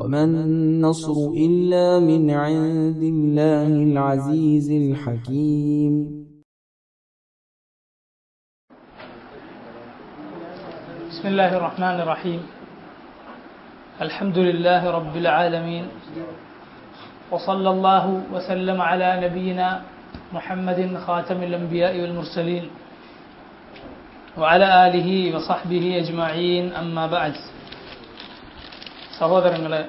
وما النصر إلا من عند الله العزيز الحكيم. بسم الله الرحمن الرحيم. الحمد لله رب العالمين، وصلى الله وسلم على نبينا محمد خاتم الأنبياء والمرسلين وعلى آله وصحبه أجمعين. أما بعد. സഹോദരങ്ങളെ,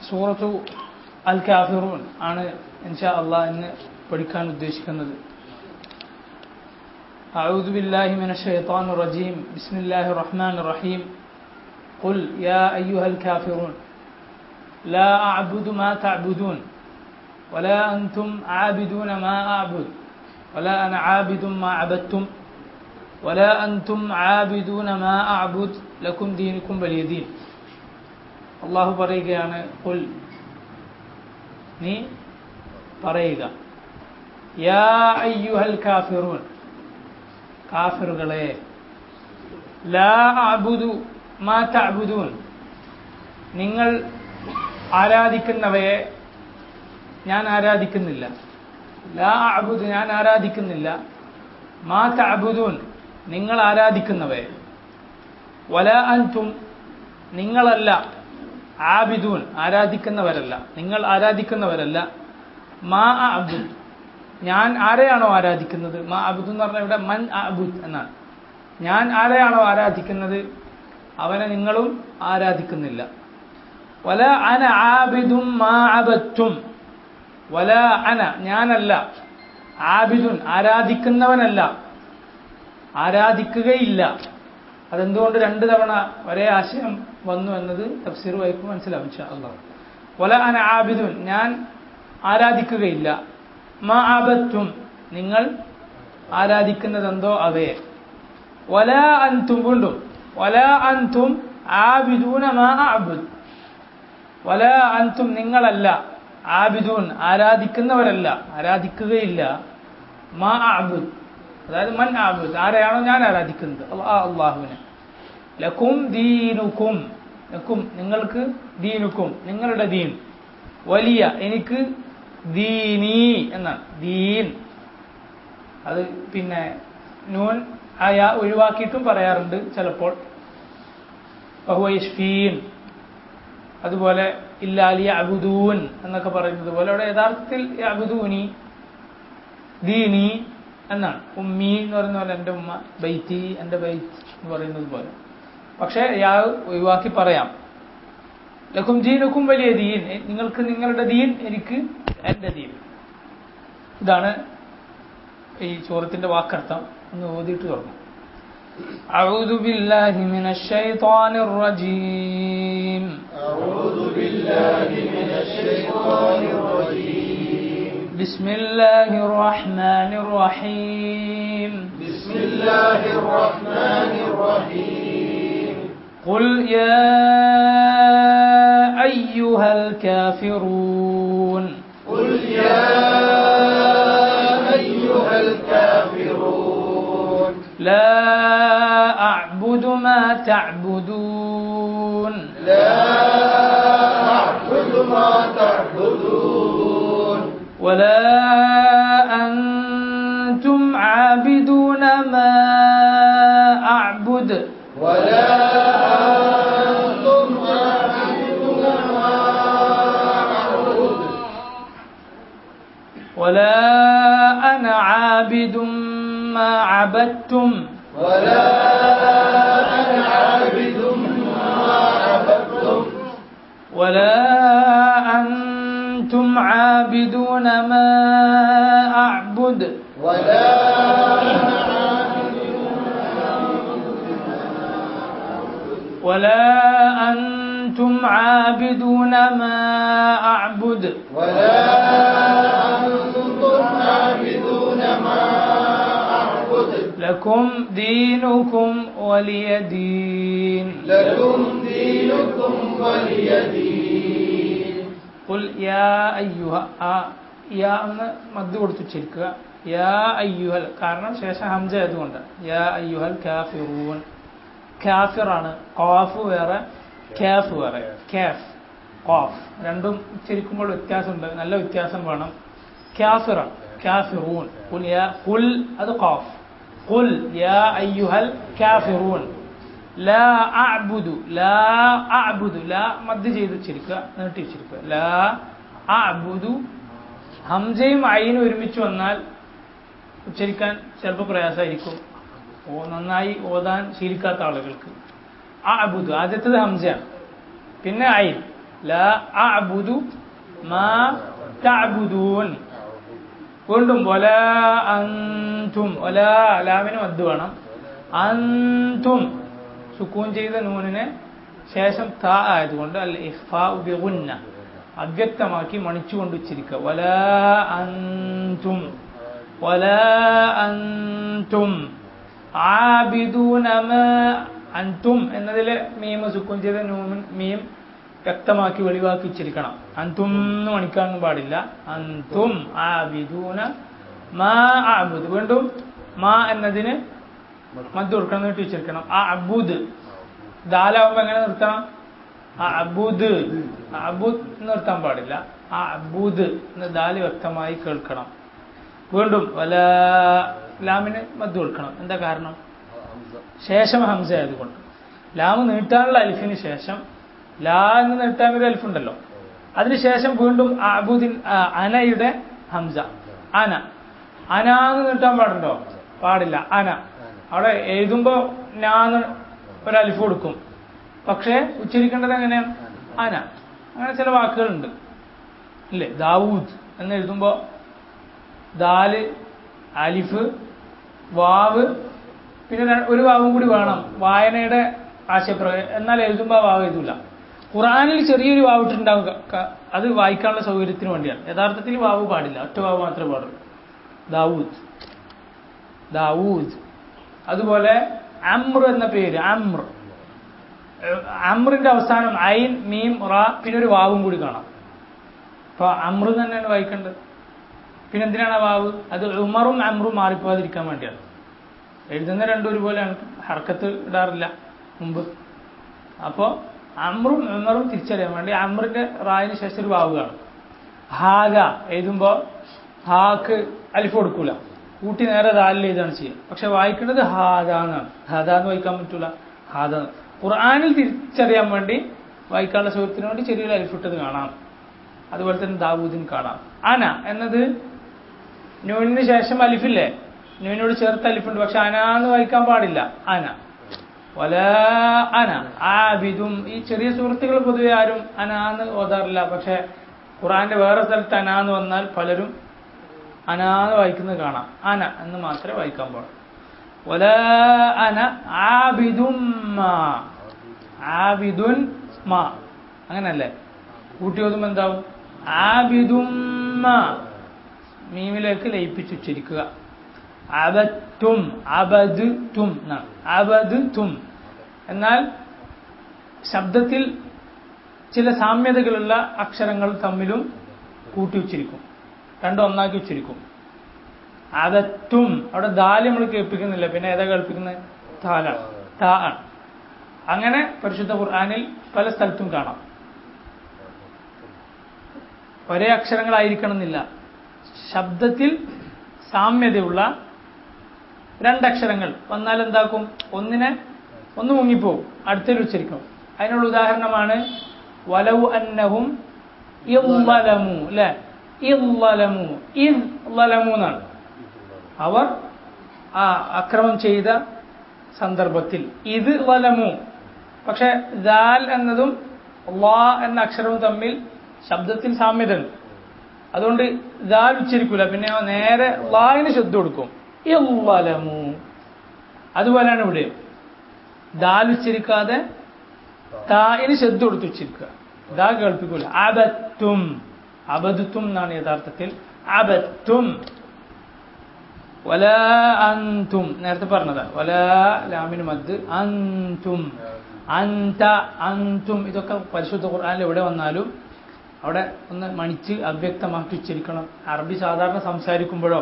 സൂറത്തു അൽ കാഫിറൂൻ ആണ് ഇൻഷാ അല്ലാഹ് ഇന്ന് പഠിക്കാൻ ഉദ്ദേശിക്കുന്നത്. أعوذ بالله من الشيطان الرجيم. بسم الله الرحمن الرحيم. قل يا أيها الكافرون لا أعبد ما تعبدون ولا أنتم عابدون ما أعبد ولا أنا عابد ما عبدتم ولا أنتم عابدون ما أعبد لكم دينكم ولي دين. അള്ളാഹു പറയുകയാണ്, ഖുൽ, നീ പറയുക, യാ അയ്യുഹൽ കാഫിറൂൻ, കാഫിറുകളെ, ലാ അഅ്ബുദു മാ തഅ്ബുദൂൻ, നിങ്ങൾ ആരാധിക്കുന്നവയെ ഞാൻ ആരാധിക്കുന്നില്ല. ലാ അഅ്ബുദു, ഞാൻ ആരാധിക്കുന്നില്ല. മാ തഅ്ബുദൂൻ, നിങ്ങൾ ആരാധിക്കുന്നവയെ. വലാ അൻതും, നിങ്ങളല്ല. ആബിദൂൻ, ആരാധിക്കുന്നവരല്ല. നിങ്ങൾ ആരാധിക്കുന്നവരല്ല. മാ അഅ്ബുദ്, ഞാൻ ആരെയാണോ ആരാധിക്കുന്നത്. മാ അഅ്ബുദ് എന്ന് പറഞ്ഞാൽ ഇവിടെ മൻ അഅ്ബുദ് എന്നാണ്. ഞാൻ ആരെയാണോ ആരാധിക്കുന്നത് അവനെ നിങ്ങളും ആരാധിക്കുന്നില്ല. വലാ അന ആബിദും മാ അബദ്തും, വലാ അന, ഞാനല്ല. ആബിദുൻ, ആരാധിക്കുന്നവനല്ല, ആരാധിക്കുകയില്ല. അതെന്തുകൊണ്ട് രണ്ട് തവണ ഒരേ ആശയം വന്നു എന്നത് തഫ്സീർ വായിക്കുമ്പോൾ മനസ്സിലാവും ഇൻഷാ അല്ലാഹ്. വലാ അന ആബിദുൻ, ഞാൻ ആരാധിക്കുകയില്ല. മാ അബദ്തും, നിങ്ങൾ ആരാധിക്കുന്നതെന്തോ അവയെ. വലാ അൻതും, വീണ്ടും വലാ അൻതും ആബിദൂന മാ അഅ്ബുദ്, വലാ അൻതും, നിങ്ങളല്ല. ആബിദൂൻ, ആരാധിക്കുന്നവരല്ല, ആരാധിക്കുകയില്ല. മാ അഅ്ബുദ്, അതായത് മൻ അഅ്ബുദ്, ആരെയാണോ ഞാൻ ആരാധിക്കുന്നത്, അല്ലാഹുവിനെ. ലക്കും ദീനുക്കും, ലക്കും, നിങ്ങൾക്ക്, ദീനുക്കും, നിങ്ങളുടെ ദീൻ, വലിയ, എനിക്ക്, ദീനി എന്നാണ്. ദീൻ, അത് പിന്നെ നൂൻ ആയ ഒഴിവാക്കിയിട്ടും പറയാറുണ്ട് ചിലപ്പോൾ. ഫഹുവ യശ്ഫീൻ, അതുപോലെ ഇല്ലാ ലിയഅ്ബുദൂൻ എന്നൊക്കെ പറയുന്നത് പോലെ അവിടെ യഥാർത്ഥത്തിൽ യഅ്ബുദൂനി, ദീനി എന്നാണ്. ഉമ്മി എന്ന് പറയുന്ന പോലെ എൻ്റെ ഉമ്മ, ബൈത്തി, എൻ്റെ ബൈത്ത് എന്ന് പറയുന്നത് പോലെ. പക്ഷേ ഒഴിവാക്കി പറയാം. ലക്കും ദീനുക്കും വലിയ ദീൻ, നിങ്ങൾക്ക് നിങ്ങളുടെ ദീൻ, എനിക്ക് എൻ്റെ ദീൻ. ഇതാണ് ഈ സൂറത്തിന്റെ വാക്കർത്ഥം. ഒന്ന് ഓതിയിട്ട് തുടങ്ങും. أعوذ بالله من الشيطان الرجيم. أعوذ بالله من الشيطان الرجيم. بسم الله الرحمن الرحيم. بسم الله الرحمن الرحيم. قل يا أيها الكافرون. قل يا أيها الكافرون. لا أعبد ما تعبدون. لا أعبد ما تعبدون. ولا أنتم عابدون ما أعبد. ولا أنتم عابدون ما أعبد. ولا أنا عابد ما عبدتم. ولا أنا عابد ما عبدتم. ولا أنتم عابدون ما أعبد. ولا ولا أنتم عابدون ما أعبد. ولا أنتم عابدون ما أعبد. لكم دينكم ولي دين. لكم دينكم ولي دين. قل يا أيها يا എന്ന് മദ് കൊടുത്തു ഉച്ചരിക്കുക. യാ അയ്യുഹൽ, കാരണം ശേഷം ഹംസ ആയതുകൊണ്ട്. യാ അയ്യുഹൽ കാഫിറൂൻ, കാഫിറാണ്. ഖാഫ് വേറെ കാഫ് വേറെ, കാഫ് ഖാഫ് രണ്ടും ഉച്ചരിക്കുമ്പോൾ വ്യത്യാസമുണ്ട്, നല്ല വ്യത്യാസം വേണം. കാഫിറ, കാഫിറൂൻ, ഖുൽ യാ ഖുൽ അത് ഖാഫ്, ഖുൽ യാ അയ്യുഹൽ കാഫിറൂൻ. ലാ അഅ്ബുദു, ലാ അഅ്ബുദു, ലാ മദ് ചെയ്ത് ഉച്ചരിക്കുക, നീട്ടി ഉച്ചരിക്കുക. ലാ അഅ്ബുദു. ഹംസയും ഐനും ഒരുമിച്ച് വന്നാൽ ഉച്ചരിക്കാൻ ചിലപ്പോൾ പ്രയാസമായിരിക്കും, നന്നായി ഓതാൻ ശീലിക്കാത്ത ആളുകൾക്ക്. അഅ്ബുദു ആദ്യത്തേത് ഹംസയാണ്, പിന്നെ ഐൻ. ലാ അഅ്ബുദു മാ തഅ്ബുദൂൻ. വീണ്ടും വലാ അൻതും, വലാ ലാമിന് മദ് വേണം. അൻതും സുക്കൂൻ ചെയ്ത നൂനിന് ശേഷം താ ആയതുകൊണ്ട് അൽ ഇഖ്ഫാഉ ബിഗുന്ന അവ്യക്തമാക്കി മണിച്ചുകൊണ്ട് ഉച്ചരിക്കുക. വലാ അൻതും, വലാ അൻതും ആബിദൂന മാ. അൻതും എന്നതിലെ മീം സുക്കൂൻ ചെയ്ത നൂൻ മീം വ്യക്തമാക്കി വെളിവാക്കി ഉച്ചരിക്കണം. അൻതും എന്ന് മണിക്കാനൊന്നും പാടില്ല. അൻതും ആബിദൂന മാ അഅ്ബുദ്. വീണ്ടും മാ എന്നതിന് മദ് കൊടുക്കണം, നീട്ടി ഉച്ചരിക്കണം. അഅ്ബുദ് ദാലാവുമ്പോ എങ്ങനെ നിർത്തണം? അഅ്ബുദ്, അഅ്ബുദ് നിർത്താൻ പാടില്ല. അഅ്ബുദ് എന്ന ദാല് വ്യക്തമായി കേൾക്കണം. വീണ്ടും വലാ ലാമിന് മദ് കൊടുക്കണം. എന്താ കാരണം? ശേഷം ഹംസ ആയതുകൊണ്ട്. ലാമ് നീട്ടാനുള്ള അലിഫിന് ശേഷം ലാ എന്ന് നീട്ടാൻ ഒരു അലിഫുണ്ടല്ലോ, അതിനുശേഷം വീണ്ടും അഅ്ബുദിൻ അനയുടെ ഹംസ. അന, അനാന്ന് നീട്ടാൻ പാടുണ്ടോ? പാടില്ല. അന അവിടെ എഴുതുമ്പോ ഞാന്ന് ഒരു അലിഫ് കൊടുക്കും, പക്ഷേ ഉച്ചരിക്കേണ്ടത് എങ്ങനെയാണ്? അന. അങ്ങനെ ചില വാക്കുകളുണ്ട് ഇല്ലേ? ദാവൂദ് എന്ന് എഴുതുമ്പോ ദാല് അലിഫ് വാവ് പിന്നെ ഒരു വാവും കൂടി വേണം വായനയുടെ ആശയപ്രകാരം, എന്നാൽ എഴുതുമ്പോൾ ആ വാവ് എഴുതൂല. ഖുർആനിൽ ചെറിയൊരു വാവിട്ടുണ്ടാവും, അത് വായിക്കാനുള്ള സൗകര്യത്തിന് വേണ്ടിയാണ്. യഥാർത്ഥത്തിൽ വാവ് പാടില്ല, ഒറ്റ വാവ് മാത്രമേ പാടുള്ളൂ. ദാവൂദ്, ദാവൂദ്. അതുപോലെ അമ്ര എന്ന പേര്, അമ്ര, അമ്രിന്റെ അവസാനം ഐൻ മീം റാ പിന്നെ ഒരു വാവും കൂടി കാണാം. അപ്പൊ അമ്ര തന്നെയാണ് വായിക്കേണ്ടത്. പിന്നെ എന്തിനാണ് ആ വാവ്? അത് ഉമറും അമ്രും മാറിപ്പോകാതിരിക്കാൻ വേണ്ടിയാണ്. എഴുതുന്ന രണ്ടും ഒരുപോലെയാണ്, ഹർക്കത്ത് ഇടാറില്ല മുമ്പ്. അപ്പോ അമ്രും ഉമറും തിരിച്ചറിയാൻ വേണ്ടി അമ്രിന്റെ റായിന് ശേഷം ഒരു വാവ് കാണും. ഹാഗ എഴുതുമ്പോ ഹാക്ക് അലിഫ് കൊടുക്കൂല, കൂട്ടി നേരെ ദാലിൽ എഴുതാണ് ചെയ്യുക. പക്ഷെ വായിക്കുന്നത് ഹാദ എന്നാണ്. ഹാദ എന്ന് വായിക്കാൻ പറ്റൂല, ഹാദ. ഖുർആനിൽ തിരിച്ചറിയാൻ വേണ്ടി വായിക്കാനുള്ള സൗകര്യത്തിന് വേണ്ടി ചെറിയൊരു അലിഫിട്ടത് കാണാം. അതുപോലെ തന്നെ ദാവൂദിന് കാണാം. അന എന്നത് നൂനിന് ശേഷം അലിഫില്ലേ, നൂനോട് ചേർത്ത് അലിഫുണ്ട്, പക്ഷെ അന എന്ന് വായിക്കാൻ പാടില്ല. അന, വലാ അന ആബിദും. ഈ ചെറിയ സുഹൃത്തുക്കൾ പൊതുവെ ആരും അന എന്ന് ഓതാറില്ല, പക്ഷെ ഖുർആന്റെ വേറെ സ്ഥലത്ത് അന എന്ന് വന്നാൽ പലരും അനാന്ന് വായിക്കുന്നത് കാണാം. അന എന്ന് മാത്രമേ വായിക്കാൻ പാടുള്ളൂ. വലാ അന ആബിദും മാ, ആബിദുൻ മാ, അങ്ങനല്ലേ? കൂട്ടി ഓതുമ്പോ എന്താവും? ആബിദും മാ, മീമിലേക്ക് ലയിപ്പിച്ച് ഉച്ചരിക്കുക. അബത്തും, അബദ് തും എന്നാണ്, അബദ് തും. എന്നാൽ ശബ്ദത്തിൽ ചില സാമ്യതകളുള്ള അക്ഷരങ്ങൾ തമ്മിലും കൂട്ടി ഉച്ചരിക്കും, രണ്ടും ഒന്നാക്കി ഉച്ചരിക്കും. അബത്തും, അവിടെ ദാല് നമ്മൾ കേൾപ്പിക്കുന്നില്ല, പിന്നെ ഏതാ കേൾപ്പിക്കുന്നത്? താലാണ്, താ ആണ്. അങ്ങനെ പരിശുദ്ധ ഖുർആനിൽ പല സ്ഥലത്തും കാണാം. ഒരേ അക്ഷരങ്ങളായിരിക്കണം എന്നില്ല, ശബ്ദത്തിൽ സാമ്യതയുള്ള രണ്ടക്ഷരങ്ങൾ വന്നാൽ എന്താക്കും? ഒന്ന് മുങ്ങിപ്പോവും, അടുത്തേൽ ഉച്ചരിക്കും. അതിനുള്ള ഉദാഹരണമാണ് വലൗ അന്നഹും ഇളലമു, അല്ലെ? ഇളലമു, ഇളലമു എന്നാണ്. അവർ ആ അക്രമം ചെയ്ത സന്ദർഭത്തിൽ ഇത് വലമു. പക്ഷെ ദാൽ എന്നതും ലാ എന്ന അക്ഷരവും തമ്മിൽ ശബ്ദത്തിൽ സാമ്യതയുണ്ട്. അതുകൊണ്ട് ദാൽ ഉച്ചരിക്കൂല, പിന്നെ നേരെ ലായിന് ശബ്ദം കൊടുക്കും, ഇളലമു. അതുപോലെയാണ് ഇവിടെ ദാൽ ഉച്ചരിക്കാതെ തായിന് ശബ്ദം കൊടുത്ത് ഉച്ചരിക്കുക, ദാ കേൾപ്പിക്കൂല. അബത്തും, അബദുത്തും എന്നാണ് യഥാർത്ഥത്തിൽ. അബത്തും. വലാ അൻതും, നേരത്തെ പറഞ്ഞതാ. വലാ ലാമിന് മദ്, അൻതും, അൻത, അൻതും. ഇതൊക്കെ പരിശുദ്ധ ഖുർആനിൽ എവിടെ വന്നാലും അവിടെ ഒന്ന് മണിച്ച് അവ്യക്തമാക്കി ഉച്ചരിക്കണം. അറബി സാധാരണ സംസാരിക്കുമ്പോഴോ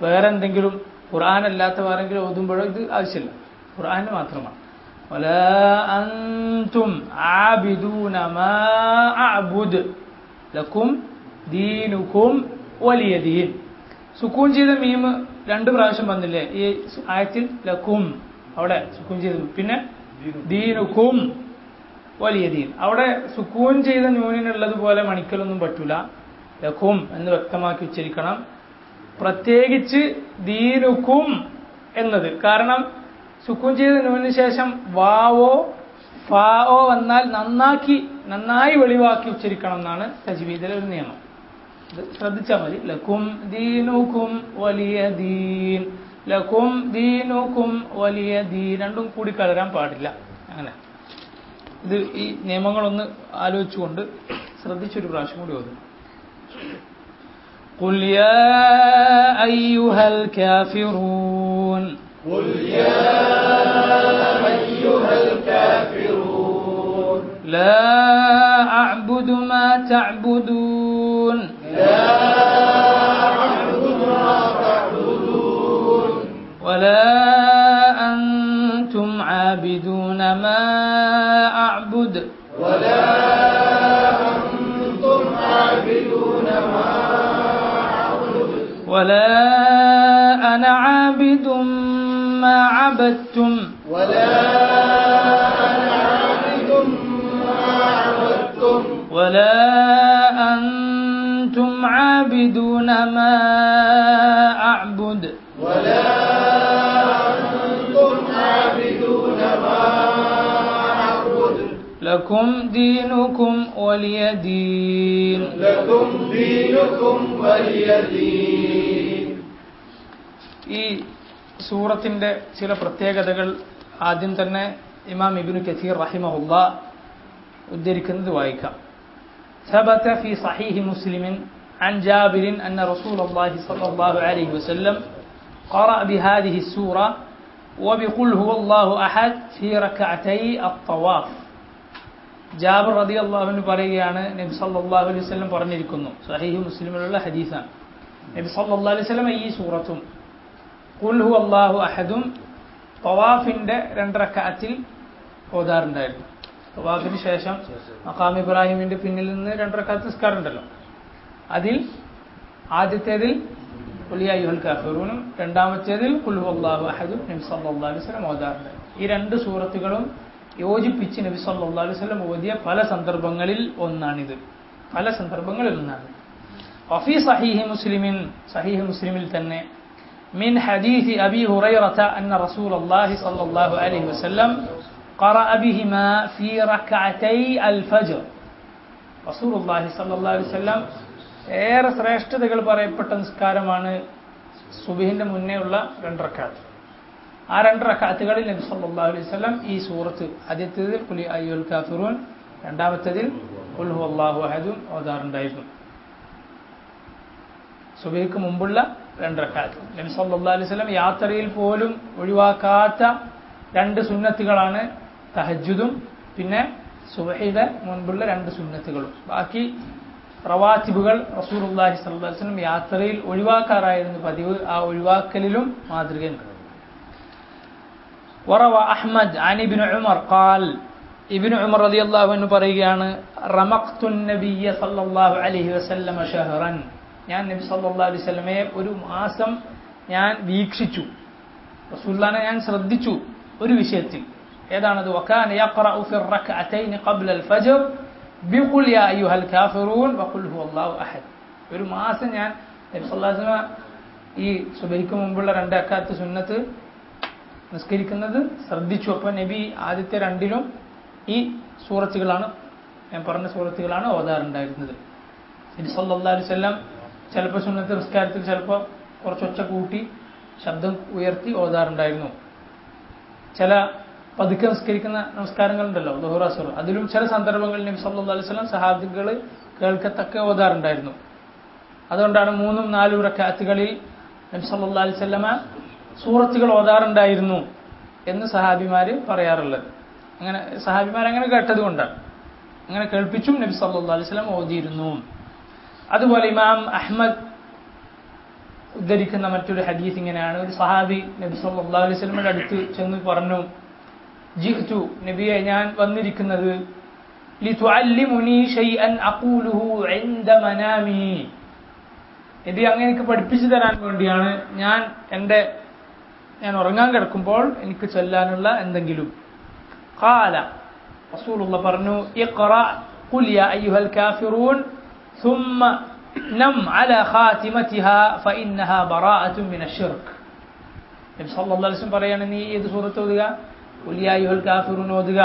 വേറെ എന്തെങ്കിലും ഖുർആൻ അല്ലാത്ത വേറെങ്കിലും ഓതുമ്പോഴോ ഇത് ആവശ്യമില്ല, ഖുർആന് മാത്രമാണ്. വലാ അൻതും ആബിദൂന മാ അഅബുദ് ലക്കും ദീനുക്കും വലിയ ദീൻ. സുക്കൂൻ ചെയ്ത മീം 2 പ്രാവശ്യം വന്നില്ലേ ഈ ആയത്തിൽ? ലക്കും അവിടെ സുക്കൂൻ ചെയ്ത, പിന്നെ ദീനുക്കും വലിയ ദീൻ. അവിടെ സുക്കൂൻ ചെയ്ത ന്യൂനിനുള്ളതുപോലെ മണിക്കലൊന്നും പറ്റൂല. ലക്കും എന്ന് വ്യക്തമാക്കി ഉച്ചരിക്കണം. പ്രത്യേകിച്ച് ദീനുക്കും എന്നത് കാരണം സുക്കൂൻ ചെയ്ത ന്യൂനിന് ശേഷം വാവോ ഫാവോ വന്നാൽ നന്നായി വെളിവാക്കി ഉച്ചരിക്കണം എന്നാണ് തജ്വീദിലെ ഒരു നിയമം. ഇത് ശ്രദ്ധിച്ചാൽ മതി. ലക്കും ദീനുക്കും വലിയ ദീൻ, ലക്കും ദീനുക്കും വലിയ ദീൻ രണ്ടും കൂടി കലരാൻ പാടില്ല. അങ്ങനെ ഇത് ഈ നിയമങ്ങളൊന്ന് ആലോചിച്ചുകൊണ്ട് ശ്രദ്ധിച്ചൊരു പ്രാവശ്യം കൂടി ഓതും. قل يا أيها الكافرون قل يا أيها الكافرون لا أعبد ما تعبدون لا أعبد ما تعبدون ولا أنتم عابدون ما أعبد ولا أنتم عابدون ما أعبد ولا أنا عابد ما عبدتم ولا أنا عابد ما عبدتم ولا أنتم عابدون ما أعبد ولا أنتم عابدون ما أعبد لكم دينكم ولي دين. لكم دينكم ولي دين. ഈ സൂറത്തിന്റെ ചില പ്രത്യേകതകൾ ആദ്യം തന്നെ ഇമാം ഇബ്നു കസീർ റഹിമഹുല്ലാഹ് ഉദ്ധരിക്കുന്നത് വായിക്കാം. ثبت في صحيح مسلم عن جابر أن رسول الله صلى الله عليه وسلم قرأ بهذه السورة وبقل هو الله أحد في ركعتي الطواف. ജാബിർ റളിയല്ലാഹു അൻഹു പറയുകയാണ്, നബി സല്ലല്ലാഹു അലൈഹി വസല്ലം പറഞ്ഞിരിക്കുന്നു, സഹീഹ് മുസ്ലിമിലുള്ള ഹദീസാണ്, നബി സല്ലല്ലാഹു അലൈഹി വസല്ലം ഈ സൂറത്തും ഖുൽ ഹുവല്ലാഹു അഹദും തവാഫിന്റെ 2 റക്അത്തിൽ ഓതാറുണ്ടായിരുന്നു. തവാഫിന് ശേഷം മഖാം ഇബ്രാഹിമിന്റെ പിന്നിൽ നിന്ന് 2 റക്അത്ത് നിസ്കാരം ഉണ്ടല്ലോ, അതിൽ ആദ്യത്തേതിൽ ഖുൽ യാ അയ്യുഹൽ കാഫിറൂനും രണ്ടാമത്തേതിൽ ഖുൽ ഹുവല്ലാഹു അഹദും നബി സല്ലല്ലാഹു അലൈഹി വസല്ലം ഓതാറുണ്ടായിരുന്നു. ഈ 2 സൂറത്തുകളും യോജിപ്പിച്ച് നബി സല്ലല്ലാഹു അലൈഹി വസല്ലം ഓതിയ പല സന്ദർഭങ്ങളിൽ ഒന്നാണിത്. വഫീ സഹീഹി മുസ്ലിമിൻ, സഹീഹ് മുസ്ലിമിൽ തന്നെ من حديث أبي هريرة أن رسول الله صلى الله عليه وسلم قرأ بهما في ركعتي الفجر. رسول الله صلى الله عليه وسلم ഏറെ ശ്രേഷ്ഠതകൾ പറയപ്പെട്ട നിസ്കാരമാണ് സുബ്ഹിന്റെ മുന്നേ ഉള്ള 2 റക്അത്ത്. ആ 2 റക്അത്തുകളിൽ നബി സല്ലല്ലാഹു അലൈഹി വസല്ലം ഈ സൂറത്ത് ആദ്യത്തേതിൽ ഖുൽ യാ അയ്യുഹൽ കാഫിറൂൻ, രണ്ടാമത്തേതിൽ ഖുൽ ഹുവല്ലാഹു അഹദും ഓതാറുണ്ടായിരുന്നു. സുബ്ഹിക്ക് മുമ്പുള്ള 2 റക്അത്ത് നബി സല്ലല്ലാഹു അലൈഹി വസല്ലം യാത്രയിൽ പോലും ഒഴിവാക്കാത്ത 2 സുന്നത്തുകളാണ് തഹജ്ജുദും പിന്നെ സുബ്ഹിയുടെ മുൻപുള്ള 2 സുന്നത്തുകളും. ബാക്കി റവാത്തിബുകൾ റസൂലുള്ളാഹി സ്വല്ലല്ലാഹു അലൈഹി വസല്ലം യാത്രയിൽ ഒഴിവാക്കാറായിരുന്നു പതിവ്. ആ ഒഴിവാക്കലിലും മാതൃകയുണ്ട്. വറവ അഹ്മദ് അൻ ഇബ്നു ഉമർ ഖാൽ, ഇബ്നു ഉമർ റളിയല്ലാഹു അൻഹു പറയുകയാണ്, റമഖ്തു നബിയ്യ സല്ലല്ലാഹു അലൈഹി വസല്ലം ഷഹറൻ, ഞാൻ നബി സല്ലല്ലാഹു അലൈഹി വസല്ലമയെ 1 മാസം ഞാൻ വീക്ഷിച്ചു, റസൂലുള്ളാഹിനെ ഞാൻ ശ്രദ്ധിച്ചു ഒരു വിഷയത്തിൽ. ഏതാണത്? വകാന യഖറഉ ഫി റക്അതൈൻ ഖബ്ല അൽ ഫജ്ർ ബിഖുൽ യാ അയ്യുഹൽ കാഫിറൂൻ വഖുൽ ഹുവല്ലാഹു അഹദ്. 1 മാസം ഞാൻ നബി സല്ലല്ലാഹു അലൈഹി വസല്ലം ഈ സുബഹിക്ക് മുമ്പുള്ള 2 റക്അത്ത് സുന്നത്ത് നിസ്കരിക്കുന്നത് ശ്രദ്ധിച്ചു. അപ്പോൾ നബി ആദ്യത്തെ 2ലും ഈ സൂറത്തുകളാണ്, ഞാൻ പറഞ്ഞ സൂറത്തുകളാണ് ഓതാറുണ്ടായിരുന്നത്. നബി സല്ലല്ലാഹു അലൈഹി വസല്ലം ചിലപ്പോൾ സുന്നത്ത് നിസ്കാരത്തിൽ ചിലപ്പോൾ കുറച്ചൊച്ച കൂട്ടി ശബ്ദം ഉയർത്തി ഓതാറുണ്ടായിരുന്നു. ചില പതുക്കെ നിസ്കരിക്കുന്ന നമസ്കാരങ്ങളുണ്ടല്ലോ, ദുഹൂർ അസ്ർ, അതിലും ചില സന്ദർഭങ്ങളിൽ നബി സല്ലല്ലാഹു അലൈഹി വസല്ലം സഹാബികൾ കേൾക്കത്തക്ക ഓതാറുണ്ടായിരുന്നു. അതുകൊണ്ടാണ് 3ഉം 4ഉം റക്അത്തുകളിൽ നബി സല്ലല്ലാഹു അലൈഹി വസല്ലമ സൂറത്തുകൾ ഓതാറുണ്ടായിരുന്നു എന്ന് സഹാബിമാർ പറയാറുള്ളത്. അങ്ങനെ സഹാബിമാർ അങ്ങനെ കേട്ടതുകൊണ്ടാണ്, അങ്ങനെ കേൾപ്പിച്ചും നബി സല്ലല്ലാഹു അലൈഹി വസല്ലം ഓതിയിരുന്നു. അതുപോലെ ഇമാം അഹ്മദ് ഉദ്ധരിക്കുന്ന മറ്റൊരു ഹദീസ് ഇങ്ങനെയാണ്, ഒരു സഹാബി നബി സല്ലല്ലാഹു അലൈഹി വസല്ലമയുടെ അടുത്ത് ചെന്ന് പറഞ്ഞു, ജിഅ്തു നബിയെ ഞാൻ വന്നിരിക്കുന്നത് ലിതുഅല്ലിമുനി ഷൈഅൻ അഖൂലുഹു ഇൻദ മനാമി, നബി അങ്ങനെ എനിക്ക് പഠിപ്പിച്ചു തരാൻ വേണ്ടിയാണ് ഞാൻ ഉറങ്ങാൻ കിടക്കുമ്പോൾ എനിക്ക് ചൊല്ലാനുള്ള എന്തെങ്കിലും. ഖാല റസൂലുള്ളാഹി പറഞ്ഞു ഇഖ്റ ഖുൽ യാ അയ്യുഹൽ കാഫിറൂൻ ثم نم على خاتمتها فإنها براءة من الشرك. നബി സല്ലല്ലാഹു അലൈഹി വസല്ലം പറയാണ് നീ ഏത് സൂറത്ത് ഓതുക? ഖുൽ യാ അയ്യുഹൽ കാഫിറൂൻ ഓതുക,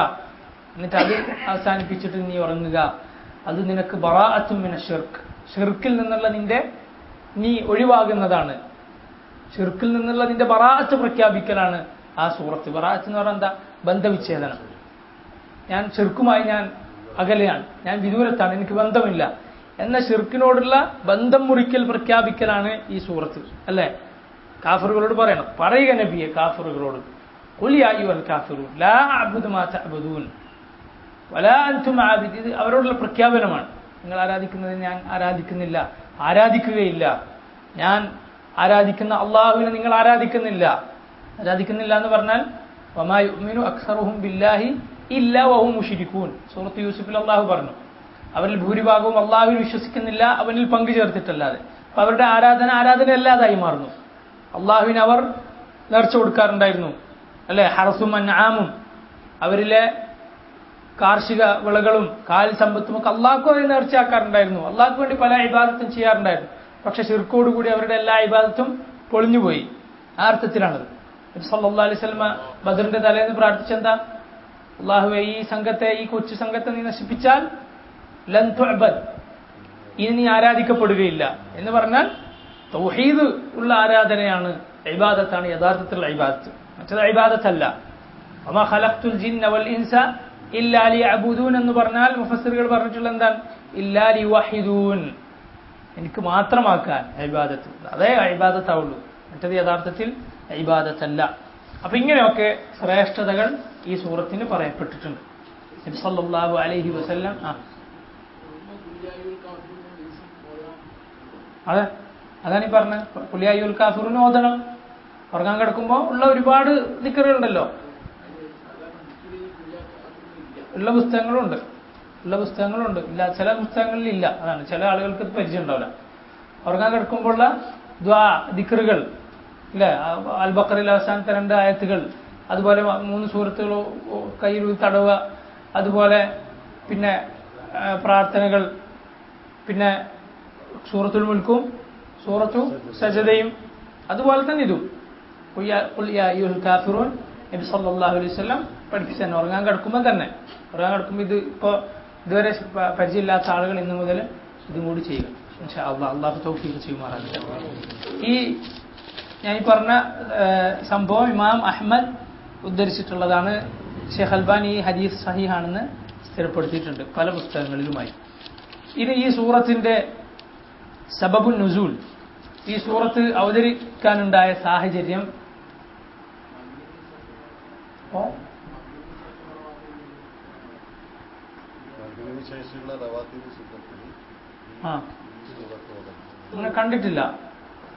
എന്നിട്ട് അത് അവസാനിപ്പിച്ചിട്ട് നീ ഉറങ്ങുക. അത് നിനക്ക് ബറാഅത്തും മിനശ് ശിർക്ക്, ഷിർക്കിൽ നിന്നുള്ള നീ ഒഴിവാകുന്നതാണ്. ഷിർക്കിൽ നിന്നുള്ള നിന്റെ ബറാഅത്ത് പ്രഖ്യാപിക്കലാണ് ആ സൂറത്ത്. ബറാഅത്ത് എന്ന് പറഞ്ഞാൽ എന്താ? ബന്ധവിച്ഛേദനം. ഷിർക്കുമായി ഞാൻ അകലെയാണ്, ഞാൻ വിദൂരത്താണ്, എനിക്ക് ബന്ധമില്ല എന്ന ഷിർക്കിനോടുള്ള ബന്ധം മുറിക്കൽ പ്രഖ്യാപിക്കലാണ് ഈ സൂറത്ത്, അല്ലേ? കാഫിറുകളോട് പറയുക നബിയെ കാഫിറുകളോട്, ഖുൽ യാ അയ്യുഹൽ കാഫിറൂൻ ലാ അഅ്ബുദു മാ തഅ്ബുദൂൻ വലാ അൻതും ആബിദൂൻ. ഇത് അവരോടുള്ള പ്രഖ്യാപനമാണ്. നിങ്ങൾ ആരാധിക്കുന്നത് ഞാൻ ആരാധിക്കുന്നില്ല, ആരാധിക്കുകയില്ല. ഞാൻ ആരാധിക്കുന്ന അള്ളാഹുവിനെ നിങ്ങൾ ആരാധിക്കുന്നില്ല എന്ന് പറഞ്ഞാൽ വമാ യുഅ്മിനു അക്സറുഹും ബില്ലാഹി ഇല്ലാ വഹും മുശ്രികൂൻ. സൂറത്ത് യൂസുഫിൽ അള്ളാഹു പറഞ്ഞു അവരിൽ ഭൂരിഭാഗവും അള്ളാഹുവിൽ വിശ്വസിക്കുന്നില്ല, അവനിൽ പങ്കു ചേർത്തിട്ടല്ലാതെ. അപ്പൊ അവരുടെ ആരാധനയല്ലാതായി മാറുന്നു. അള്ളാഹുവിന് അവർ നേർച്ച കൊടുക്കാറുണ്ടായിരുന്നു, അല്ലെ? ഹർസും അൻആമും, അവരിലെ കാർഷിക വിളകളും കാൽ സമ്പത്തും ഒക്കെ അള്ളാഹ്ക്ക് അവർ നേർച്ചയാക്കാറുണ്ടായിരുന്നു. അള്ളാഹ്ക്ക് വേണ്ടി പല ഇബാദത്തും ചെയ്യാറുണ്ടായിരുന്നു. പക്ഷെ ശിർക്കോടുകൂടി അവരുടെ എല്ലാ ഇബാദത്തും പൊളിഞ്ഞുപോയി. ആ അർത്ഥത്തിലാണത്. നബി സല്ലല്ലാഹു അലൈഹി വസല്ലം ബദറിന്റെ തലേന്ന് പ്രാർത്ഥിച്ചെന്താ? അള്ളാഹുവേ ഈ കൊച്ചു സംഘത്തെ നീ നശിപ്പിച്ചാൽ ലൻ തുഅബദ്, ഇനി നീ ആരാധിക്കപ്പെടുകയില്ല എന്ന് പറഞ്ഞാൽ തൗഹീദ് ഉള്ള ആരാധനയാണ്, ഇബാദത്താണ് യഥാർത്ഥത്തിലുള്ള ഇബാദത്ത്, മറ്റേത് ഇബാദത്തല്ല. വമാ ഖലഖ്തുൽ ജിന്ന വൽ ഇൻസ ഇല്ലാ ലിയഅബുദൂൻ എന്ന് പറഞ്ഞാൽ മുഫസ്സിറുകൾ പറഞ്ഞിട്ടുള്ള എന്താണ്? ഇല്ലാ ലിവഹിദൂൻ, എനിക്ക് മാത്രമാക്കാൻ ഇബാദത്ത്, അതേ ഇബാദത്താവുള്ളൂ, മറ്റേത് യഥാർത്ഥത്തിൽ ഇബാദത്തല്ല. അപ്പൊ ഇങ്ങനെയൊക്കെ ശ്രേഷ്ഠതകൾ ഈ സൂറത്തിന് പറയപ്പെട്ടിട്ടുണ്ട്. നബി സല്ലല്ലാഹു അലൈഹി വസല്ലം അതാണ് ഈ പറഞ്ഞത്. ഖുൽ യാ അയ്യുഹൽ കാഫിറൂൻ ഓതണം. ഉറങ്ങാൻ കിടക്കുമ്പോൾ ഉള്ള ഒരുപാട് ദിക്റുകളുണ്ടല്ലോ. ഉള്ള പുസ്തകങ്ങളുണ്ട്, ഇല്ല ചില പുസ്തകങ്ങളിൽ ഇല്ല. അതാണ് ചില ആളുകൾക്ക് പരിചയം ഉണ്ടാവില്ല. ഉറങ്ങാൻ കിടക്കുമ്പോഴുള്ള ദിക്റുകൾ ഇല്ലേ? അൽ ബഖറയിലെ അവസാനത്തെ 2 ആയത്തുകൾ, അതുപോലെ 3 സൂറത്തുകൾ കയ്യിൽ തടവുക, അതുപോലെ പിന്നെ പ്രാർത്ഥനകൾ, പിന്നെ സൂറത്തുൽ മുൽക്കും സൂറത്തു സജദയും, അതുപോലെ തന്നെ ഇതും ഖുൽ യാ അയ്യുഹൽ കാഫിറൂൻ നബി സല്ലല്ലാഹു അലൈഹി വസല്ലം പഠിപ്പിച്ചു തന്നെ. ഉറങ്ങാൻ കിടക്കുമ്പോൾ ഇത് ഇപ്പോൾ ഇതുവരെ പരിചയമില്ലാത്ത ആളുകൾ ഇന്നു മുതൽ ഇതും കൂടി ചെയ്യുക. ഇൻഷാ അല്ലാഹ്, അല്ലാഹു തൗഫീഖ് ചെയ്യുമാറാകട്ടെ. ഞാൻ ഈ പറഞ്ഞ സംഭവം ഇമാം അഹ്മദ് ഉദ്ധരിച്ചിട്ടുള്ളതാണ്. ഷെയ്ഖ് അൽബാനി ഈ ഹദീസ് സഹീഹാണെന്ന് സ്ഥിരപ്പെടുത്തിയിട്ടുണ്ട് പല പുസ്തകങ്ങളിലുമായി. ഇനി ഈ സൂറത്തിന്റെ സബബുൻ നുസൂൽ, ഈ സൂറത്ത് അവതരിക്കാനുണ്ടായ സാഹചര്യം അങ്ങനെ കണ്ടിട്ടില്ല.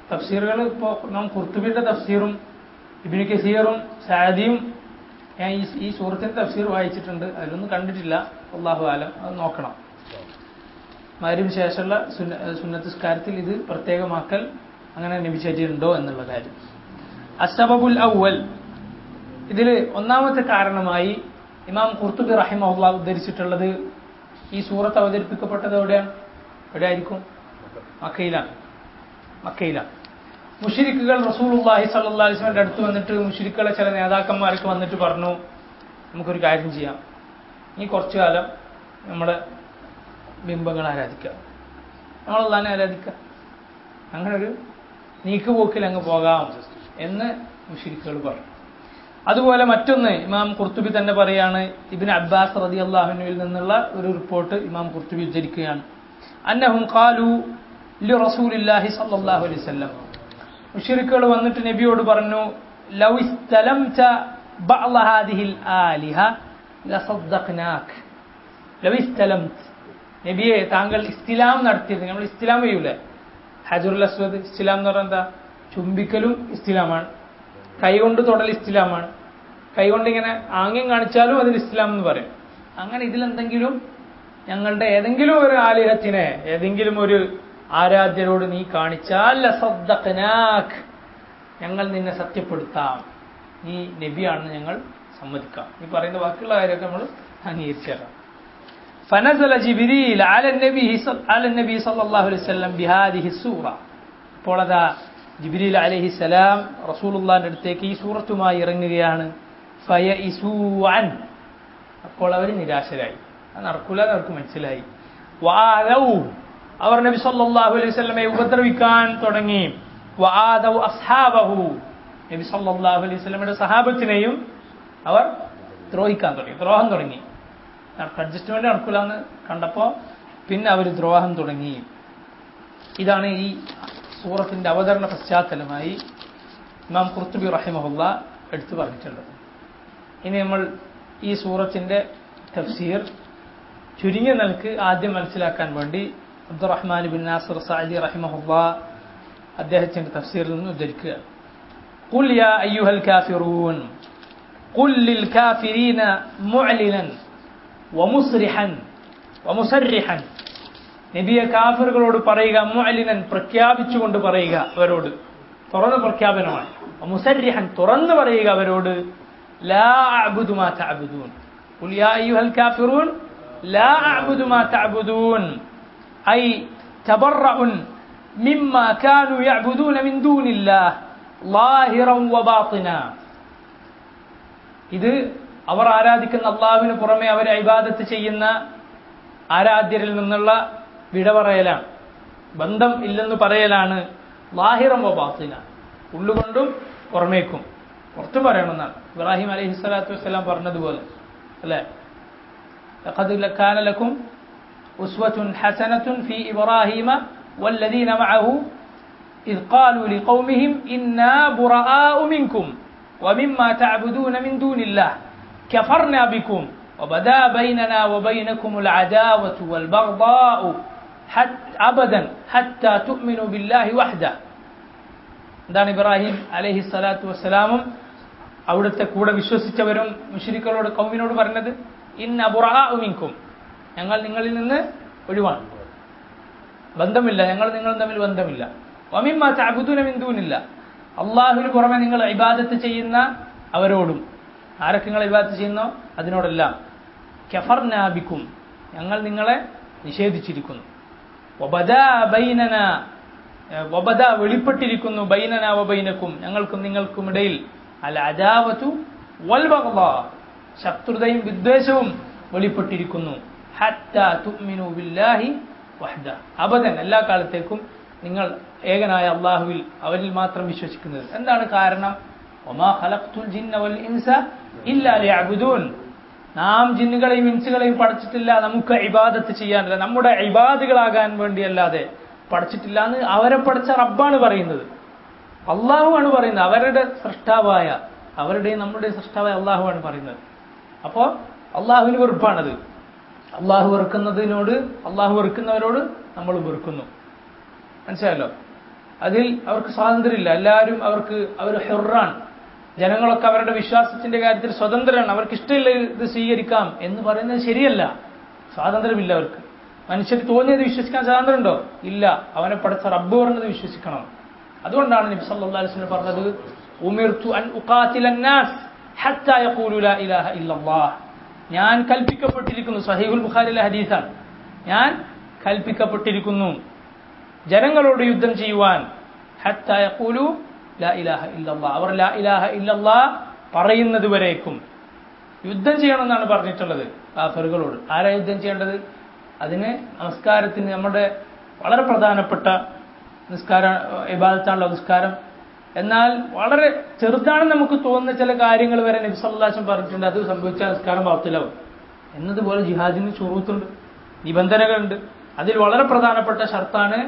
തഫ്സീറുകൾ ഇപ്പോൾ നാം ഖുർത്തുബിയുടെ തഫ്സീറും ഇബ്നു കസീറും സഅദിയും ഞാൻ ഈ സൂറത്തിന്റെ തഫ്സീർ വായിച്ചിട്ടുണ്ട്. അതിലൊന്നും കണ്ടിട്ടില്ല. അല്ലാഹു ആലം, അത് നോക്കണം. മഗ്‌രിബിന് ശേഷമുള്ള സുന്നത്ത് നിസ്കാരത്തിൽ ഇത് പ്രത്യേകമാക്കൽ അങ്ങനെ നിശ്ചയിച്ചിട്ടുണ്ടോ എന്നുള്ള കാര്യം. അസ്സബബുൽ അവ്വൽ, ഇതിൽ ഒന്നാമത്തെ കാരണമായി ഇമാം ഖുർത്തുബി റഹിമഹുല്ലാഹ് ഉദ്ധരിച്ചിട്ടുള്ളത് ഈ സൂറത്ത് അവതരിപ്പിക്കപ്പെട്ടത് എവിടെയായിരിക്കും? മക്കയിലാണ്. മുശ്രിക്കുകൾ റസൂലുള്ളാഹി സ്വല്ലല്ലാഹു അലൈഹി വസല്ലമയുടെ അടുത്ത് വന്നിട്ട് മുശ്രിക്കുകളെ ചില നേതാക്കന്മാർക്ക് വന്നിട്ട് പറഞ്ഞു, നമുക്കൊരു കാര്യം ചെയ്യാം, ഈ കുറച്ചു കാലം നമ്മുടെ ബിംബങ്ങൾ ആരാധിക്കുക, നമ്മളല്ലാനെ ആരാധിക്കുക, അങ്ങനെ ഒരു നീക്കുപോക്കിൽ അങ്ങ് പോകാം എന്ന് മുശ്രിക്കുകൾ പറഞ്ഞു. അതുപോലെ മറ്റൊന്ന് ഇമാം ഖുർത്തുബി തന്നെ പറയാണ്, ഇബ്നു അബ്ബാസ് റളിയല്ലാഹു അൻഹുവിൽ നിന്നുള്ള ഒരു റിപ്പോർട്ട് ഇമാം ഖുർത്തുബി ഉദ്ധരിക്കുകയാണ്. അന്നഹും ഖാലു ലി റസൂലില്ലാഹി സ്വല്ലല്ലാഹു അലൈഹി വസല്ലം, മുശ്രിക്കുകൾ വന്നിട്ട് നബിയോട് പറഞ്ഞു, ലൗ ഇസ്തലംത ബഅദ ഹാദിഹിൽ ആലിഹ ലസദ്ദഖനാക. ലൗ ഇസ്തലംത, നബിയെ താങ്കൾ ഇസ്തിലാം നടത്തിയിരുന്നു. നമ്മൾ ഇസ്തിലാം ചെയ്യൂലേ, ഹജറുൽ അസ്വദ് ഇസ്തിലാം എന്ന് പറഞ്ഞാൽ എന്താ? ചുംബിക്കലും ഇസ്തിലാമാണ്, കൈകൊണ്ട് തൊടൽ ഇസ്തിലാമാണ്, കൈകൊണ്ടിങ്ങനെ ആംഗ്യം കാണിച്ചാലും അതിന് ഇസ്ലാം എന്ന് പറയും. അങ്ങനെ ഇതിലെന്തെങ്കിലും ഞങ്ങളുടെ ഏതെങ്കിലും ഒരു ആലിഹത്തിനെ ഏതെങ്കിലും ഒരു ആരാധ്യരോട് നീ കാണിച്ചാൽ ലസദ്ദഖനാക്, ഞങ്ങൾ നിന്നെ സത്യപ്പെടുത്താം, നീ നബിയാണെന്ന് ഞങ്ങൾ സമ്മതിക്കാം. ഈ പറയുന്ന ബാക്കിയുള്ള കാര്യമൊക്കെ നമ്മൾ അംഗീകരിച്ചേക്കാം. ഫനസല ജിബ്രീൽ അല നബി സല്ലല്ലാഹു അലൈഹി വസല്ലം ബിഹാദിഹി സൂറ. അപ്പോൾ അതാ ജിബ്രീൽ അലൈഹിസ്സലാം റസൂലുള്ളാഹിന്റെ അടുത്തേക്ക് ഈ സൂറത്തുമായി ഇറങ്ങുകയാണ്. ഫയഇസൂ അൻ, അപ്പോൾ അവർ നിരാശരായി, അത് നടക്കൂല എന്ന് അവർക്ക് മനസ്സിലായി. വആദൗ, അവർ നബി സല്ലല്ലാഹു അലൈഹി വസല്ലമയെ ഉപദ്രവിക്കാൻ തുടങ്ങി. വആദൗ അസ്ഹാബഹു, നബി സല്ലല്ലാഹു അലൈഹി വസല്ലമയുടെ സഹാബത്തിനെയും അവർ ദ്രോഹം തുടങ്ങി. അഡ്ജസ്റ്റ്മെന്റ് നടക്കൂല എന്ന് കണ്ടപ്പോൾ പിന്നെ അവർ ദ്രോഹം തുടങ്ങി. ഇതാണ് ഈ സൂറത്തിന്റെ അവതരണ പശ്ചാത്തലമായി ഇമാം ഖുർത്തുബി റഹിമഹുല്ലാ എടുത്തു പറഞ്ഞിട്ടുള്ളത്. ഇനി നമ്മൾ ഈ സൂറത്തിന്റെ തഫ്സീർ ചുരുങ്ങിയ നിലക്ക് ആദ്യം മനസ്സിലാക്കാൻ വേണ്ടി അബ്ദുറഹ്മാൻ ബിൻ നാസിർ സഅദി റഹിമഹുല്ലാ അദ്ദേഹത്തിന്റെ തഫ്സീറിൽ നിന്ന് ഉദ്ധരിക്കുക. ഖുൽ യാ അയ്യുഹൽ കാഫിറൂൻ ഖുൽ ലിൽ കാഫിരീന മുഅ്ലിനൻ വമുസ്രിഹൻ വമുസർരിഹൻ, നബിയെ കാഫിറുകളോട് പറയുക, മുഅ്ലിനൻ പ്രഖ്യാപിച്ചുകൊണ്ട് പറയുക അവരോട്, തുറന്ന പ്രഖ്യാപനമാണ്. വമുസർരിഹൻ തുറന്നു പറയുക അവരോട്, ലാ അഅ്ബുദു മാ തഅ്ബുദൂൻ, ഖുൽ യാ അയ്യുഹൽ കാഫിറൂൻ ലാ അഅ്ബുദു മാ തഅ്ബുദൂൻ ഐ തബറഉൻ മിമ്മാ കാനൂ യഅ്ബുദൂന മിൻ ദൂനില്ലാഹ് ളാഹിറൻ വബാത്തിന. ഇത് അവർ ആരാധിക്കുന്ന അള്ളാഹുവിന് പുറമെ അവരെ ഇബാദത്ത് ചെയ്യുന്ന ആരാധ്യരിൽ നിന്നുള്ള വിട പറയലാണ്, ബന്ധം ഇല്ലെന്ന് പറയലാണ്. ളാഹിറൻ വബാത്തിന, ഉള്ളുകൊണ്ടും പുറമേക്കും, പുറത്തു പറയണമെന്നാണ് ഇബ്രാഹിം അലൈഹിസ്സലാത്തു വസ്സലാം പറഞ്ഞതുപോലെ അല്ലേ. ലഖദ് കാന ലക്കും ഉസ്വത്തുൻ ഹസനത്തുൻ ഫീ ഇബ്രാഹീമ വല്ലദീന മഅഹു إذ قالوا لقومهم إنا براء منكم ومما تعبدون من دون الله كفرنا بكم وبدا بيننا وبينكم العداوة والبغضاء أبدا حتى تؤمنوا بالله وحده. എന്താണ് ഇബ്രാഹിം അലൈഹിസ്സലാത്തു വസ്സലാമും അവിടുത്തെ കൂടെ വിശ്വസിച്ചവരും മുശ്രിക്കുകളോട് ഖൗമിനോട് പറഞ്ഞത്, ഇന്ന ബുറാഉ മിൻകും, ഞങ്ങൾ നിങ്ങളിൽ നിന്ന് ഒഴിവാണ്, ബന്ധമില്ല, ഞങ്ങൾ നിങ്ങളും തമ്മിൽ ബന്ധമില്ല. വമിമ്മാ തഅബുദൂന മിൻ ദൂനില്ലാ, അല്ലാഹുവിന് പുറമെ നിങ്ങൾ ഇബാദത്ത് ചെയ്യുന്ന അവരോടും, ആരൊക്കെ നിങ്ങൾ ഇബാദത്ത് ചെയ്യുന്നോ അതിനോടെല്ലാം, കഫർനാ ബിക്കും, ഞങ്ങൾ നിങ്ങളെ നിഷേധിച്ചിരിക്കുന്നു. വബദാ ബൈനനാ, വബദാ വെളിപ്പെട്ടിരിക്കുന്നു, ബൈനനാ വബൈനക്കും, ഞങ്ങൾക്കും നിങ്ങൾക്കും ഇടയിൽ, അൽ അദാവതു വൽ ബഗ്ദാ, ശത്രുതയും വിദ്വേഷവും വെളിപ്പെട്ടിരിക്കുന്നു. ഹത്താ തുഅ്മിനു ബില്ലാഹി വഹ്ദ, അബദൻ, എല്ലാ കാലത്തേക്കും നിങ്ങൾ ഏകനായ അള്ളാഹുവിൽ അവരിൽ മാത്രം വിശ്വസിക്കുന്നത്. എന്താണ് കാരണം? വമാ ഖലഖ്തുൽ ജിന്ന വൽ ഇൻസ ഇല്ലാ ലിയഅ്ബുദൂൻ, നാം ജിന്നുകളെയും ഇൻസുകളെയും പഠിച്ചിട്ടില്ല നമുക്ക് ഇബാദത്ത് ചെയ്യാനല്ല, നമ്മുടെ ഇബാദുകളാകാൻ വേണ്ടിയല്ലാതെ പഠിച്ചിട്ടില്ല എന്ന് അവരെ പഠിച്ച റബ്ബാണ് പറയുന്നത്, അള്ളാഹുവാണ് പറയുന്നത്. അവരുടെ സൃഷ്ടാവായ, അവരുടെയും നമ്മുടെയും സൃഷ്ടാവായ അള്ളാഹുവാണ് പറയുന്നത്. അപ്പോൾ അള്ളാഹുവിന് വെറുപ്പാണത്. അള്ളാഹു വെറുക്കുന്നതിനോട്, അള്ളാഹു വെറുക്കുന്നവരോട് നമ്മൾ വെറുക്കുന്നു. മനസ്സിലായല്ലോ? അതിൽ അവർക്ക് സ്വാതന്ത്ര്യമില്ല. എല്ലാവരും അവർ ഹുറാണ്. ജനങ്ങളൊക്കെ അവരുടെ വിശ്വാസത്തിന്റെ കാര്യത്തിൽ സ്വതന്ത്രരാണ്. അവർക്ക് ഇഷ്ടമില്ല ഇത് സ്വീകരിക്കാം എന്ന് പറയുന്നത് ശരിയല്ല. സ്വാതന്ത്ര്യമില്ല അവർക്ക്. മനുഷ്യർക്ക് തോന്നിയത് വിശ്വസിക്കാൻ സ്വാതന്ത്ര്യമുണ്ടോ? ഇല്ല. അവനെ പഠിച്ച റബ്ബ് പറഞ്ഞത് വിശ്വസിക്കണം. അതുകൊണ്ടാണ് നബി സല്ലല്ലാഹു അലൈഹി വസല്ലം പറഞ്ഞത്, ഉമിർതു അൻ ഉഖാതില അന്നാസ് ഹത്താ യഖൂലു ലാ ഇലാഹ ഇല്ലല്ലാഹ്, ഞാൻ കൽപ്പിക്കപ്പെട്ടിരിക്കുന്നു, സഹീഹുൽ ബുഖാരിയിലെ ഹദീസാണ്, ഞാൻ കൽപ്പിക്കപ്പെട്ടിരിക്കുന്നു ജനങ്ങളോട് യുദ്ധം ചെയ്യുവാൻ, ഹത്താ യഖൂലു ലാ ഇലാഹ ഇല്ലല്ലാഹ്, അവർ ലാ ഇലാഹ ഇല്ലല്ലാഹ് പറയുന്നത് വരേക്കും യുദ്ധം ചെയ്യണമെന്നാണ് പറഞ്ഞിട്ടുള്ളത് കാഫിറുകളോട്. ആരാ യുദ്ധം ചെയ്യേണ്ടത്? അതിന് നമസ്കാരത്തിന്, നമ്മുടെ വളരെ പ്രധാനപ്പെട്ട നിസ്കാര ഇബാദത്താണല്ലോ നിസ്കാരം. എന്നാൽ വളരെ ചെറുതാണെന്ന് നമുക്ക് തോന്നുന്ന ചില കാര്യങ്ങൾ വരെ നബി സല്ലല്ലാഹു അലൈഹി വസല്ലം പറഞ്ഞിട്ടുണ്ട്. അത് സംഭവിച്ചാൽ നിസ്കാരം ബാത്തിലാവും എന്നതുപോലെ ജിഹാദിന് ശുറൂത്തുണ്ട്, നിബന്ധനകളുണ്ട്. അതിൽ വളരെ പ്രധാനപ്പെട്ട ഷർത്താണ്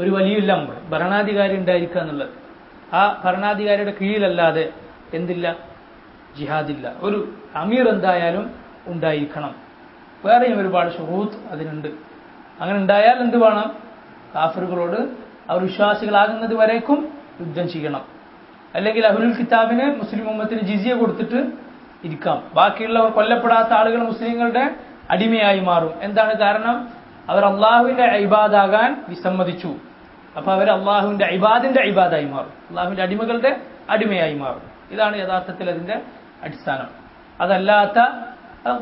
ഒരു വലിയ അമർ, ഭരണാധികാരി ഉണ്ടായിരിക്കുക എന്നുള്ളത്. ആ ഭരണാധികാരിയുടെ കീഴിലല്ലാതെ എന്തില്ല? ജിഹാദില്ല. ഒരു അമീർ എന്തായാലും ഉണ്ടായിരിക്കണം. വേറെയും ഒരുപാട് ശുറൂത്ത് അതിനുണ്ട്. അങ്ങനെ ഉണ്ടായാൽ എന്ത് വേണം? കാഫിറുകളോട് അവർ വിശ്വാസികളാകുന്നത് വരേക്കും യുദ്ധം ചെയ്യണം. അല്ലെങ്കിൽ അഹ്ലുൽ കിതാബിന്, മുസ്ലിം ഉമ്മത്തിന് ജിസിയ കൊടുത്തിട്ട് ഇരിക്കാം. ബാക്കിയുള്ളവർ കൊല്ലപ്പെടാത്ത ആളുകൾ മുസ്ലിങ്ങളുടെ അടിമയായി മാറും. എന്താണ് കാരണം? അവർ അള്ളാഹുവിന്റെ ഇബാദാകാൻ വിസമ്മതിച്ചു. അപ്പൊ അവർ അള്ളാഹുവിന്റെ ഇബാദായി മാറും, അള്ളാഹുവിന്റെ അടിമകളുടെ അടിമയായി മാറും. ഇതാണ് യഥാർത്ഥത്തിൽ അതിന്റെ അടിസ്ഥാനം. അതല്ലാത്ത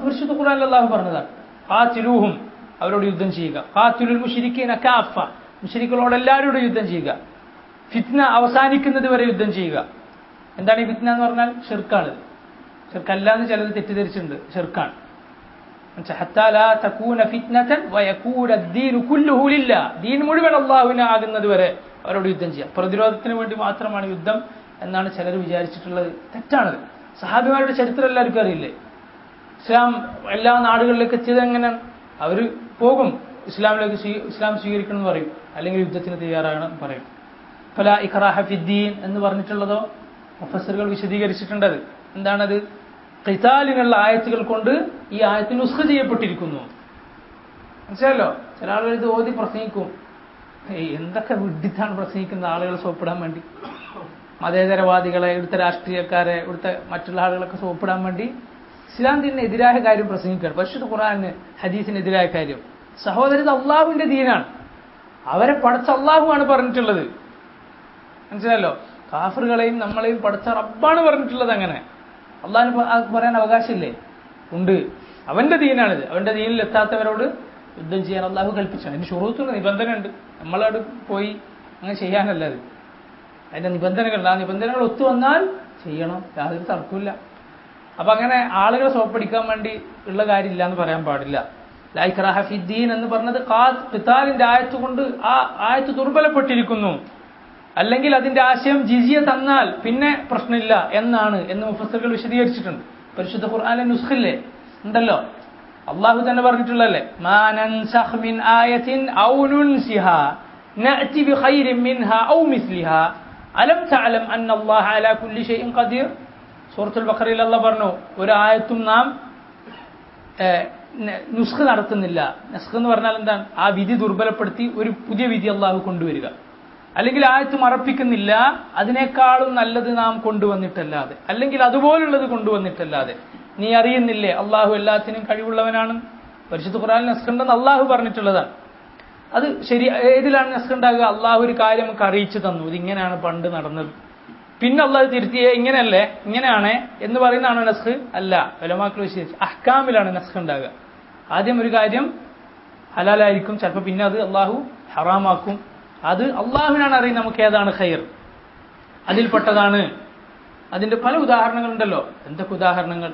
പരിശുദ്ധ ഖുർആനിൽ അള്ളാഹു പറഞ്ഞതാണ്, ഖാതിലൂഹും, അവരോട് യുദ്ധം ചെയ്യുക. ഖാതിലുൽ മുശ്രിക്കീന കാഫ, മുശ്രിക്കുകളോട് എല്ലാവരോടും യുദ്ധം ചെയ്യുക. ഫിത്ന അവസാനിക്കുന്നത് വരെ യുദ്ധം ചെയ്യുക. എന്താണ് ഈ ഫിത്ന എന്ന് പറഞ്ഞാൽ? ഷിർക്കാണ്. ഷിർക്കല്ല എന്ന് ചിലത് തെറ്റിദ്ധരിച്ചിട്ടുണ്ട്, ഷിർക്കാണ്. ദീൻ മുഴുവൻ അള്ളാഹുവിന് ആകുന്നത് വരെ അവരോട് യുദ്ധം ചെയ്യാം. പ്രതിരോധത്തിന് വേണ്ടി മാത്രമാണ് യുദ്ധം എന്നാണ് ചിലർ വിചാരിച്ചിട്ടുള്ളത്. തെറ്റാണത്. സഹാബിമാരുടെ ചരിത്രം എല്ലാവർക്കും അറിയില്ലേ? ഇസ്ലാം എല്ലാ നാടുകളിലേക്ക് എത്തിയത് എങ്ങനെ? അവർ പോകും, ഇസ്ലാം സ്വീകരിക്കണം എന്ന് പറയും, അല്ലെങ്കിൽ യുദ്ധത്തിന് തയ്യാറാകണം പറയും. ഫലാ ഇക്റാഹ ഫിദ്ദീൻ എന്ന് പറഞ്ഞിട്ടുള്ളതോ മുഫസ്സിറുകൾ വിശദീകരിച്ചിട്ടുണ്ടത്. എന്താണത്? ഖിതാലിനുള്ള ആയത്തുകൾ കൊണ്ട് ഈ ആയത്ത് നുസ്ഖ ചെയ്യപ്പെട്ടിരിക്കുന്നു. മനസ്സിലല്ലോ? ചില ആളുകൾ ഇത് ഓതി പ്രസംഗിക്കും. എന്തൊക്കെ വിഡിത്താണ് പ്രസംഗിക്കുന്ന ആളുകളെ സോപ്പിടാൻ വേണ്ടി, മതേതരവാദികളെ, ഇവിടുത്തെ രാഷ്ട്രീയക്കാരെ, ഇവിടുത്തെ മറ്റുള്ള ആളുകളൊക്കെ സോപ്പിടാൻ വേണ്ടി ഇസ്ലാമിനെതിരായ കാര്യം പ്രസംഗിക്കുകയാണ്. പരിശുദ്ധ ഖുർആന് ഹദീസിനെതിരായ കാര്യം. സഹോദരൻ, അള്ളാഹുവിന്റെ ദീനാണ്, അവരെ പടച്ച അള്ളാഹുവാണ് പറഞ്ഞിട്ടുള്ളത്. മനസ്സിലല്ലോ? കാഫറുകളെയും നമ്മളെയും പടച്ച റബ്ബാണ് പറഞ്ഞിട്ടുള്ളത്. അങ്ങനെ അള്ളാഹിന് പറയാൻ അവകാശമില്ലേ? ഉണ്ട്. അവന്റെ ദീനാണിത്. അവന്റെ ദീനിൽ എത്താത്തവരോട് യുദ്ധം ചെയ്യാൻ അള്ളാഹു കൽപ്പിച്ചാണ്. അതിന് ഷുറൂത്തുള്ള നിബന്ധന ഉണ്ട്. നമ്മളവിടെ പോയി അങ്ങനെ ചെയ്യാനല്ല അത്. അതിന്റെ നിബന്ധനകളുണ്ട്. ആ നിബന്ധനകൾ ഒത്തുവന്നാൽ ചെയ്യണം, യാതൊരു തർക്കമില്ല. അപ്പൊ അങ്ങനെ ആളുകളെ സോപ്പടിക്കാൻ വേണ്ടി ഉള്ള കാര്യമില്ല എന്ന് പറയാൻ പാടില്ല. ലാ ഇക്റാഹ ഫിദ്ദീൻ എന്ന് പറഞ്ഞത് ഖിതാലിന്റെ ആയത്ത് കൊണ്ട് ആ ആയത്ത് ദുർബലപ്പെട്ടിരിക്കുന്നു, അല്ലെങ്കിൽ അതിന്റെ ആശയം ജിസിയ തന്നാൽ പിന്നെ പ്രശ്നമില്ല എന്നാണ് എന്ന് മുഫസ്സിറുകൾ വിശദീകരിച്ചിട്ടുണ്ട്. പരിശുദ്ധ ഖുർആനിലെ നുസ്ഖില്ലേ ഉണ്ടല്ലോ, അള്ളാഹു തന്നെ പറഞ്ഞിട്ടുള്ളല്ലേ, മാ നൻസഖ് മിൻ ആയത്തിൻ ഔ നുൻസിഹാ നഅതി ബിഖൈരിൻ മിൻഹാ ഔ മിസ്ലിഹാ അലം തഅലം അന്നല്ലാഹ അലാ കുല്ലി ഷൈഇൻ ഖദീർ. സൂറത്തുൽ ബഖറയിൽ അല്ലാഹു പറഞ്ഞു, ഒരു ആയത്തും നാം നുസ്ഖ് നടത്തുന്നില്ല. നസ്ഖ് എന്ന് പറഞ്ഞാൽ എന്താണ്? ആ വിധി ദുർബലപ്പെടുത്തി ഒരു പുതിയ വിധി അള്ളാഹു കൊണ്ടുവരിക. അല്ലെങ്കിൽ ആയത്ത് മറപ്പിക്കുന്നില്ല, അതിനേക്കാളും നല്ലത് നാം കൊണ്ടുവന്നിട്ടല്ലാതെ, അല്ലെങ്കിൽ അതുപോലുള്ളത് കൊണ്ടുവന്നിട്ടല്ലാതെ. നീ അറിയുന്നില്ലേ അള്ളാഹു എല്ലാത്തിനും കഴിവുള്ളവനാണ്. പരിശുദ്ധ ഖുർആനിൽ നസ്ഖ് ഉണ്ടെന്ന് അള്ളാഹു പറഞ്ഞിട്ടുള്ളതാണ്. അത് ശരി. ഏതിലാണ് നസ്ഖ് ഉണ്ടാകുക? അള്ളാഹു ഒരു കാര്യം നമുക്ക് അറിയിച്ചു തന്നു, ഇതിങ്ങനെയാണ് പണ്ട് നടന്നത്, പിന്നെ അള്ളാഹു തിരുത്തിയേ ഇങ്ങനെയല്ലേ, ഇങ്ങനെയാണ് എന്ന് പറയുന്നതാണോ നസ്ഖ്? അല്ല. ഉലമാക്കൾ വിശദീകരിച്ചു, അഹ്കാമിലാണ് നസ്ഖ് ഉണ്ടാകുക. ആദ്യം ഒരു കാര്യം ഹലാലായിരിക്കും, ചിലപ്പോൾ പിന്നെ അത് അള്ളാഹു ഹറാമാക്കും. അത് അള്ളാഹുവിനാണ് അറിയുന്നത് നമുക്ക് ഏതാണ് ഖൈർ, അതിൽപ്പെട്ടതാണ്. അതിന്റെ പല ഉദാഹരണങ്ങളുണ്ടല്ലോ. എന്തൊക്കെ ഉദാഹരണങ്ങൾ!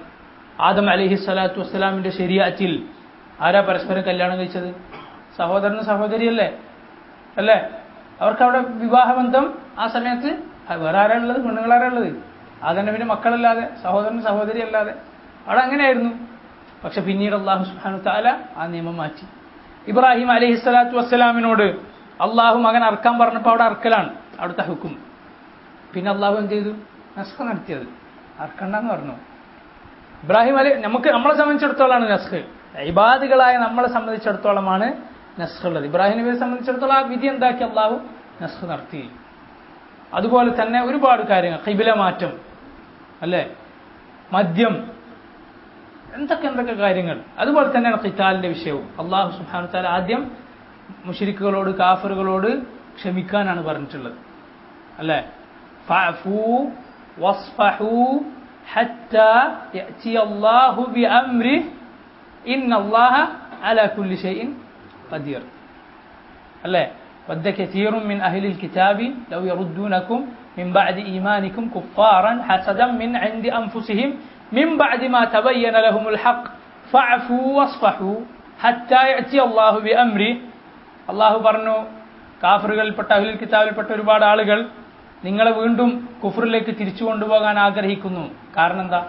ആദം അലൈഹി സ്വലാത്തു വസ്സലാമിന്റെ ശരീഅത്തിൽ ആരാ പരസ്പരം കല്യാണം കഴിച്ചത്? സഹോദരനും സഹോദരിയല്ലേ അല്ലേ? അവർക്ക് അവിടെ വിവാഹബന്ധം ആ സമയത്ത് വേറെ ആരാണുള്ളത്? പെണ്ണുങ്ങളാരാണുള്ളത്? ആദന്റെ പിന്നെ മക്കളല്ലാതെ, സഹോദരനും സഹോദരി അല്ലാതെ അവിടെ അങ്ങനെയായിരുന്നു. പക്ഷെ പിന്നീട് അള്ളാഹു സുബ്ഹാനഹു തആല ആ നിയമം മാറ്റി. ഇബ്രാഹിം അലൈഹി സ്വലാത്തു വസ്സലാമിനോട് അള്ളാഹു മകൻ അറക്കാൻ പറഞ്ഞപ്പോൾ അവിടെ അറക്കലാണ് അവിടുത്തെ ഹുക്കും. പിന്നെ അള്ളാഹു എന്ത് ചെയ്തു? നസ്ഖ് നടത്തിയത്. അറക്കണ്ടെന്ന് പറഞ്ഞു. ഇബ്രാഹിം നമ്മളെ സംബന്ധിച്ചിടത്തോളമാണ് നസ്ഖ്. ഇബാദുകളായ നമ്മളെ സംബന്ധിച്ചിടത്തോളമാണ് നസ്ഖ് ഉള്ളത്. ഇബ്രാഹിം നബിയെ സംബന്ധിച്ചിടത്തോളം ആ വിധി എന്താക്കി? അള്ളാഹു നസ്ഖ് നടത്തി. അതുപോലെ തന്നെ ഒരുപാട് കാര്യങ്ങൾ, ഖിബില മാറ്റം അല്ലേ, മദ്യം, എന്തൊക്കെ കാര്യങ്ങൾ. അതുപോലെ തന്നെയാണ് ഖിതാലിന്റെ വിഷയവും. അള്ളാഹു സുബ്ഹാനഹു തആല ആദ്യം മുശ്രിക്കുകളോട്, കാഫിറുകളോട് ക്ഷമിക്കാനാണ് പറഞ്ഞിട്ടുള്ളത് അല്ലേ. ഫഅഫൂ വസ്ഫഹൂ ഹത്താ യഅതി അല്ലാഹു ബിഅംരിഹി ഇന്നല്ലാഹ അലാ കുല്ലി ഷൈഇൻ ഖദീർ അല്ലേ. വദ്ദ കസീറുൻ മിൻ അഹ്ലിൽ കിതാബി ലൗ യറുദ്ദൂനകും മിൻ ബഅദി ഈമാനികും കുഫാറൻ ഹസദൻ മിൻ ഇൻദി അൻഫുസിഹിം മിൻ ബഅദി മാ തബയ്യന ലഹുമുൽ ഹഖ് ഫഅഫൂ വസ്ഫഹൂ ഹത്താ യഅതി അല്ലാഹു ബിഅംരിഹി. അള്ളാഹു പറഞ്ഞു, കാഫിറുകളിൽപ്പെട്ട അഹ്ലുൽ കിതാബിൽപ്പെട്ട ഒരുപാട് ആളുകൾ നിങ്ങളെ വീണ്ടും കുഫറിലേക്ക് തിരിച്ചു കൊണ്ടുപോകാൻ ആഗ്രഹിക്കുന്നു. കാരണം എന്താ?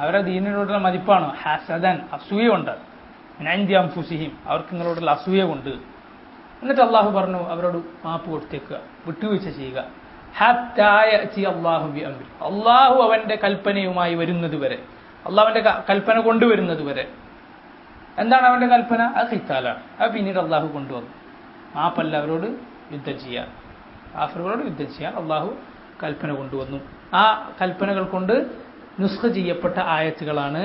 അവരുടെ ദീനിനോടുള്ള മതിപ്പാണ്. ഹസദൻ, അസൂയ കൊണ്ട്, മിനഇൻദി അൻഫുസിഹിം, അവർക്ക് നിങ്ങളോടുള്ള അസൂയ കൊണ്ട്. എന്നിട്ട് അള്ളാഹു പറഞ്ഞു അവരോട് മാപ്പ് കൊടുത്തേക്കുക, വിട്ടുവീഴ്ച ചെയ്യുക. ഹത്താ യഅതി അല്ലാഹു ബിഅംരി, അള്ളാഹു അവന്റെ കൽപ്പനയുമായി വരുന്നത് വരെ, അള്ളാഹുവിന്റെ കൽപ്പന കൊണ്ടുവരുന്നത് വരെ. എന്താണ് അവന്റെ കൽപ്പന? അത് ഖിതാലാണ്. അത് പിന്നീട് അള്ളാഹു കൊണ്ടുവന്നു. മാപ്പല്ല, അവരോട് യുദ്ധം ചെയ്യാൻ, കാഫിറുകളോട് യുദ്ധം ചെയ്യാൻ അള്ളാഹു കൽപ്പന കൊണ്ടുവന്നു. ആ കൽപ്പനകൾ കൊണ്ട് നുസ്ഖ ചെയ്യപ്പെട്ട ആയത്തുകളാണ്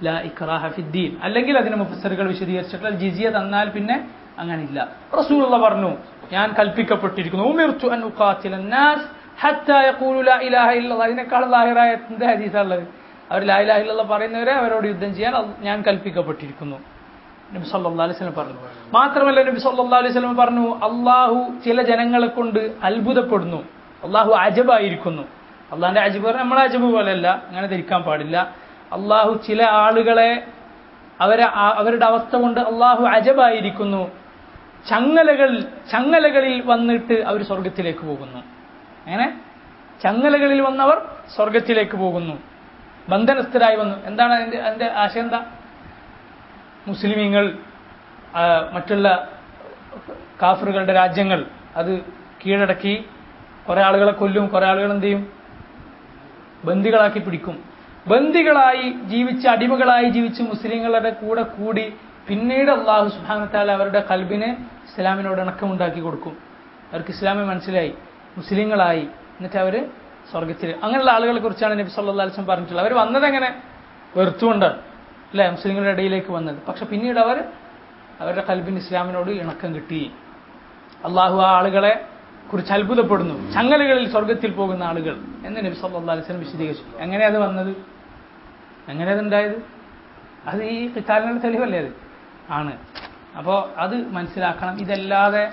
ലാ ഇക്റാഹ ഫിദ്ദീൻ. അല്ലെങ്കിൽ അതിന് മുഫസ്സിറുകൾ വിശദീകരിച്ചിട്ടുള്ള ജിസിയ തന്നാൽ പിന്നെ അങ്ങനെയില്ല. റസൂലുള്ളാഹി പറഞ്ഞു, ഞാൻ കൽപ്പിക്കപ്പെട്ടിരിക്കുന്നു ഉമിർതു അൻ ഉഖാതില അന്നാസ് ഹത്താ യഖൂലു ലാ ഇലാഹ ഇല്ലല്ലാഹ്. ഇതിനേക്കാൾ ലാഹിറായ എന്ത് ഹദീസാണുള്ളത്? അവർ ലാ ഇലാഹ ഇല്ലല്ലാഹ് പറയുന്നവരെ അവരോട് യുദ്ധം ചെയ്യാൻ ഞാൻ കൽപ്പിക്കപ്പെട്ടിരിക്കുന്നു നബി സല്ലല്ലാഹു അലൈഹി വസല്ലം പറഞ്ഞു. മാത്രമല്ല നബി സല്ലല്ലാഹു അലൈഹി വസല്ലം പറഞ്ഞു, അള്ളാഹു ചില ജനങ്ങളെ കൊണ്ട് അത്ഭുതപ്പെടുന്നു, അള്ളാഹു അജബായിരിക്കുന്നു. അള്ളാഹിന്റെ അജബ് പറഞ്ഞാൽ നമ്മളെ അജബ് പോലെയല്ല, അങ്ങനെ ധരിക്കാൻ പാടില്ല. അള്ളാഹു ചില ആളുകളെ അവരുടെ അവസ്ഥ കൊണ്ട് അള്ളാഹു അജബായിരിക്കുന്നു. ചങ്ങലകളിൽ വന്നിട്ട് അവർ സ്വർഗത്തിലേക്ക് പോകുന്നു. അങ്ങനെ ചങ്ങലകളിൽ വന്നവർ സ്വർഗത്തിലേക്ക് പോകുന്നു, ബന്ധനസ്ഥരായി വന്നു. എന്താണ് അതിന്റെ ആശയം? എന്താ? മുസ്ലിമീങ്ങൾ മറ്റുള്ള കാഫറുകളുടെ രാജ്യങ്ങൾ അത് കീഴടക്കി കുറെ ആളുകളെ കൊല്ലും, കുറെ ആളുകൾ എന്ത് ചെയ്യും? ബന്ദികളാക്കി പിടിക്കും. ബന്ദികളായി ജീവിച്ച് അടിമകളായി ജീവിച്ച് മുസ്ലിങ്ങളുടെ കൂടെ കൂടി പിന്നീട് അല്ലാഹു സുബ്ഹാനഹു വ തആല അവരുടെ ഖൽബിന് ഇസ്ലാമിനോട് ഇണക്കമുണ്ടാക്കി കൊടുക്കും. അവർക്ക് ഇസ്ലാമെ മനസ്സിലായി, മുസ്ലിങ്ങളായി, എന്നിട്ട് അവർ സ്വർഗത്തിൽ. അങ്ങനെയുള്ള ആളുകളെ കുറിച്ചാണ് നബി സല്ലല്ലാഹു അലൈഹി വസല്ലം പറഞ്ഞിട്ടുള്ളത്. അവർ വന്നതെങ്ങനെ? വെറുത്തുകൊണ്ടാണ് അല്ലെ മുസ്ലിങ്ങളുടെ ഇടയിലേക്ക് വന്നത്. പക്ഷെ പിന്നീട് അവരുടെ ഖൽബിന് ഇസ്ലാമിനോട് ഇണക്കം കിട്ടി. അള്ളാഹു ആ ആളുകളെ കുറിച്ച് അത്ഭുതപ്പെടുന്നു, ചങ്ങലകളിൽ സ്വർഗത്തിൽ പോകുന്ന ആളുകൾ എന്ന് നബി സല്ലല്ലാഹു അലൈഹി വസല്ലം വിശദീകരിച്ചു. എങ്ങനെയാ അത് വന്നത്? എങ്ങനെയാ അതുണ്ടായത്? അത് ഈ ഖിതാലിനുള്ള തെളിവല്ലേ? അത് ആണ്. അപ്പോൾ അത് മനസ്സിലാക്കണം. ഇതല്ലാതെ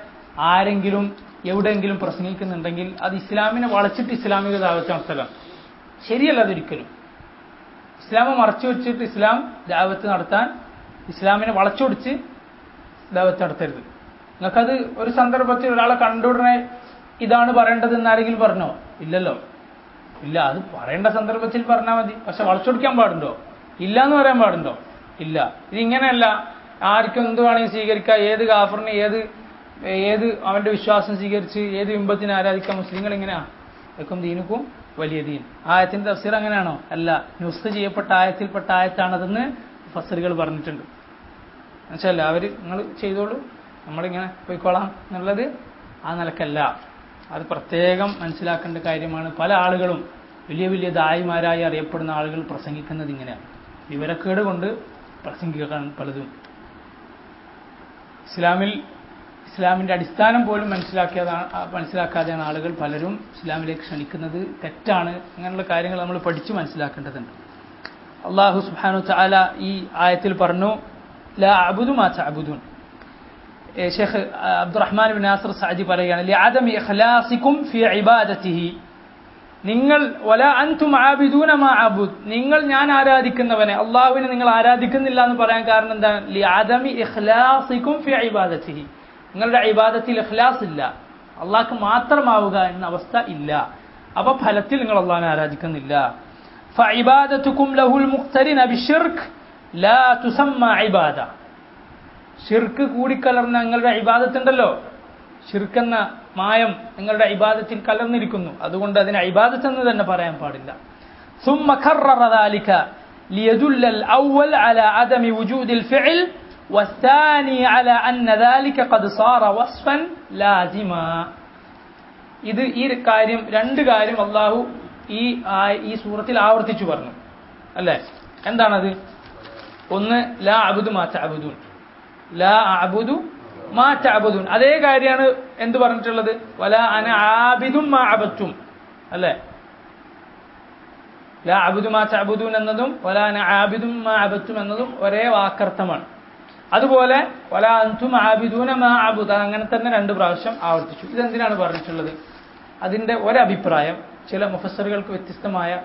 ആരെങ്കിലും എവിടെയെങ്കിലും പ്രസംഗിക്കുന്നുണ്ടെങ്കിൽ അത് ഇസ്ലാമിനെ വളച്ചിട്ട് ഇസ്ലാമിക ദാവത്ത് നടത്തലാണ്. ശരിയല്ല അതൊരിക്കലും. ഇസ്ലാമെ മറച്ചു വെച്ചിട്ട് ഇസ്ലാം ദാവത്ത് നടത്താൻ, ഇസ്ലാമിനെ വളച്ചൊടിച്ച് ദാവത്ത് നടത്തരുത്. നിങ്ങൾക്കത് ഒരു സന്ദർഭത്തിൽ ഒരാളെ കണ്ടുടനെ ഇതാണ് പറയേണ്ടതെന്ന് ആരെങ്കിലും പറഞ്ഞോ? ഇല്ലല്ലോ, ഇല്ല. അത് പറയേണ്ട സന്ദർഭത്തിൽ പറഞ്ഞാൽ മതി. പക്ഷെ വളച്ചൊടിക്കാൻ പാടുണ്ടോ? ഇല്ല എന്ന് പറയാൻ പാടുണ്ടോ? ഇല്ല. ഇതിങ്ങനെയല്ല, ആർക്കും എന്ത് വേണമെങ്കിൽ സ്വീകരിക്കാം. ഏത് കാഫറിന് ഏത് അവന്റെ വിശ്വാസം സ്വീകരിച്ച് ഏത് ബിംബത്തിനെ ആരാധിക്കാം. മുസ്ലിങ്ങൾ എങ്ങനെയാ? ലക്കും ദീനുക്കും വലിയ ദീൻ. ആയത്തിന്റെ തഫ്സീർ അങ്ങനെയാണോ? അല്ല, നുസ്ഖ ചെയ്യപ്പെട്ട ആയത്തിൽപ്പെട്ട ആയത്താണതെന്ന് ഫസറുകൾ പറഞ്ഞിട്ടുണ്ട്. എന്നുവെച്ചല്ല നിങ്ങൾ ചെയ്തോളൂ, നമ്മളിങ്ങനെ പോയിക്കോളാം എന്നുള്ളത് ആ നിലക്കല്ല. അത് പ്രത്യേകം മനസ്സിലാക്കേണ്ട കാര്യമാണ്. പല ആളുകളും വലിയ വലിയ ദായിമാരായി അറിയപ്പെടുന്ന ആളുകൾ പ്രസംഗിക്കുന്നത് ഇങ്ങനെയാണ്. വിവരക്കേട് കൊണ്ട് പ്രസംഗിക്കാൻ പലതും. ഇസ്ലാമിന്റെ അടിസ്ഥാനം പോലും മനസ്സിലാക്കാതെയാണ് ആളുകൾ പലരും ഇസ്ലാമിലേക്ക് ക്ഷണിക്കുന്നത്. തെറ്റാണ്. അങ്ങനെയുള്ള കാര്യങ്ങൾ നമ്മൾ പഠിച്ചു മനസ്സിലാക്കേണ്ടതുണ്ട്. അല്ലാഹു സുബ്ഹാനഹു വ തആല ഈ ആയത്തിൽ പറഞ്ഞു, ലാ അഅ്ബുദു മാ തഅ്ബുദൂൻ. Sheikh Abdulrahman bin Nasser Saadi പറയുകയാണ്, ലിഅദമി ഇഖ്ലാസികും ഫീ ഇബാദതിഹി. നിങ്ങൾ വലാ അൻതും ആബിദൂന മാ അഅ്ബുദ്, നിങ്ങൾ ഞാൻ ആരാധിക്കുന്നവനെ അല്ലാഹുവിനെ നിങ്ങൾ ആരാധിക്കുന്നില്ല എന്ന് പറയാൻ കാരണം എന്താണ്? ലിഅദമി ഇഖ്ലാസികും ഫീ ഇബാദതിഹി. നിങ്ങളുടെ ഇബാദത്തിൽ ഇഖ്ലാസ് ഇല്ല, അള്ളാഹ്ക്ക് മാത്രമാവുക എന്ന അവസ്ഥ ഇല്ല. അപ്പൊ ഫലത്തിൽ നിങ്ങൾ അള്ളാഹിനെ ആരാധിക്കുന്നില്ല. ഫഇബാദതുകും ലഹുൽ മുഖ്തരിന ബിശ്ശിർക്ക് ലാ തുസമ്മ ഇബാദ. ഷിർക്ക് കൂടിക്കലർന്ന നിങ്ങളുടെ ഇബാദത്തുണ്ടല്ലോ, ഷിർക്ക് എന്ന മായം നിങ്ങളുടെ ഇബാദത്തിൽ കലർന്നിരിക്കുന്നു, അതുകൊണ്ട് അതിനെ ഇബാദത്ത് എന്ന് തന്നെ പറയാൻ പാടില്ല. ثم كرر ذلك ليدل الأول على عدم وجود الفعل والثاني على أن ذلك قد صار وصفا لازما. ഇത് ഈ കാര്യം, രണ്ട് കാര്യം അള്ളാഹു ഈ സൂറത്തിൽ ആവർത്തിച്ചു പറഞ്ഞു അല്ലേ? എന്താണത്? ഒന്ന്, ലാ അഅ്ബുദു മാ തഅ്ബുദൂൻ, ലാ അഅ്ബുദു മാ തഅ്ബുദൂൻ. അതേ കാര്യമാണ് എന്ത് പറഞ്ഞിട്ടുള്ളത്? വലാ അന ആബിദും മാ അബദ്തും അല്ലേ? ലാ അഅ്ബുദു മാ തഅ്ബുദൂൻ എന്നതും വലാ അന ആബിദും മാ അബദ്തും എന്നതും ഒരേ വാക്കർത്ഥമാണ്. അതുപോലെ വലാ അൻതും ആബിദൂന മാ അഅ്ബുദു, അങ്ങനെ തന്നെ 2 പ്രാവശ്യം ആവർത്തിച്ചു. ഇതെന്തിനാണ് പറഞ്ഞിട്ടുള്ളത്? അതിന്റെ ഒരഭിപ്രായം ചില മുഫസ്സിറുകൾക്ക്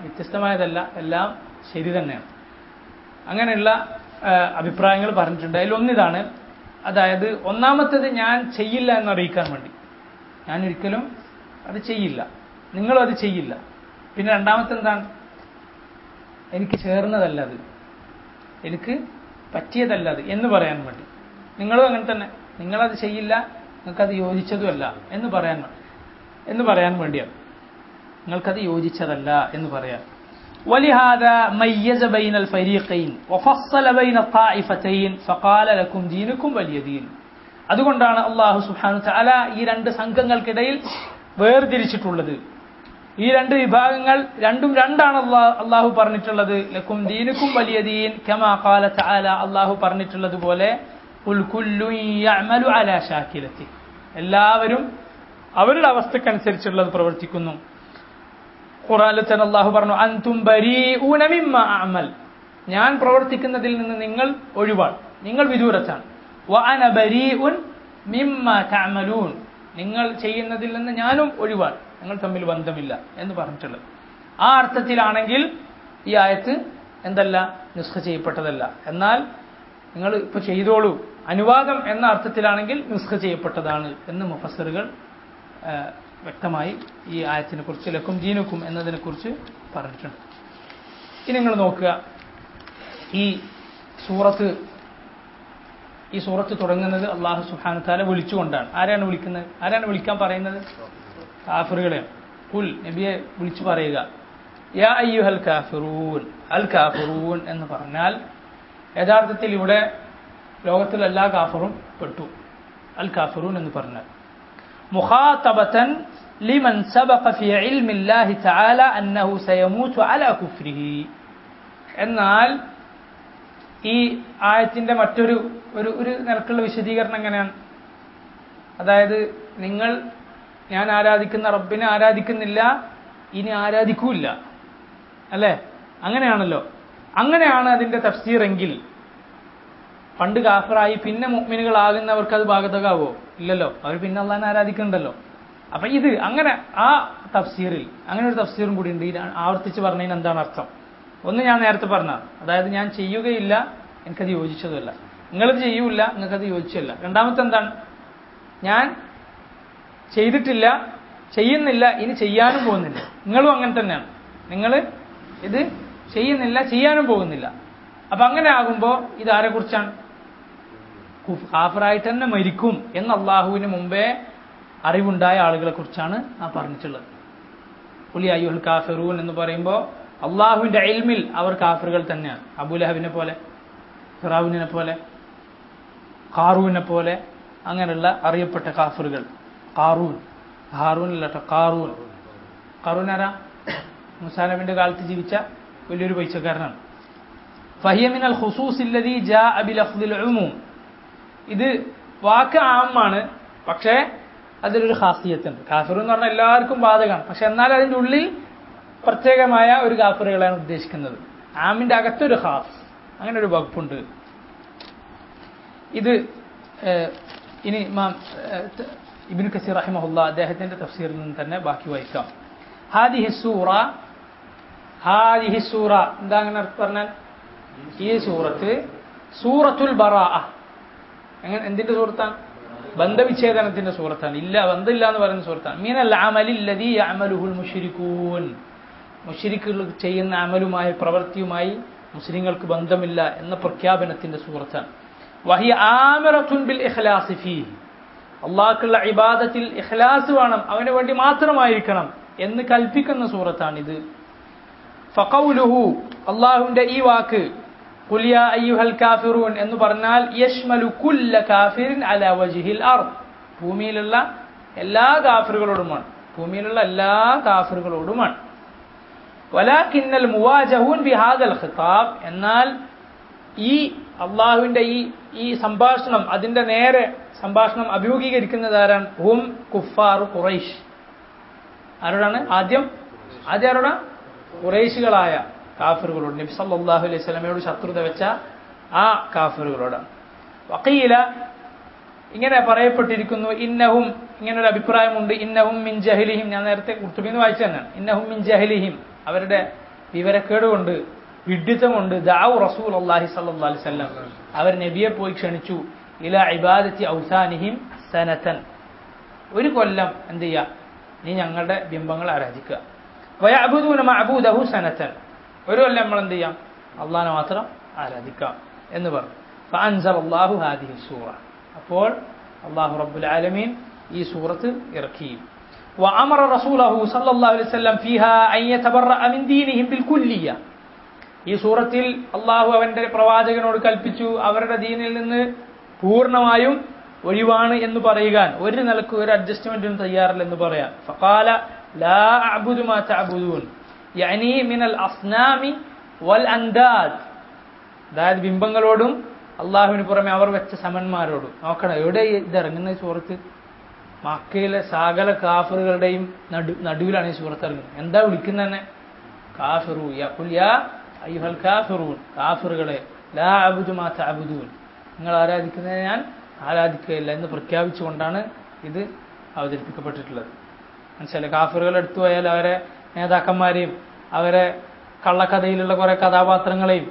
വ്യത്യസ്തമായതല്ല, എല്ലാം ശരി തന്നെയാണ്. അങ്ങനെയുള്ള അഭിപ്രായങ്ങൾ പറഞ്ഞിട്ടുണ്ട്. അതിലൊന്നിതാണ്, അതായത് ഒന്നാമത്തേത് ഞാൻ ചെയ്യില്ല എന്നറിയിക്കാൻ വേണ്ടി, ഞാൻ ഒരിക്കലും അത് ചെയ്യില്ല, നിങ്ങളും അത് ചെയ്യില്ല. പിന്നെ രണ്ടാമത്തെ എന്താണ്? എനിക്ക് ചേർന്നതല്ല അത്, എനിക്ക് പറ്റിയതല്ല അത് എന്ന് പറയാൻ വേണ്ടി. നിങ്ങളും അങ്ങനെ തന്നെ, നിങ്ങളത് ചെയ്യില്ല, നിങ്ങൾക്കത് യോജിച്ചതുമല്ല എന്ന് പറയാൻ വേണ്ടിയാണ്. നിങ്ങൾക്കത് യോജിച്ചതല്ല എന്ന് പറയാൻ. ولهذا ميز بين الفريقين وفصل بين الطائفتين فقال لكم دينكم ولي دين. അതുകൊണ്ടാണ് അല്ലാഹു സുബ്ഹാനഹു വ തആല ഈ 2 സംഘങ്ങൾക്കിടയിൽ വേർതിരിച്ചിട്ടുള്ളത്. ഈ രണ്ട് വിഭാഗങ്ങൾ രണ്ടാണ് അള്ളാഹു പറഞ്ഞിട്ടുള്ളത്. ലക്കും ദീനുക്കും വലിയ ദീൻ കമാ ഖാല തആല, അള്ളാഹു പറഞ്ഞിട്ടുള്ളത് പോലെ ഖുൽ കുല്ലു യഅമലു അലാ ശാകിലതി, എല്ലാവരും അവരുടെ അവസ്ഥക്കനുസരിച്ചുള്ളത് പ്രവർത്തിക്കുന്നു. ഖുർആനിൽ തന്നെ അള്ളാഹു പറഞ്ഞു അൻതും ബരീഊന മിമ്മാ അഅമൽ, ഞാൻ പ്രവർത്തിക്കുന്നതിൽ നിന്ന് നിങ്ങൾ ഒഴിവാണ്, നിങ്ങൾ വിദൂരത്താണ്. വഅന ബരീഉൻ മിമ്മാ തഅമലൂൻ, നിങ്ങൾ ചെയ്യുന്നതിൽ നിന്ന് ഞാനും ഒഴിവാണ്, ഞങ്ങൾ തമ്മിൽ ബന്ധമില്ല എന്ന് പറഞ്ഞിട്ടുള്ളത്. ആ അർത്ഥത്തിലാണെങ്കിൽ ഈ ആയത്ത് എന്തല്ല, നുസ്ഖ ചെയ്യപ്പെട്ടതല്ല. എന്നാൽ നിങ്ങൾ ഇപ്പൊ ചെയ്തോളൂ, അനുവാദം എന്ന അർത്ഥത്തിലാണെങ്കിൽ നുസ്ഖ ചെയ്യപ്പെട്ടതാണ് എന്ന് മുഫസ്സിറുകൾ വ്യക്തമായി ഈ ആയത്തിനെ കുറിച്ച് ലക്കും ദീനുക്കും എന്നതിനെ കുറിച്ച് പറഞ്ഞിട്ടുണ്ട്. ഇനി നിങ്ങൾ നോക്കുക, ഈ സൂറത്ത് തുടങ്ങുന്നത് അല്ലാഹു സുബ്ഹാനഹു വ തആല വിളിച്ചുകൊണ്ടാണ്. ആരാണ് വിളിക്കുന്നത്? ആരാണ് വിളിക്കാൻ പറയുന്നത്? കാഫിറുകളെയാണ്. ഖുൽ, നബിയെ വിളിച്ചു പറയുക, യാ അയ്യുഹൽ കാഫിറൂൻ, അൽ കാഫിറൂൻ എന്ന് പറഞ്ഞാൽ യഥാർത്ഥത്തിൽ ഇവിടെ ലോകത്തിലെ എല്ലാ കാഫറും പെട്ടു. അൽ കാഫിറൂൻ എന്ന് പറഞ്ഞാൽ മുഖാതബതൻ ലിമൻ സബഖ ഫീ ഇൽമില്ലാഹി തആല അന്നഹു സയമൂതു അലാ കുഫ്രിഹി. എന്നാൽ ഈ ആയത്തിന്റെ മറ്റൊരു ഒരു നിലക്കുള്ള വിശദീകരണം എങ്ങനെയാണ്? അതായത് ഞാൻ ആരാധിക്കുന്ന റബ്ബിനെ ആരാധിക്കുന്നില്ല, ഇനി ആരാധിക്കൂല്ല, അല്ലേ? അങ്ങനെയാണല്ലോ. അങ്ങനെയാണ് അതിന്റെ തഫ്സീർ എങ്കിൽ പണ്ട് കാഫിറായി പിന്നെ മുഅ്മിനുകളാകുന്നവർക്ക് അത് ബാധകമാവോ? ഇല്ലല്ലോ, അവർ പിന്നെ അള്ളാഹിനെ ആരാധിക്കുന്നുണ്ടല്ലോ. അപ്പൊ ഇത് അങ്ങനെ ആ തഫ്സീറിൽ അങ്ങനെ ഒരു തഫ്സീറും കൂടി ഉണ്ട്. ആവർത്തിച്ച് പറഞ്ഞതിന് എന്താണ് അർത്ഥം? ഒന്ന് ഞാൻ നേരത്തെ പറഞ്ഞ, അതായത് ഞാൻ ചെയ്യുകയില്ല, എനിക്കത് യോജിച്ചതല്ല. നിങ്ങളത് ചെയ്യൂല, നിങ്ങൾക്കത് യോജിച്ചല്ല. രണ്ടാമത്തെ എന്താണ്? ഞാൻ ചെയ്തിട്ടില്ല, ചെയ്യുന്നില്ല, ഇനി ചെയ്യാനും പോകുന്നില്ല. നിങ്ങളും അങ്ങനെ തന്നെയാണ്. നിങ്ങൾ ഇത് ചെയ്യുന്നില്ല, ചെയ്യാനും പോകുന്നില്ല. അപ്പൊ അങ്ങനെ ആകുമ്പോ ഇത് ആരെ കുറിച്ചാണ്? കാഫിറായിട്ട് തന്നെ മരിക്കും എന്ന് അള്ളാഹുവിന് മുമ്പേ അറിവുണ്ടായ ആളുകളെ കുറിച്ചാണ് ആ പറഞ്ഞിട്ടുള്ളത്. ഖുൽ യാ അയ്യുഹൽ കാഫിറൂൻ എന്ന് പറയുമ്പോൾ അള്ളാഹുവിന്റെ ഇൽമിൽ അവർ കാഫിറുകൾ തന്നെയാണ്. അബൂലഹബിനെ പോലെ, ഫിറഔനിനെ പോലെ, ഖാറൂനെ പോലെ അങ്ങനെയുള്ള അറിയപ്പെട്ട കാഫിറുകൾ. ഹാറൂനല്ല, ഖാറൂൻ ആരാ? മൂസാ നബിയുടെ കാലത്ത് ജീവിച്ച വലിയൊരു പൈസക്കാരനാണ്. ഫഹിയ മിനൽ ഖുസൂസ് അല്ലദീ ജാഅ ബിലഫ്ദിൽ ഉമൂം. ഇത് വാക്ക് ആമാണ്, പക്ഷേ അതിലൊരു ഖാസിയത്തുണ്ട്. കാഫിർ എന്ന് പറഞ്ഞാൽ എല്ലാവർക്കും ബാധകമാണ്, പക്ഷെ എന്നാൽ അതിൻ്റെ ഉള്ളിൽ പ്രത്യേകമായ ഒരു കാഫിറുകളാണ് ഉദ്ദേശിക്കുന്നത്. ആമിന്റെ അകത്തൊരു ഖാസ്, അങ്ങനെ ഒരു വകുപ്പുണ്ട്. ഇത് ഇനി ഇമാം ഇബ്നു കസീർ റഹിമഹുല്ലാ അദ്ദേഹത്തിന്റെ തഫ്സീറിൽ നിന്ന് തന്നെ ബാക്കി വായിക്കാം. ഹാദിഹി സൂറ എന്താ അങ്ങനെ പറഞ്ഞാൽ, ഈ സൂറത്ത് സൂറത്തുൽ ബറാഅ. എന്തിന്റെ സൂറത്താണ്? ബന്ധവിച്ഛേദനത്തിന്റെ സൂറത്താണ്. ബന്ധമില്ല എന്ന് പറയുന്ന സൂറത്താണ്. മിനൽ അമലിൽ ലദീ യഅമലുഹുൽ മുശ്രികൂൻ. മുശ്രിക്കുകൾ ചെയ്യുന്ന അമലുമായി, പ്രവൃത്തിയുമായി മുസ്ലിങ്ങൾക്ക് ബന്ധമില്ല എന്ന പ്രഖ്യാപനത്തിന്റെ സൂറത്താണ്. വഹിയ ആമിറത്തുൻ ബിൽ ഇഖ്ലാസി ഫീഹി. അല്ലാഹുവിന്റെ ഇബാദത്തിൽ ഇഖ്ലാസ് വേണം, അവന് വേണ്ടി മാത്രമായിരിക്കണം എന്ന് കൽപ്പിക്കുന്ന സൂറത്താണിത്. ഫഖൗലുഹു, അല്ലാഹുവിന്റെ ഈ വാക്ക് ഖുൽ യാ അയ്യുഹൽ കാഫിറൂൻ എന്ന് പറഞ്ഞാൽ യശ്മലു കുല്ല കാഫിറിൻ അലാ വജ്ഹിൽ അർദ്. ഭൂമിയിലുള്ള എല്ലാ കാഫിറുകളോടുമാണ്. വലാകിന്നൽ മുവാജഹൂൻ ബിഹാദൽ ഖിതാബ്. എന്നാൽ ഈ അള്ളാഹുവിന്റെ ഈ സംഭാഷണം, അതിന്റെ നേരെ സംഭാഷണം അഭിമുഖീകരിക്കുന്നത് ആരാണ്? ഹും കുഫാറു ഖുറൈശ്. ആരോടാണ്? ആദ്യം ആരോടാ? ഖുറൈശികളായ കാഫിറുകളോട്, നബി സല്ലല്ലാഹു അലൈഹി വസല്ലമയോട് ശത്രുത വെച്ച ആ കാഫിറുകളോടാണ്. വഖീല, ഇങ്ങനെ പറയപ്പെട്ടിരിക്കുന്നു, ഇന്നഹും, ഇങ്ങനൊരു അഭിപ്രായമുണ്ട്, ഇന്നഹും മിൻ ജഹലിഹിം. ഞാൻ നേരത്തെ ഖുർത്തുബിന്ന് വായിച്ചു തന്നെയാണ്. ഇന്നഹും മിൻ ജഹലിഹിം, അവരുടെ വിവരക്കേട് കൊണ്ട്, വിഡ്ഢിത്തം കൊണ്ട്, ദഅു റസൂലുള്ളാഹി സ്വല്ലല്ലാഹു അലൈഹി വസല്ലം, അവർ നബിയെ പോയി ക്ഷണിച്ചു, ഇലാ ഇബാദത്തി ഔസാനിഹിം സനതൻ, ഒരു കൊല്ലം എന്ത് ചെയ്യുക, നീ ഞങ്ങളുടെ ബിംബങ്ങൾ ആരാധിക്കുക. വയഅബുദൂന മഅബൂദഹു സനതൻ, ഒരു കൊല്ലം നമ്മൾ എന്ത് ചെയ്യാം, അള്ളാഹനെ മാത്രം ആരാധിക്കാം എന്ന് പറഞ്ഞു. ഫഅൻസലല്ലാഹു ഹാദിഹി സൂറ, അപ്പോൾ അല്ലാഹു റബ്ബുൽ ആലമീൻ ഈ സൂറത്ത് ഇറക്കി. വഅമറ റസൂലഹു സ്വല്ലല്ലാഹു അലൈഹി വസല്ലം ഫീഹാ അൻ യതബറഅ മിൻ ദീനിഹിം ബിൽകുല്ലിയ. ഈ സൂറത്തിൽ അള്ളാഹു അവന്റെ പ്രവാചകനോട് കൽപ്പിച്ചു അവരുടെ ദീനിൽ നിന്ന് പൂർണ്ണമായും ഒഴിവാണ് എന്ന് പറയുക, ഒരു നിലക്ക് ഒരു അഡ്ജസ്റ്റ്മെന്റിനും തയ്യാറില്ല എന്ന് പറയാം. ഫഖാല ലാ അഅ്ബുദു മാ തഅ്ബുദൂൻ യഅനി മിനൽ അസ്നാമി വൽ അൻദാദ്. അതായത് ബിംബങ്ങളോടും അള്ളാഹുവിന് പുറമെ അവർ വെച്ച സമന്മാരോടും. നോക്കണം, എവിടെ ഇത് ഇറങ്ങുന്ന സൂറത്ത്? മക്കയിലെ സകല കാഫറുകളുടെയും നടുവിലാണ് ഈ സൂറത്ത് ഇറങ്ങുന്നത്. എന്താ വിളിക്കുന്നത് തന്നെ? കാഫിറു യഖുൽ യാ അയ്യുഹൽ കാഫിറൂൻ, കാഫിറുകളെ, ലാ അഅ്ബുദു മാ തഅ്ബുദൂൻ, നിങ്ങൾ ആരാധിക്കുന്നതിനെ ഞാൻ ആരാധിക്കുകയില്ല എന്ന് പ്രഖ്യാപിച്ചുകൊണ്ടാണ് ഇത് അവതരിപ്പിക്കപ്പെട്ടിട്ടുള്ളത്. മനസ്സിലായി? കാഫിറുകൾ എടുത്തു പോയാൽ അവരെ നേതാക്കന്മാരെയും അവരെ കള്ളക്കഥയിലുള്ള കുറെ കഥാപാത്രങ്ങളെയും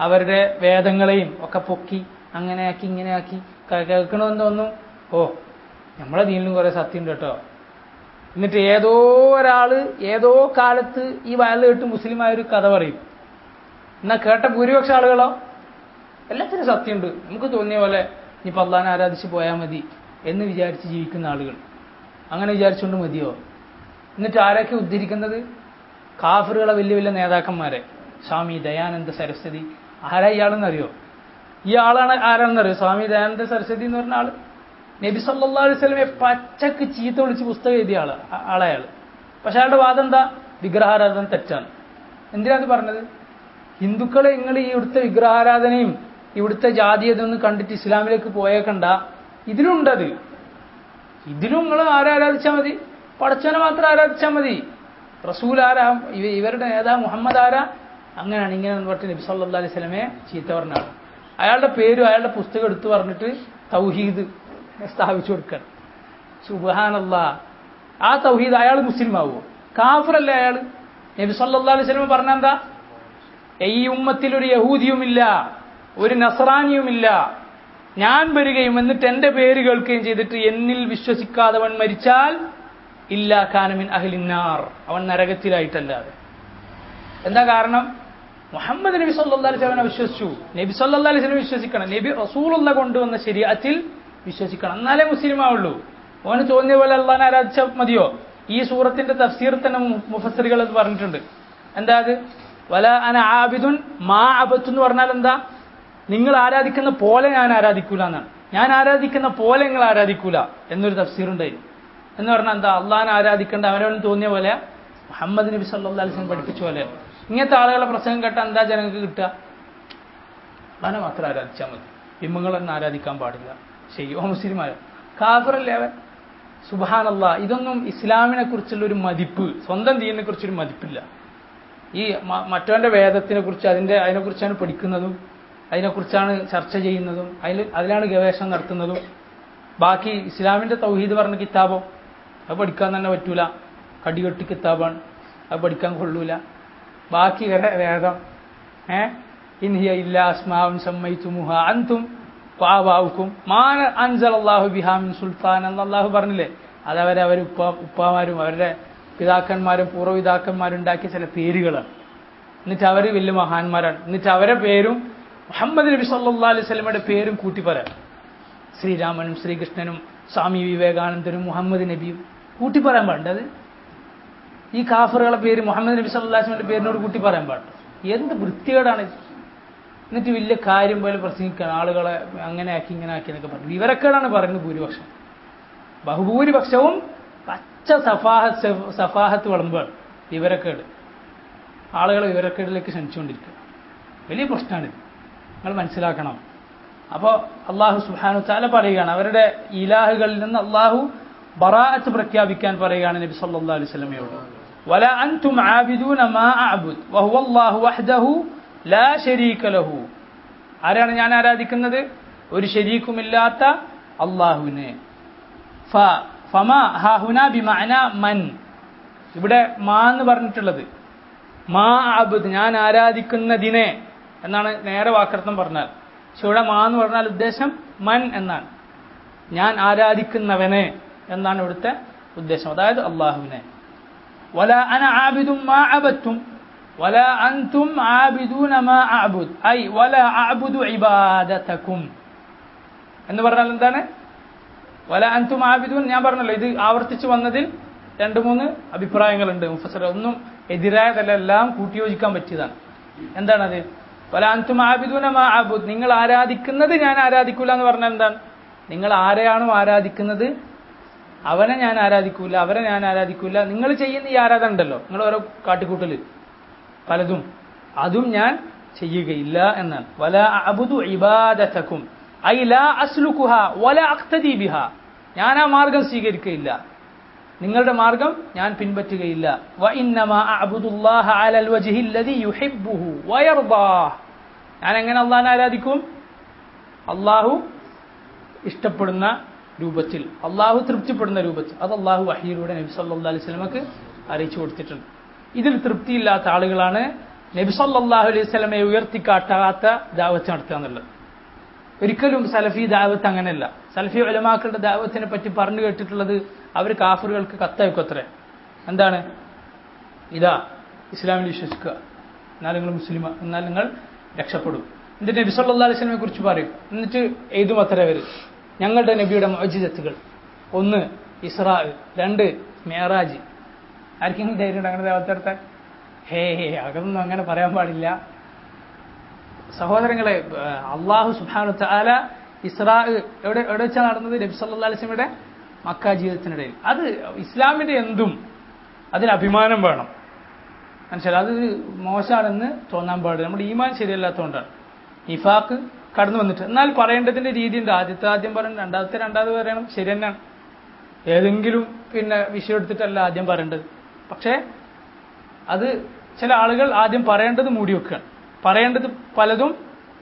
അവരുടെ വേദങ്ങളെയും ഒക്കെ പൊക്കി അങ്ങനെയാക്കി ഇങ്ങനെയാക്കി കേൾക്കണമെന്നൊന്നും, ഓ നമ്മളെ ദീനിലും കുറെ സത്യമുണ്ട് കേട്ടോ. എന്നിട്ട് ഏതോ ഒരാള് ഏതോ കാലത്ത് ഈ വയല് കേട്ട് മുസ്ലിമായൊരു കഥ പറയും. എന്നാൽ കേട്ട ഭൂരിപക്ഷ ആളുകളോ എല്ലാത്തിനും സത്യമുണ്ട്, നമുക്ക് തോന്നിയ പോലെ ഇനിയിപ്പോൾ അള്ളാഹിനെ ആരാധിച്ച് പോയാൽ മതി എന്ന് വിചാരിച്ച് ജീവിക്കുന്ന ആളുകൾ. അങ്ങനെ വിചാരിച്ചുകൊണ്ട് മതിയോ? എന്നിട്ട് ആരൊക്കെ ഉദ്ധരിക്കുന്നത്? കാഫറുകളെ വലിയ വലിയ നേതാക്കന്മാരെ. സ്വാമി ദയാനന്ദ സരസ്വതി. ആരാ ഇയാളെന്നറിയോ? ഈ ആളാണ് ആരാണെന്നറിയോ? സ്വാമി ദയാനന്ദ സരസ്വതി എന്ന് പറഞ്ഞ ആള് നബി സല്ലല്ലാഹു അലൈഹി വസല്ലമയെ പച്ചക്ക് ചീത്ത വിളിച്ച് പുസ്തകം എഴുതിയ ആളയാള്. പക്ഷെ അയാളുടെ വാദം എന്താ? വിഗ്രഹാരാധന തെറ്റാണ്. എന്തിനാ അത് പറഞ്ഞത്? ഹിന്ദുക്കളെ നിങ്ങൾ ഈ ഇവിടുത്തെ വിഗ്രഹാരാധനയും ഇവിടുത്തെ ജാതീയതൊന്നും കണ്ടിട്ട് ഇസ്ലാമിലേക്ക് പോയേക്കണ്ട, ഇതിലുണ്ടത്. ഇതിലും നിങ്ങൾ ആരാധിച്ചാൽ മതി, പടച്ചവനെ മാത്രം ആരാധിച്ചാൽ മതി. റസൂൽ ആരാ? ഇവരുടെ നേതാവ് മുഹമ്മദ് ആരാ? അങ്ങനെയാണ് ഇങ്ങനെ പറഞ്ഞിട്ട് നബി സല്ലല്ലാഹു അലൈഹി വസല്ലമയെ ചീത്ത പറഞ്ഞാണ്. അയാളുടെ പേരും അയാളുടെ പുസ്തകം എടുത്തു പറഞ്ഞിട്ട് തൗഹീദ് സ്ഥാപിച്ചു കൊടുക്കണം. സുബ്ഹാനല്ലാഹ്. ആ തൗഹീദ് അയാൾ മുസ്ലിം ആവുമോ? കാഫിറല്ലേ അയാൾ? നബി സല്ലല്ലാഹു അലൈഹി വസല്ലം പറഞ്ഞെന്താ? ഈ ഉമ്മത്തിൽ ഒരു യഹൂദിയുമില്ല, ഒരു നസ്രാനിയുമില്ല, ഞാൻ വരികയും എന്നിട്ട് എന്റെ പേര് കേൾക്കുകയും ചെയ്തിട്ട് എന്നിൽ വിശ്വസിക്കാതവൻ മരിച്ചാൽ ഇല്ലാ കാന മിൻ അഹ്ലിന്നാർ, അവൻ നരകത്തിലായിട്ടല്ലാതെ. എന്താ കാരണം? മുഹമ്മദ് നബി സല്ലല്ലാഹു അലൈഹി വസല്ലം വിശ്വസിച്ചു. നബി സല്ലല്ലാഹു അലൈഹി വസല്ലം വിശ്വസിക്കണം. നബി റസൂലുള്ള കൊണ്ടുവന്ന ശരീഅത്തിൽ വിശ്വസിക്കണം, എന്നാലേ മുസ്ലിം ആവുള്ളൂ. ഓന് തോന്നിയ പോലെ അള്ളാഹിനെ ആരാധിച്ചാൽ മതിയോ? ഈ സൂറത്തിന്റെ തഫ്സീർ തന്നെ മുഫസ്സിറുകൾ അത് പറഞ്ഞിട്ടുണ്ട്. എന്താ അത്? വല അന ആബിദുൻ മാ അബത്തു എന്ന് പറഞ്ഞാൽ എന്താ? നിങ്ങൾ ആരാധിക്കുന്ന പോലെ ഞാൻ ആരാധിക്കൂല എന്നാണ്. ഞാൻ ആരാധിക്കുന്ന പോലെ നിങ്ങൾ ആരാധിക്കൂല എന്നൊരു തഫ്സീറുണ്ടായി. എന്ന് പറഞ്ഞാൽ എന്താ? അള്ളാഹിനെ ആരാധിക്കേണ്ട അവനവന് തോന്നിയ പോലെ, മുഹമ്മദ് നബി സല്ലല്ലാഹു അലൈഹി വസല്ലം പഠിപ്പിച്ച പോലെ. ഇങ്ങനത്തെ ആളുകളെ പ്രസംഗം കേട്ടാൽ എന്താ ജനങ്ങൾക്ക് കിട്ടുക? അള്ളാഹിനെ മാത്രം ആരാധിച്ചാൽ മതി, ബിംബങ്ങളൊന്നും ആരാധിക്കാൻ പാടില്ല. ശരിയോ? മുസ്ലിമായോ? കാഫിറല്ലേ അവൻ? സുബ്ഹാനല്ലാഹ്. ഇതൊന്നും ഇസ്ലാമിനെ കുറിച്ചുള്ള ഒരു മതിപ്പ്, സ്വന്തം ദീനിനെ കുറിച്ചൊരു മതിപ്പില്ല. ഈ മറ്റവന്റെ വേദത്തിനെ കുറിച്ച് അതിനെക്കുറിച്ചാണ് പഠിക്കുന്നതും അതിനെക്കുറിച്ചാണ് ചർച്ച ചെയ്യുന്നതും അതിലാണ് ഗവേഷണം നടത്തുന്നതും. ബാക്കി ഇസ്ലാമിന്റെ തൗഹീദ് പറഞ്ഞ കിതാബോ അത് പഠിക്കാൻ തന്നെ പറ്റൂല, കടികെട്ടി കിതാബാണ്, അത് പഠിക്കാൻ കൊള്ളൂല. ബാക്കി വേദം ഇൻ ഹിയ ഇല്ലാ അസ്മാഉൻ സമ്മൈതുമുഹ അൻതും വആബാഉകും മാ അൻസലല്ലാഹു ബിഹാ മിൻ സുൽത്താൻ എന്ന് അല്ലാഹു പറഞ്ഞില്ലേ? അതവരെ ഉപ്പാമാരും അവരുടെ പിതാക്കന്മാരും പൂർവ്വപിതാക്കന്മാരും ഉണ്ടാക്കിയ ചില പേരുകളാണ്. എന്നിട്ട് അവർ വലിയ മഹാന്മാരാണ്. എന്നിട്ട് അവരെ പേരും മുഹമ്മദ് നബി സല്ലല്ലാഹു അലൈഹി വസല്ലമയുടെ പേരും കൂട്ടി പറയാം. ശ്രീരാമനും ശ്രീകൃഷ്ണനും സ്വാമി വിവേകാനന്ദനും മുഹമ്മദ് നബിയും കൂട്ടി പറയാൻ പാടുണ്ട്. അത് ഈ കാഫറുകളെ പേര് മുഹമ്മദ് നബി സല്ലല്ലാഹു അലൈഹി വസല്ലമയുടെ പേരിനോട് കൂട്ടി പറയാൻ പാടുണ്ട്. എന്ത് വൃത്തികേടാണ്! എന്നിട്ട് വലിയ കാര്യം പോലെ പ്രസംഗിക്കാൻ ആളുകളെ അങ്ങനെ ആക്കി ഇങ്ങനെ ആക്കി എന്നൊക്കെ പറഞ്ഞു. വിവരക്കേടാണ് പറയുന്നത് ഭൂരിപക്ഷം. ബഹുഭൂരിപക്ഷവും പച്ച സഫാഹത്ത് വിളമ്പാണ്. വിവരക്കേട്, ആളുകളെ വിവരക്കേടിലേക്ക് ക്ഷണിച്ചുകൊണ്ടിരിക്കുക. വലിയ പ്രശ്നമാണിത്, നിങ്ങൾ മനസ്സിലാക്കണം. അപ്പോൾ അള്ളാഹു സുബ്ഹാനഹു വ തആല പറയുകയാണ്, അവരുടെ ഇലാഹുകളിൽ നിന്ന് അള്ളാഹു ബറാഅത്ത് പ്രഖ്യാപിക്കാൻ പറയുകയാണ് നബി സല്ലല്ലാഹു അലൈഹി വസല്ലമയോട്. വല അൻതും ആബിദൂന മാ അഅബുദ് വഹുവല്ലാഹു വഹ്ദഹു ലാ ശരീക ലഹു. ആരാണ് ഞാൻ ആരാധിക്കുന്നത്? ഒരു ശരീക്കുമില്ലാത്ത അള്ളാഹുവിനെ. ഫമാ ഹാഹുന ബിമഅന മൻ, ഇവിടെ മാ എന്ന് പറഞ്ഞിട്ടുള്ളത് മാ അഅബുദ്, ഞാൻ ആരാധിക്കുന്നതിനെ എന്നാണ് നേരെ വാക്കർത്ഥം പറഞ്ഞാൽ. പക്ഷെ ഇവിടെ മാ എന്ന് പറഞ്ഞാൽ ഉദ്ദേശം മൻ എന്നാണ്, ഞാൻ ആരാധിക്കുന്നവനെ എന്നാണ് ഇവിടുത്തെ ഉദ്ദേശം, അതായത് അള്ളാഹുവിനെ. വല അന ആബിദും മാ അബദ്തും വല അൻതും ആബിദൂന മാ അഅബുദ് ഐ വല അഅബുദു ഇബാദതകും എന്ന് പറഞ്ഞാൽ എന്താണ്? വല അൻതും ആബിദൂൻ. ഞാൻ പറഞ്ഞല്ലോ, ഇത് ആവർത്തിച്ച് വന്നതിൽ 2-3 അഭിപ്രായങ്ങളുണ്ട് മുഫസ്സിർ. ഒന്നും എതിരായതല്ല, എല്ലാം കൂട്ടിയോജിക്കാൻ പറ്റിയതാണ്. എന്താണത്? വല അൻതും ആബിദൂന മാ അഅബുദ്, നിങ്ങൾ ആരാധിക്കുന്നത് ഞാൻ ആരാധിക്കൂല എന്ന് പറഞ്ഞാൽ എന്താണ്? നിങ്ങൾ ആരെയാണോ ആരാധിക്കുന്നത് അവനെ ഞാൻ ആരാധിക്കൂല, അവരെ ഞാൻ ആരാധിക്കൂല. നിങ്ങൾ ചെയ്യുന്ന ഈ ആരാധന ഉണ്ടല്ലോ, നിങ്ങൾ ഓരോ കാട്ടിക്കൂട്ടല് പലതും, അതും ഞാൻ ചെയ്യുകയില്ല എന്നാണ്. വല അഅ്ബുദു ഇബാദതകും ഐ ലാ അസ്ലുകുഹാ വല അഖ്തദി ബിഹാ. ഞാൻ ആ മാർഗം സ്വീകരിക്കുകയില്ല, നിങ്ങളുടെ മാർഗം ഞാൻ പിൻപറ്റുകയില്ല. വ ഇന്നമാ അഅ്ബുദുല്ലാഹ അലൽ വജ്ഹിൽ ലദി യുഹിബ്ബുഹു വയർദാഹ്. ഞാൻ എങ്ങനെ അല്ലാഹുവിനെ ആരാധിക്കും? അല്ലാഹു ഇഷ്ടപ്പെടുന്ന രൂപത്തിൽ, അല്ലാഹു തൃപ്തിപ്പെടുന്ന രൂപത്തിൽ. അത് അല്ലാഹു വഹയിലൂടെ നബി സല്ലല്ലാഹു അലൈഹി വസല്ലമക്ക് അറിയിച്ചു കൊടുത്തിട്ടുണ്ട്. ഇതിൽ തൃപ്തിയില്ലാത്ത ആളുകളാണ് നബി സല്ലല്ലാഹു അലൈഹി വസല്ലമയെ ഉയർത്തിക്കാട്ടാത്ത ദഅവത്ത് നടത്തുക എന്നുള്ളത്. ഒരിക്കലും സലഫി ദഅവത്ത് അങ്ങനെയല്ല. സലഫി ഉലമാക്കളുടെ ദഅവത്തിനെ പറ്റി പറഞ്ഞു കേട്ടിട്ടുള്ളത് അവർ കാഫിറുകൾക്ക് കത്തയക്കത്രേ. എന്താണ്? ഇതാ ഇസ്ലാമിൽ വിശ്വസിക്കുക, എന്നാൽ നിങ്ങൾ മുസ്ലിം, എന്നാൽ നിങ്ങൾ രക്ഷപ്പെടും. എന്നിട്ട് നബി സല്ലല്ലാഹു അലൈഹി വസല്ലമയെ കുറിച്ച് പറയും. എന്നിട്ട് എഴുതും അത്ര അവർ ഞങ്ങളുടെ നബിയുടെ മുഅ്ജിസത്തുകൾ. 1 ഇസ്രാ, 2 മിഅ്റാജ്. ആർക്കെങ്കിലും ധൈര്യം അങ്ങനെ ദഅവത്ത് നടത്താൻ? അതൊന്നും അങ്ങനെ പറയാൻ പാടില്ല സഹോദരങ്ങളെ. അല്ലാഹു സുബ്ഹാനഹു വ തആല ഇസ്രാ എവിടെ വെച്ചാണ് നടന്നത്? നബി സല്ലല്ലാഹു അലൈഹി വസല്ലമയുടെ മക്ക ജീവിതത്തിനിടയിൽ. അത് ഇസ്ലാമിന്റെ എന്തും അതിന് അഭിമാനം വേണം, മനസ്സിലായി. അത് മോശമാണെന്ന് തോന്നാൻ പാടില്ല. നമ്മുടെ ഈമാൻ ശരിയല്ലാത്തതുകൊണ്ടാണ് നിഫാഖ് കടന്നു വന്നിട്ട്. എന്നാൽ പറയേണ്ടതിന്റെ രീതിയുണ്ട്. ആദ്യം പറയണം, രണ്ടാമത് പറയണം, ശരി തന്നെയാണ്. ഏതെങ്കിലും വിഷയം എടുത്തിട്ടല്ല ആദ്യം പറയേണ്ടത്. പക്ഷേ അത് ചില ആളുകൾ ആദ്യം പറയേണ്ടത് മൂടി വെക്കുകയാണ്, പറയേണ്ടത് പലതും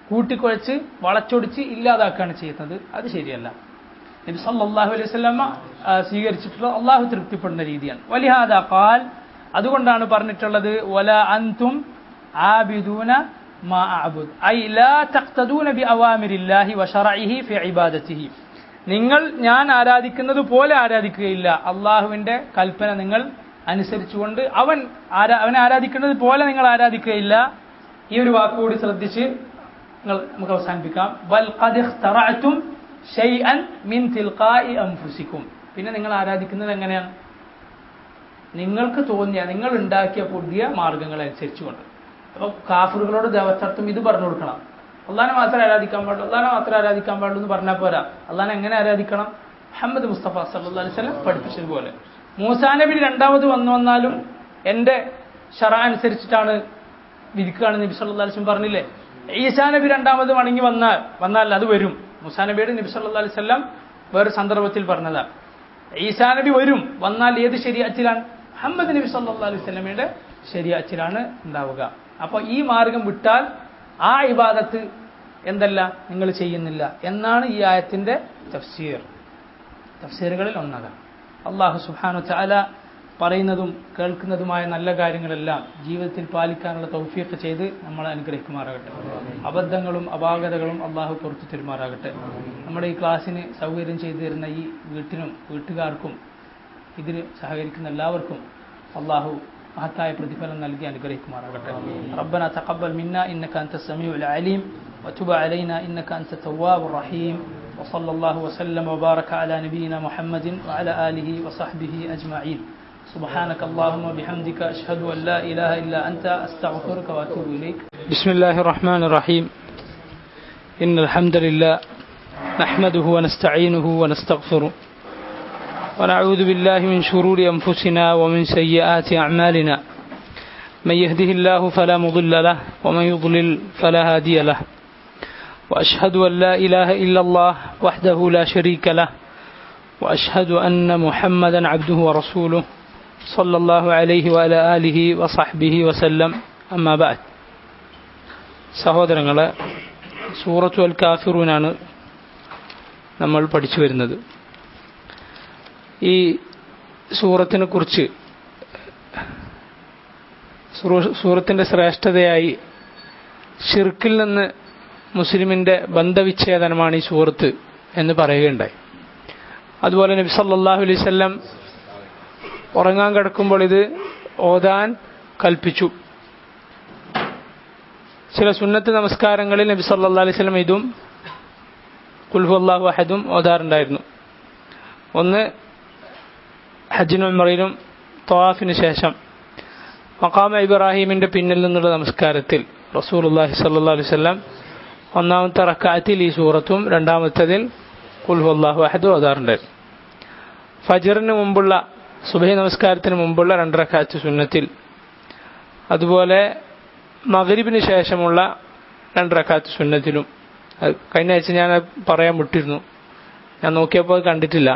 കൂട്ടിക്കുഴച്ച് വളച്ചൊടിച്ച് ഇല്ലാതാക്കുകയാണ് ചെയ്യുന്നത്. അത് ശരിയല്ല. നബി സല്ലല്ലാഹു അലൈഹി വസല്ലമ സ്വീകരിച്ചിട്ടുള്ള അള്ളാഹു തൃപ്തിപ്പെടുന്ന രീതിയാണ്. വലിഹാദാ ഖാൽ, അതുകൊണ്ടാണ് പറഞ്ഞിട്ടുള്ളത് വല അൻതും ആബിദൂന മാ അഅബുദ് ഐ ലാ തഖ്തദൂന ബി അവാമിരില്ലാഹി വശറഇഹി ഫി ഇബാദതിഹി. നിങ്ങൾ ഞാൻ ആരാധിക്കുന്നത് പോലെ ആരാധിക്കുകയില്ല, അള്ളാഹുവിന്റെ കൽപ്പന നിങ്ങൾ അനുസരിച്ചുകൊണ്ട് അവനെ ആരാധിക്കുന്നത് പോലെ നിങ്ങൾ ആരാധിക്കുകയില്ല. ഈ ഒരു വാക്കുകൂടി ശ്രദ്ധിച്ച് നമുക്ക് അവസാനിപ്പിക്കാം. ബൽ ഖദ് ഇഖ്തറഅതും ഷൈഅൻ മിൻ തിൽഖാഇ അൻഫുസികും. പിന്നെ നിങ്ങൾ ആരാധിക്കുന്നത് എങ്ങനെയാണ്? നിങ്ങൾക്ക് തോന്നിയ, നിങ്ങൾ ഉണ്ടാക്കിയ പുതിയ മാർഗങ്ങളെ അനുസരിച്ചുകൊണ്ട്. അപ്പോൾ കാഫിറുകളോട് ദഅവത്തർത്ഥം ഇത് പറഞ്ഞു കൊടുക്കണം. അള്ളാഹനെ മാത്രമേ ആരാധിക്കാൻ പാടുള്ളൂ, അള്ളാഹനെ മാത്രമേ ആരാധിക്കാൻ പാടുള്ളൂ എന്ന് പറഞ്ഞാൽ പോരാ. അള്ളാഹനെ എങ്ങനെ ആരാധിക്കണം? മുഹമ്മദ് മുസ്തഫ സല്ലല്ലാഹു അലൈഹി വസല്ലം പഠിപ്പിച്ചതുപോലെ. മൂസാ നബി രണ്ടാമത് വന്നാലും എന്റെ ശറഅ അനുസരിച്ചിട്ടാണ് വിധിക്കുകയാണെന്ന് നബി സല്ലല്ലാഹു അലൈഹി വസല്ലം പറഞ്ഞില്ലേ? ഈസാ നബി രണ്ടാമത് വണങ്ങി വന്നാൽ അത് വരും. മൂസാ നബിയുടെ നബി സല്ലല്ലാഹു അലൈഹി വസല്ലം വേറെ സന്ദർഭത്തിൽ പറഞ്ഞതാണ്. ഈസാ നബി വന്നാൽ ഏത് ശരീഅത്തിലാണ്? മുഹമ്മദ് നബി സല്ലല്ലാഹു അലൈഹി വസല്ലമയുടെ ശരീഅത്തിലാണ് ഉണ്ടാവുക. അപ്പോൾ ഈ മാർഗം വിട്ടാൽ ആ ഇബാദത്ത് എന്തല്ല നിങ്ങൾ ചെയ്യുന്നില്ല എന്നാണ് ഈ ആയത്തിന്റെ തഫ്സീറുകളിൽ ഒന്നതാണ്. അല്ലാഹു സുബ്ഹാനഹു വ തആല പറയുന്നതും കേൾക്കുന്നതുമായ നല്ല കാര്യങ്ങളെല്ലാം ജീവിതത്തിൽ പാലിക്കാനുള്ള തൗഫീഖ് ചെയ്ത് നമ്മളെ അനുഗ്രഹിക്കുമാറാകട്ടെ. അബദ്ധങ്ങളും അപാകതകളും അള്ളാഹു പുറത്തു തരുമാറാകട്ടെ. നമ്മുടെ ഈ ക്ലാസ്സിന് സൗകര്യം ചെയ്തു തരുന്ന ഈ വീട്ടിനും വീട്ടുകാർക്കും ഇതിന് സഹകരിക്കുന്ന എല്ലാവർക്കും അള്ളാഹു മഹത്തായ പ്രതിഫലം നൽകി അനുഗ്രഹിക്കുമാറാകട്ടെ. റബ്ബന തഖബ്ബൽ മിന്നാ ഇന്നക അൻതസ് സമീഉൽ അലീം വതുബ് അലൈനാ ഇന്നക അൻതത് തവ്വാബുർ റഹീം വസല്ലല്ലാഹു വസല്ലമ വബാറക അലാ നബിയിനാ മുഹമ്മദിൻ വഅലാ ആലിഹി വസഹ്ബിഹി അജ്മഈൻ. سبحانك اللهم وبحمدك أشهد أن لا إله إلا أنت أستغفرك وأتوب إليك. بسم الله الرحمن الرحيم. إن الحمد لله نحمده ونستعينه ونستغفره ونعوذ بالله من شرور أنفسنا ومن سيئات أعمالنا. من يهده الله فلا مضل له ومن يضلل فلا هادي له. وأشهد أن لا إله إلا الله وحده لا شريك له وأشهد أن محمدا عبده ورسوله صلى الله عليه وعلى آله وصحبه وسلم. أما بعد. സഹോദരങ്ങളെ, സൂറത്തു അൽ കാഫിറൂനാണ് നമ്മൾ പഠിച്ചു വരുന്നത്. ഈ സൂറത്തിനെ കുറിച്ച് സൂറത്തിന്റെ ശ്രേഷ്ഠതയായി ശിർക്കിൽ നിന്ന് മുസ്ലിമിന്റെ ബന്ധവിച്ഛേദനമാണ് ഈ സൂറത്ത് എന്ന് പറയുകയുണ്ടായി. അതുപോലെ നബി സല്ലല്ലാഹു അലൈഹി വസല്ലം ഉറങ്ങാൻ കിടക്കുമ്പോൾ ഇത് ഓതാൻ കൽപ്പിച്ചു. ചില സുന്നത്ത് നമസ്കാരങ്ങളിൽ നബി സല്ലല്ലാഹു അലൈഹി വസല്ലം ഇതും ഖുൽ ഹുവല്ലാഹു അഹദും ഓതാറുണ്ടായിരുന്നു. ഒന്ന് ഹജ്ജിനും ഉംറയിലും തവാഫിന് ശേഷം മഖാമ ഇബ്രാഹിമിന്റെ പിന്നിൽ നിന്നുള്ള നമസ്കാരത്തിൽ റസൂലുള്ളാഹി സ്വല്ലല്ലാഹു അലൈഹി വസല്ലം ഒന്നാമത്തെ റക്അത്തിൽ ഈ സൂറത്തും രണ്ടാമത്തേതിൽ ഖുൽ ഹുവല്ലാഹു അഹദും ഓതാറുണ്ടായിരുന്നു. ഫജ്റിന് മുമ്പുള്ള സുബഹി നമസ്കാരത്തിന് മുമ്പുള്ള 2 റക്അത്ത് സുന്നത്തിൽ, അതുപോലെ മഗ്രിബിന് ശേഷമുള്ള 2 റക്അത്ത് സുന്നത്തിലും. കഴിഞ്ഞ ആഴ്ച ഞാൻ പറയാൻ വിട്ടിരുന്നു, ഞാൻ നോക്കിയപ്പോൾ അത് കണ്ടിട്ടില്ല.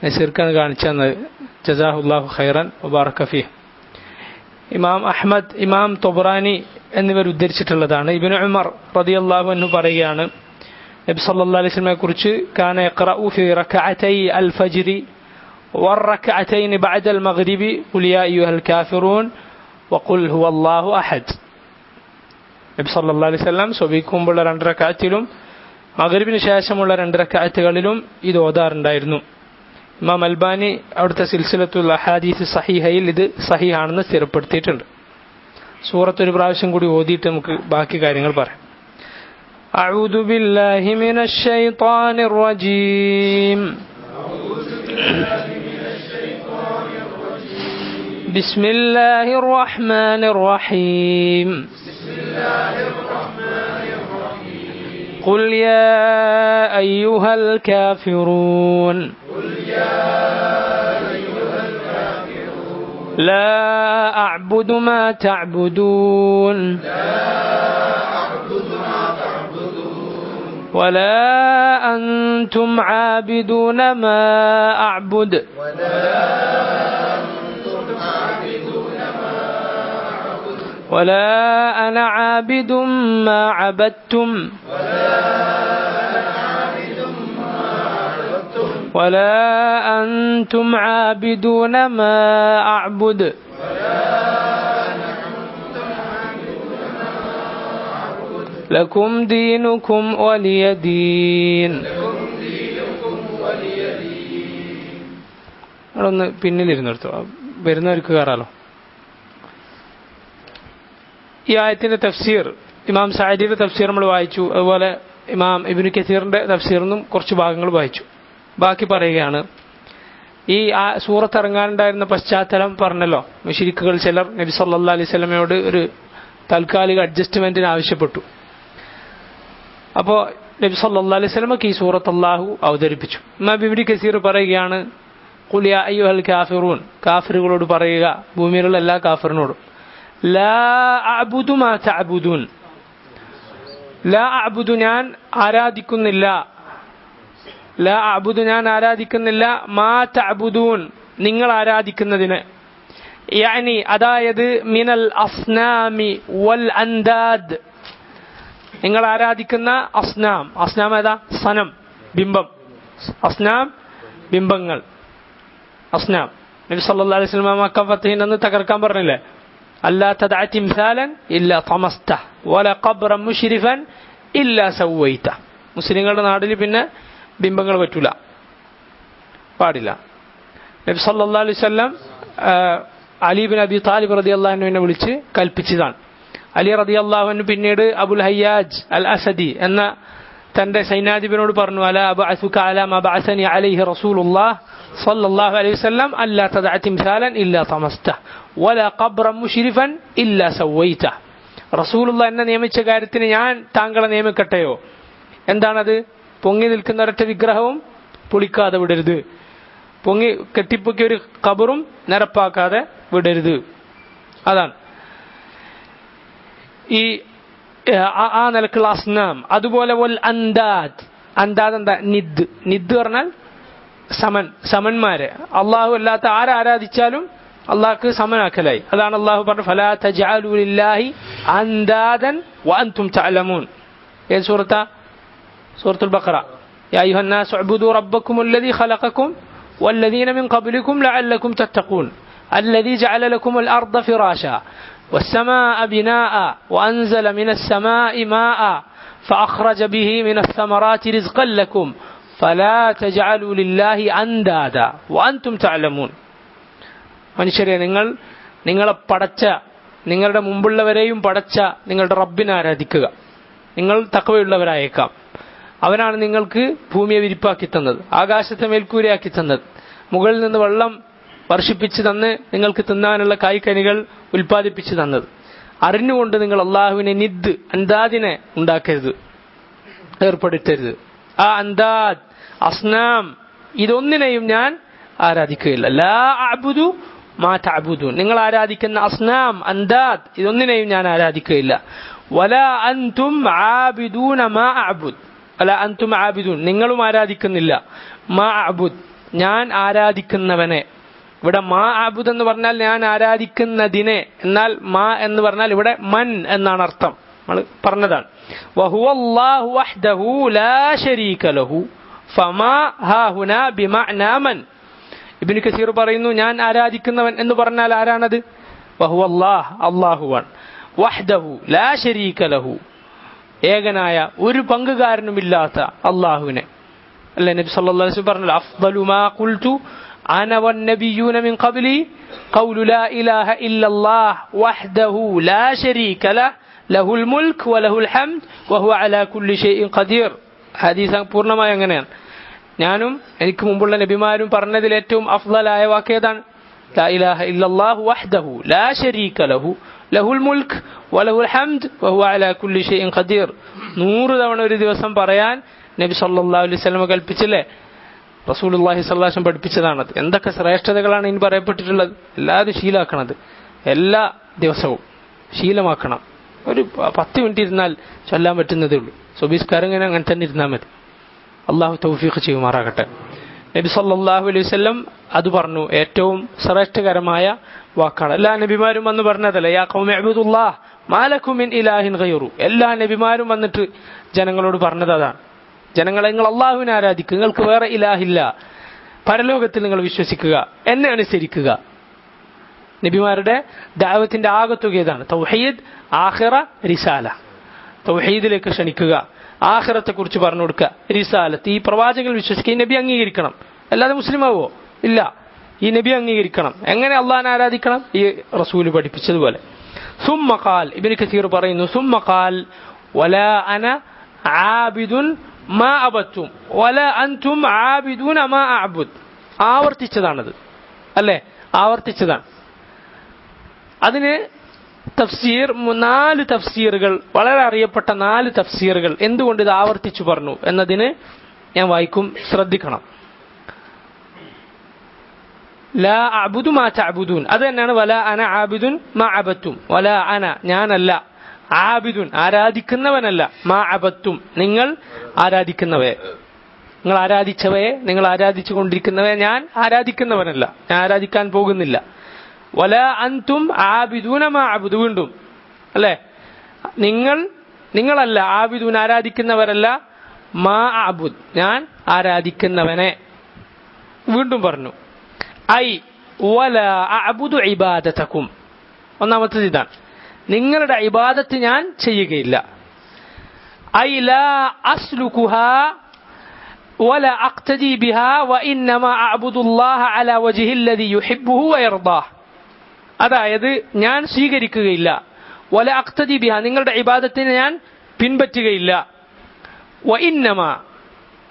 നസീർക്കാണ് കാണിച്ചു തന്നത്. ജസാഹുല്ലാഹു ഖൈറൻ വബാറക ഫീഹ്. ഇമാം അഹ്മദ്, ഇമാം തൊബ്രാനി എന്നിവർ ഉദ്ധരിച്ചിട്ടുള്ളതാണ്. ഇബ്നു ഉമർ റളിയല്ലാഹു അൻഹു പറയുകയാണ്, നബി സല്ലല്ലാഹു അലൈഹി വസല്ലമയെ കുറിച്ച്, കാന യഖറഉ ഫീ റക്അതൈ അൽ ഫജ്രി വറക്അതൈൻ ബഅദൽ മഗ്രിബി ഖുൽ യാ അയ്യുഹൽ കാഫിറൂൻ വഖുൽ ഹുവല്ലാഹു അഹദ്. നബി സല്ലല്ലാഹു അലൈഹി വസല്ലം സുബഹിക്ക് മുമ്പുള്ള 2 റക്അത്തിലും മഗ്രിബിന് ശേഷമുള്ള 2 റക്അത്തുകളിലും ഇത് ഓതാറുണ്ടായിരുന്നു. ഇമാം അൽബാനി അവിടുത്തെ സിൽസിലത്തുൽ അഹാദീസ് സഹീഹയിൽ ഇത് സഹീഹാണെന്ന് സ്ഥിരപ്പെടുത്തിയിട്ടുണ്ട്. സൂറത്ത് ഒരു പ്രാവശ്യം കൂടി ഓതിയിട്ട് നമുക്ക് ബാക്കി കാര്യങ്ങൾ പറയാം. അഊദു ബില്ലാഹി മിനശ് ശൈത്വാനിർ റജീം. ബിസ്മില്ലാഹിർ റഹ്മാനിർ റഹീം. ഖുൽ യാ അയ്യുഹൽ കാഫിറൂൻ لا أعبد ما تعبدون ولا أنتم عابدون ما أعبد ولا أنا عابد ما عبدتم ولا أنتم عابدون ما أعبد لكم دينكم ولي دين. അതൊന്ന് പിന്നിലിരുന്നെടുത്തോ, വരുന്നവർക്ക് കയറാലോ. ഈ ആയത്തിന്റെ തഫ്സീർ ഇമാം സഅദിയുടെ തഫ്സീർ നമ്മൾ വായിച്ചു. അതുപോലെ ഇമാം ഇബ്നു കസീറിന്റെ തഫ്സീറിനും കുറച്ച് ഭാഗങ്ങൾ വായിച്ചു. ബാക്കി പറയുകയാണ്, ഈ സൂറത്ത് ഇറങ്ങാനുണ്ടായിരുന്ന പശ്ചാത്തലം പറഞ്ഞല്ലോ. മുശ്രിക്കുകൾ ചിലർ നബി സല്ലല്ലാഹു അലൈഹി വസല്ലമയോട് ഒരു താൽക്കാലിക അഡ്ജസ്റ്റ്മെന്റിന് ആവശ്യപ്പെട്ടു. അപ്പോൾ നബി സല്ലല്ലാഹു അലൈഹി വസല്ലമക്ക് ഈ സൂറത്ത് അല്ലാഹു അവതരിപ്പിച്ചു. ഇമാം ഇബ്നു കസീർ പറയുകയാണ്, ഖുൽ യാ അയ്യുഹൽ കാഫിറൂൻ, കാഫിറുകളോട് പറയുക, ഭൂമിയിലുള്ള എല്ലാ കാഫിറിനോടും, ലാ അഅ്ബുദു മാ തഅ്ബുദൂൻ, ലാ അഅ്ബുദു ഞാൻ ആരാധിക്കുന്നില്ല, ലാ അഅ്ബുദു ഞാൻ ആരാധിക്കുന്നില്ല, മാ തഅ്ബുദൂൻ നിങ്ങൾ ആരാധിക്കുന്നതിന്, യാനി അതായത് മിനൽ അസ്നാമി വൽ അൻദാദ് നിങ്ങൾ ആരാധിക്കുന്ന അസ്നാം. അസ്നാം ഏതാ? സനം, ബിംബം. അസ്നാം ബിംബങ്ങൾ, അസ്നാം. നബി സല്ലല്ലാഹു അലൈഹി വസല്ലം മക്ക ഫതഹിന് അന്ന് തകർക്കാൻ പറഞ്ഞില്ലേ, അല്ലാ തദഅ തിംസാലൻ ഇല്ലാ തമസ്തഹ് വല ഖബ്റൻ മുശ്രിഫൻ ഇല്ലാ സവൈത. മുസ്ലിങ്ങളുടെ നാട്ടിൽ പിന്നെ ബിംബങ്ങൾ പറ്റൂല, പാടില്ല. നബി സല്ലല്ലാഹു അലൈഹി വസല്ലം അലി ബിൻ അബി താലിബ് റളിയല്ലാഹു അൻഹുവിനെ വിളിച്ച് കൽപ്പിച്ചതാണ്. അലി റളിയല്ലാഹു അൻഹു പിന്നീട് അബുൽ ഹയ്യാജ് അൽ അസദി എന്ന തന്റെ സൈന്യാധിപനോട് പറഞ്ഞു, അലാ അബ്അസുക അലാ മാ ബഅസനി അലൈഹി റസൂലുള്ളാഹ് സല്ലല്ലാഹു അലൈഹി വസല്ലം അല്ലാ തദഅ തിംസാലൻ ഇല്ലാ തമസ്തഹ് വലാ ഖബ്റൻ മുശ്രിഫൻ ഇല്ലാ സവൈത. റസൂലുള്ളാഹ് എന്നെ നിയമിച്ച കാര്യത്തിന് ഞാൻ താങ്കളെ നിയമിക്കട്ടെയോ? എന്താണത്? പൊങ്ങി നിൽക്കുന്ന ഒരൊറ്റ വിഗ്രഹവും പൊളിക്കാതെ വിടരുത്, പൊങ്ങി കെട്ടിപ്പൊക്കിയ ഒരു ഖബറും നിരപ്പാക്കാതെ വിടരുത്. അതാണ് ഈ ആ നിലക്കുള്ള അസ്നാം. അതുപോലെ വൽ അൻദാദ്, അൻദാദ് എന്താ? നിദ്. നിദ് പറഞ്ഞാൽ സമൻ, സമന്മാരെ. അള്ളാഹു അല്ലാത്ത ആരാധിച്ചാലും അള്ളാഹ്ക്ക് സമനാക്കലായി. അതാണ് അള്ളാഹു പറഞ്ഞു, ഫലാ തജ്അലു ലില്ലാഹി അൻദാദൻ വഅൻതും തഅലമൂൻ. ഏത് സൂറത്താ? സൂറത്തുൽ ബഖറ. യാ അയ്യുഹൻ നാസു ഉഅ്ബുദൂ റബ്ബക്കും അല്ലദീ ഖലഖക്കും വല്ലദീന മിൻ ഖബ്ലിക്കും ലഅല്ലക്കും തത്തഖൂൻ അല്ലദീ ജഅല ലക്കുമുൽ അർദ ഫിറാശാ والسماء بناء وأنزل من السماء ماء فأخرج به من الثمرات رزقا لكم فلا تجعلوا لله أندادا وأنتم تعلمون. മനുഷ്യരെ, നിങ്ങളെ പടച്ച, നിങ്ങളുടെ മുമ്പുള്ളവരെയും പടച്ച നിങ്ങളുടെ റബ്ബിനെ ആരാധിക്കുക. നിങ്ങൾ തഖ്വയുള്ളവരായേക്കാം. അവനാണ് നിങ്ങൾക്ക് ഭൂമിയെ വിരിപ്പാക്കി തന്നത്, ആകാശത്തെ മേൽക്കൂരയാക്കി തന്നത്, മുകളിൽ നിന്ന് വെള്ളം വർഷിപ്പിച്ച് തന്ന് നിങ്ങൾക്ക് തിന്നാനുള്ള കായ്ക്കനികൾ ഉൽപ്പാദിപ്പിച്ചു തന്നത്. അറിഞ്ഞുകൊണ്ട് നിങ്ങൾ അള്ളാഹുവിനെ നിദ്, അന്താദിനെ ഉണ്ടാക്കരുത്, ഏർപ്പെടുത്തരുത്. ആ അന്താദ്, അസ്നാം, ഇതൊന്നിനെയും ഞാൻ ആരാധിക്കുകയില്ല. ലാ അഅ്ബുദു മാ തഅ്ബുദൂൻ, നിങ്ങൾ ആരാധിക്കുന്ന അസ്നാം, അന്ദാദ്, ഇതൊന്നിനെയും ഞാൻ ആരാധിക്കുകയില്ല. വലാ അൻതും ആബിദൂന മാ അഅ്ബുദ്, വലാ അൻതും ആബിദൂൻ, നിങ്ങളും ആരാധിക്കുന്നില്ല. മാ അഅ്ബുദ്, ഞാൻ ആരാധിക്കുന്നവനെ. ഇവിടെ മാ അഅ്ബുദ് എന്ന് പറഞ്ഞാൽ ഞാൻ ആരാധിക്കുന്നതിനെ, എന്നാൽ മാ എന്ന് പറഞ്ഞാൽ ഇവിടെ മൻ എന്നാണ് അർത്ഥം, നമ്മൾ പറഞ്ഞതാണ്. വഹുവല്ലാഹു വഹ്ദഹു ലാ ശരീക ലഹു ഫമാ ഹാഹുനാ ബിമഅനാ മൻ. ഇബ്നു കസീർ പറയുന്നു, ഞാൻ ആരാധിക്കുന്നവൻ എന്ന് പറഞ്ഞാൽ ആരാണത്? വഹുവല്ലാഹ്, അല്ലാഹുവാൻ. വഹ്ദഹു ലാ ശരീക ലഹു, ഏകനായ ഒരു പങ്കുകാരനുമില്ലാത്ത അല്ലാഹുവിനെ. അല്ലേ നബി സല്ലല്ലാഹു അലൈഹി വസല്ലം പറഞ്ഞു, അഫ്ദലു മാ ഖുൽതു അന വന്നബിയ്യൂന മിൻ ഖബ്ലി ഖൗലു ലാ ഇലാഹ ഇല്ലല്ലാഹ് വഹ്ദഹു ലാ ശരീക ലഹു ലഹുൽ മുൽക്ക് വലഹുൽ ഹംദ് വഹുവ അലാ കുല്ലി ഷൈഇൻ ഖദീർ. ഹദീസ് പൂർണ്ണമായി അങ്ങനെയാണ്. ഞാനും എനിക്ക് മുമ്പുള്ള നബിമാരും പറഞ്ഞതിൽ ഏറ്റവും അഫ്ളലായ വാക്ക് ഏതാണ്? ലാ ഇലാഹ ഇല്ലല്ലാഹു വഹ്ദഹു ലാ ശരീക ലഹു ലഹുൽ മുൽക്ക് വലഹുൽ ഹംദ് വഹുവ അലാ കുല്ലി ഷൈഇൻ ഖദീർ. 100 തവണ ഒരു ദിവസം പറയാൻ നബി സല്ലല്ലാഹു അലൈഹി വസല്ലം കൽപ്പിച്ചില്ലേ? റസൂലുള്ളാഹി സ്വല്ലല്ലാഹു അലൈഹി വസല്ലം പഠിപ്പിച്ചതാണത്. എന്തൊക്കെ ശ്രേഷ്ഠതകളാണ് ഇനി പറയപ്പെട്ടിട്ടുള്ളത്. എല്ലാവരും ശീലാക്കണത്, എല്ലാ ദിവസവും ശീലമാക്കണം. ഒരു 10 മിനിറ്റ് ഇരുന്നാൽ ചൊല്ലാൻ പറ്റുന്നതേ ഉള്ളൂ. സുബഹിസ്കാരം ഇങ്ങനെ അങ്ങനെ തന്നെ ഇരുന്നാൽ മതി. അള്ളാഹു തൗഫീഖ് ചെയ്യുമാറാകട്ടെ. നബി സല്ലല്ലാഹു അലൈഹി വസല്ലം അത് പറഞ്ഞു, ഏറ്റവും ശ്രേഷ്ഠകരമായ വാക്കാണ്. എല്ലാ നബിമാരും വന്ന് പറഞ്ഞതല്ല, യാ ഖൗമി അബ്ദുല്ലാഹ് മാ ലക്കും മിൻ ഇലാഹിൻ ഗൈറു. എല്ലാ നബിമാരും വന്നിട്ട് ജനങ്ങളോട് പറഞ്ഞത് അതാണ്. ജനങ്ങളെ, നിങ്ങൾ അള്ളാഹുവിനെ ആരാധിക്കുക, നിങ്ങൾക്ക് വേറെ ഇലാഹില്ല, പരലോകത്തിൽ നിങ്ങൾ വിശ്വസിക്കുക, എന്നെ അനുസരിക്കുക. നബിമാരുടെ ദഅവത്തിന്റെ ആകത്തുക ഏതാണ്? തൗഹീദ്, ആഖിറ, റിസാല. തൗഹീദിലേക്ക് ക്ഷണിക്കുക, ആഖിറത്തെ കുറിച്ച് പറഞ്ഞു കൊടുക്കുക, റിസാലത്ത്, ഈ പ്രവാചകൻ വിശ്വസിക്കുക, ഈ നബി അംഗീകരിക്കണം. അല്ലാതെ മുസ്ലിം ആവോ? ഇല്ല, ഈ നബി അംഗീകരിക്കണം. എങ്ങനെ അള്ളാഹിനെ ആരാധിക്കണം? ഈ റസൂല് പഠിപ്പിച്ചതുപോലെ. സുമ്മ ഖാൽ, ഇബ്നു കസീർ പറയുന്നു, സുമ്മ ഖാൽ വലാ അന ആബിദുൻ മാ അബത്തും വലാ അൻതും ആബിദൂന മാ അഅ്ബുദ്. ആവർത്തിച്ചതാണത്, അല്ലേ? ആവർത്തിച്ചതാണ്. അതിന് തഫ്സീർ, 4 തഫ്സീറുകൾ, വളരെ അറിയപ്പെട്ട 4 തഫ്സീറുകൾ എന്തുകൊണ്ട് ഇത് ആവർത്തിച്ചു പറഞ്ഞു എന്നതിന് ഞാൻ വായിക്കും, ശ്രദ്ധിക്കണം. ലാ അഅ്ബുദു മാ തഅ്ബുദൂൻ, അത് തന്നെയാണ് വലാ അന ആബിദുൻ മാ അബത്തും. വലാ അന, ഞാനല്ല, ആബിദുൻ, ആരാധിക്കുന്നവനല്ല, മാ അബത്തും, നിങ്ങൾ ആരാധിക്കുന്നവയെ, നിങ്ങൾ ആരാധിച്ചവയെ, നിങ്ങൾ ആരാധിച്ചു കൊണ്ടിരിക്കുന്നവയെ ഞാൻ ആരാധിക്കുന്നവനല്ല, ഞാൻ ആരാധിക്കാൻ പോകുന്നില്ല. വലാ അൻതും ആബിദൂന മാ അഅ്ബുദു, വീണ്ടും അല്ലേ, നിങ്ങളല്ല, ആബിദൂൻ, ആരാധിക്കുന്നവരല്ല, മാ അഅ്ബുദ്, ഞാൻ ആരാധിക്കുന്നവനെ. വീണ്ടും പറഞ്ഞു, ഐ വലാ അഅ്ബുദു ഇബാദതകും. ഒന്നാമത്തേത് ഇതാണ്, നിങ്ങളുടെ ഇബാദത്ത് ഞാൻ ചെയ്യുകയില്ല. ഐ ലാ അസ്ലുകുഹാ വലാ അഖ്തദി ബിഹാ വഇന്നമാ അഅ്ബുദുല്ലാഹ അലാ വജ്ഹില്ലദി യുഹിബ്ബുഹു വയർദാഹ്. അതായത് ഞാൻ സ്വീകരിക്കുകയില്ല, വല അഖ്തദി ബിഹ, നിങ്ങളുടെ ഇബാദത്തിനെ ഞാൻ പിൻപറ്റുകയില്ല. വഇന്നമാ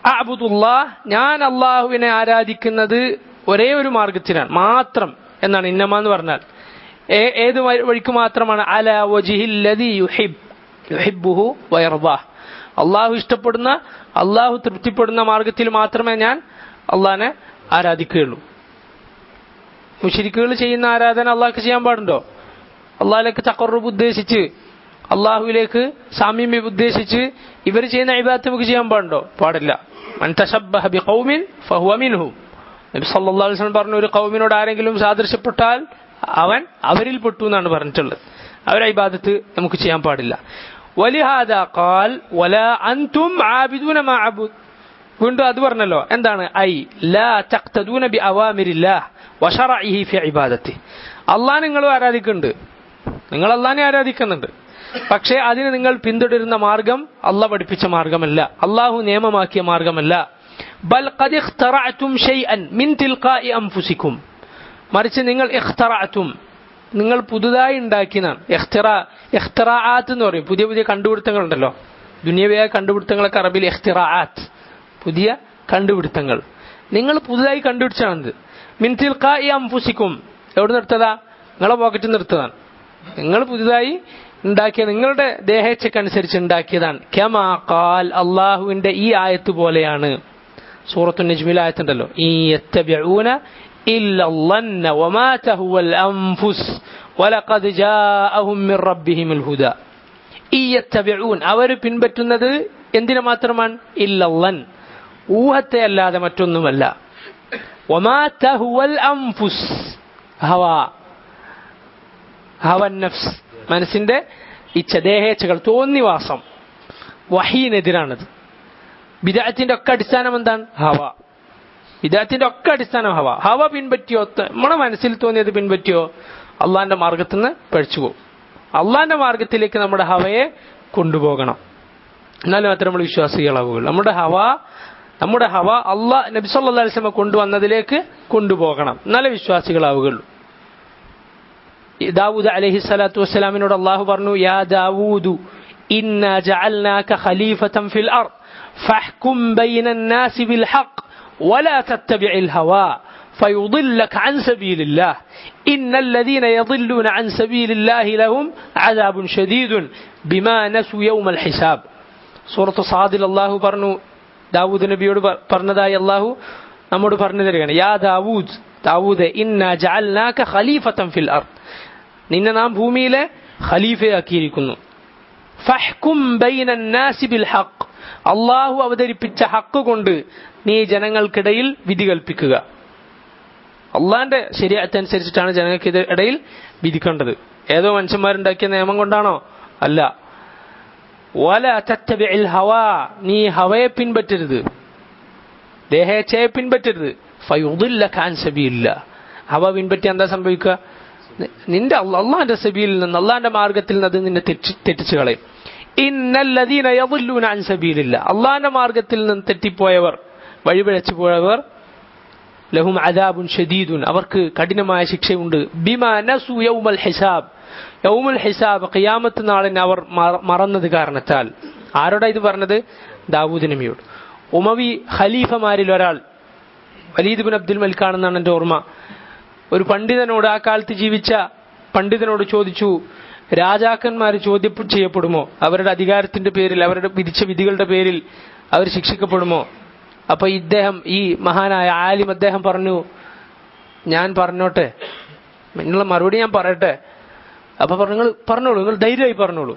അഅ്ബുദുല്ലാഹ്, ഞാൻ അല്ലാഹുവിനെ ആരാധിക്കുന്നത് ഒരേ ഒരു മാർഗത്തിലാണ് മാത്രം എന്നാണ്. ഇന്നമ എന്ന് പറഞ്ഞാൽ ഏത് വഴിക്ക് മാത്രമാണ്? അലാ വജ്ഹില്ലദി യുഹിബ്ബുഹു വയർദാഹ്, അല്ലാഹു ഇഷ്ടപ്പെടുന്ന, അല്ലാഹു തൃപ്തിപ്പെടുന്ന മാർഗത്തിൽ മാത്രമേ ഞാൻ അല്ലാഹുവിനെ ആരാധിക്കുകയുള്ളൂ. മുശ്രിക്കുകൾ ചെയ്യുന്ന ആരാധന അള്ളാഹ്ക്ക് ചെയ്യാൻ പാടുണ്ടോ? അള്ളാഹിലേക്ക് തഖർറുബ് ഉദ്ദേശിച്ച്, അള്ളാഹുവിലേക്ക് സാമീപ്യം ഉദ്ദേശിച്ച് ഇവർ ചെയ്യുന്ന ഇബാദത്ത് നമുക്ക് ചെയ്യാൻ പാടുണ്ടോ? പാടില്ല. മൻ തശബ്ബഹ ബിഖൗമിൻ ഫഹുവ മിൻഹും. നബി സല്ലല്ലാഹു അലൈഹി വസല്ലം പറഞ്ഞു, ഒരു ഖൗമിനോട് ആരെങ്കിലും സാദൃശ്യപ്പെട്ടാൽ അവൻ അവരിൽ പെട്ടു എന്നാണ് പറഞ്ഞിട്ടുള്ളത്. അവരെ ഇബാദത്ത് നമുക്ക് ചെയ്യാൻ പാടില്ല. വലിഹാദാ ഖാൽ വലാ അൻതും ആബിദൂന മാ അഅ്ബുദ്. വീണ്ടും അത് പറഞ്ഞല്ലോ, എന്താണ്? ഐ ലാ തഖ്തദൂന ബി അവാമിരില്ലാഹ് വശറഇഹി ഫി ഇബാദത്തി. അള്ളാഹ് നിങ്ങൾ ആരാധിക്കുന്നുണ്ട്, നിങ്ങൾ അള്ളാഹിനെ ആരാധിക്കുന്നുണ്ട്, പക്ഷേ അതിന് നിങ്ങൾ പിന്തുടരുന്ന മാർഗം അള്ളാഹ് പഠിപ്പിച്ച മാർഗമല്ല, അള്ളാഹു നിയമമാക്കിയ മാർഗമല്ല. ബൽ ഖദ് ഇഖ്തറഅതും ഷൈഅൻ മിൻ തിൽഖാഇ അൻഫുസികും, മറിച്ച് നിങ്ങൾ ഇഖ്തറഅതും, നിങ്ങൾ പുതുതായി ഉണ്ടാക്കിയതാണ്. ഇഖ്തിറാഅത്ത് എന്ന് പറയും, പുതിയ പുതിയ കണ്ടുപിടുത്തങ്ങൾ ഉണ്ടല്ലോ, ദുനിയവിയായ കണ്ടുപിടുത്തങ്ങളൊക്കെ അറബിയിൽ ഇഖ്തിറാഅത്ത്, പുതിയ കണ്ടുപിടുത്തങ്ങൾ. നിങ്ങൾ പുതുതായി കണ്ടുപിടിച്ചാണിത്. മിൻ തിൽഖാഇ അൻഫുസികും, എവിടെ നിർത്തതാ? നിങ്ങളെ പോക്കറ്റിൽ നിർത്തതാണ്. നിങ്ങൾ പുതുതായി ഉണ്ടാക്കിയ, നിങ്ങളുടെ ദേഹേച്ഛക്കനുസരിച്ച് ഉണ്ടാക്കിയതാണ്. കമാ ഖാൽ, അള്ളാഹുവിന്റെ ഈ ആയത്ത് പോലെയാണ്. സൂറത്തുൻ നജ്മിൽ ആയത്തുണ്ടല്ലോ, ഇൻ യത്തബിഊന ഇല്ല ളന്ന വമാ തഹ്വൽ അൻഫുസ് വലഖദ് ജാഅഹും മിർ റബ്ബിഹിമുൽ ഹുദാ. ഇൻ യത്തബിഊൻ, അവർ പിൻപറ്റുന്നത് എന്തിനെ മാത്രമാണ്? ഇല്ല ളൻ, ഊഹത്തെ അല്ലാതെ മറ്റൊന്നുമല്ല. വമാ തഹ്വൽ അൻഫുസ്, ഹവാ, ഹവൻ നഫ്സ്, മനസ്സിന്റെ ഇച്ഛ, ദേഹേച്ഛകൾ, തോന്നിവാസം. വഹീനെതിരാണത്. ബിദ്അത്തിന്റെ ഒക്കെ അടിസ്ഥാനം എന്താണ്? ഹവ. ബിദ്അത്തിന്റെ ഒക്കെ അടിസ്ഥാനം ഹവ. ഹവ പിൻപറ്റിയോ, നമ്മുടെ മനസ്സിൽ തോന്നിയത് പിൻപറ്റിയോ, അള്ളാന്റെ മാർഗത്തിൽ നിന്ന് പഴിച്ചുപോകും. അള്ളാന്റെ മാർഗത്തിലേക്ക് നമ്മുടെ ഹവയെ കൊണ്ടുപോകണം, എന്നാലും മാത്രം നമ്മൾ വിശ്വാസികളാവുകയുള്ളൂ. നമ്മുടെ ഹവ അള്ളാഹ് നബി സല്ലല്ലാഹു അലൈഹി വസല്ലം കൊണ്ടുവന്നതിലേക്ക് കൊണ്ടുപോകണം, എന്നാലേ വിശ്വാസികളാവുകയുള്ളൂ. ദാവൂദ് അലൈഹി സ്വലാത്തു വസ്സലാമിനോട് അള്ളാഹു പറഞ്ഞു, യാ ദാവൂദു ഇന്നാ ജഅൽനാക ഖലീഫതൻ ഫിൽ അർദ് ഫഹ്കും ബൈനൻ നാസി ബിൽ ഹഖ് വലാ തത്തബിഇൽ ഹവാ ഫയുദില്ലക അൻ സബീലില്ലാഹ് ഇന്നല്ലദീന യദില്ലൂന അൻ സബീലില്ലാഹി ലഹും അദാബുൻ ശദീദുൻ ബിമാ നസു യൗമൽ ഹിസാബ്. സൂറത്ത് സാദിൽ അള്ളാഹു പറഞ്ഞു, ദാവൂദ് നബിയോട് പറഞ്ഞതായി അള്ളാഹു നമ്മോട് പറഞ്ഞു തരികയാണ്, യാ ദാവൂദ് ഇന്നാ ജഅൽനാക ഖലീഫതൻ ഫിൽ അർദ്, നിന്നെ നാം ഭൂമിയിലെ ഖലീഫയാക്കിയിരിക്കുന്നു. ഫഹ്കും ബൈനൻ നാസി ബിൽ ഹഖ്, അള്ളാഹു അവതരിപ്പിച്ച ഹക്ക് കൊണ്ട് നീ ജനങ്ങൾക്കിടയിൽ വിധി കൽപ്പിക്കുക. അള്ളാന്റെ ശരീഅത്ത് അനുസരിച്ചിട്ടാണ് ജനങ്ങൾക്ക് ഇടയിൽ വിധിക്കേണ്ടത്. ഏതോ മനുഷ്യന്മാരുണ്ടാക്കിയ നിയമം കൊണ്ടാണോ? അല്ല. വലാ തത്തബിഇൽ ഹവാ, നീ ഹവയെ പിൻപറ്റരുത്, ദേഹേച്ഛയെ പിൻപറ്റരുത്. ഫയുദില്ലക അൻ സബീലില്ലാഹ്, ഹവ പിൻപറ്റി എന്താ സംഭവിക്കുക? നിന്റെ അള്ളാന്റെ സബീലിൽ നിന്ന്, അള്ളാന്റെ മാർഗത്തിൽ നിന്ന് അത് നിന്നെ തെറ്റിച്ചു കളയും. ഇന്നല്ലദീന യദില്ലൂന അൻ സബീലില്ലാഹ്, അള്ളാന്റെ മാർഗത്തിൽ നിന്ന് തെറ്റിപ്പോയവർ, വഴിപിഴച്ചു പോയവർ, ലഹും അദാബുൻ ഷദീദുൻ, അവർക്ക് കഠിനമായ ശിക്ഷയുണ്ട്. ബിമാ നസു യൗമൽ ഹിസാബ്, യൗമുൽ ഹിസാബ്, ഖിയാമത്ത് നാളിനെ അവർ മറന്നത് കാരണത്താൽ. ആരോടാ ഇത് പറഞ്ഞത്? ദാവൂദ് നബിയോട്. ഉമവി ഖലീഫമാരിൽ ഒരാൾ വലീദ് ബിൻ അബ്ദുൽ മലിക് ആണെന്നാണ് എൻ്റെ ഓർമ്മ. ഒരു പണ്ഡിതനോട്, ആ കാലത്ത് ജീവിച്ച പണ്ഡിതനോട് ചോദിച്ചു, രാജാക്കന്മാർ ചോദ്യം ചെയ്യപ്പെടുമോ? അവരുടെ അധികാരത്തിന്റെ പേരിൽ, അവരുടെ വിധിച്ച വിധികളുടെ പേരിൽ അവർ ശിക്ഷിക്കപ്പെടുമോ? അപ്പൊ ഇദ്ദേഹം, ഈ മഹാനായ ആലിം, അദ്ദേഹം പറഞ്ഞു, ഞാൻ പറഞ്ഞോട്ടെ, നിങ്ങളെ മറുപടി ഞാൻ പറയട്ടെ. അപ്പൊ നിങ്ങൾ പറഞ്ഞോളൂ, നിങ്ങൾ ധൈര്യമായി പറഞ്ഞോളൂ.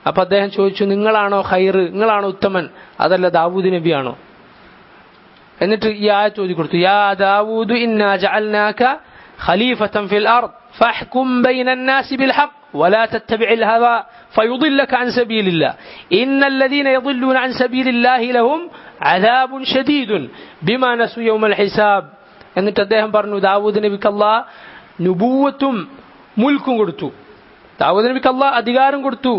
അപ്പൊ അദ്ദേഹം ചോദിച്ചു, നിങ്ങളാണോ ഖൈർ, നിങ്ങളാണോ ഉത്തമൻ, അതല്ല ദാവൂദ് നബിയാണോ? എന്നിട്ട് ഈ ആയത്ത് ഓതി കൊടുത്തു, യാ ദാവൂദ് ഇന്നാ ജഅൽനാക ഖലീഫതൻ ഫിൽ അർദ് ഫഹ്കും ബൈനൻ നാസി ബിൽ ഹഖ് വലാ തത്തബിഇൽ ഹവാ ഫയുദില്ലക അൻ സബീലില്ലാഹ് ഇന്നല്ലദീന യദില്ലൂന അൻ സബീലില്ലാഹി ലഹും അദാബുൻ ശദീദുൻ ബിമാ നസു യൗമൽ ഹിസാബ്. എന്നിട്ട് അദ്ദേഹം പറഞ്ഞു, ദാവൂദ് നബിക്ക് അല്ലാഹ് നുബുവത്തും മുൽക്കും കൊടുത്തു. ദാവൂദ് നബിക്ക് അല്ലാഹ് അധികാരം കൊടുത്തു,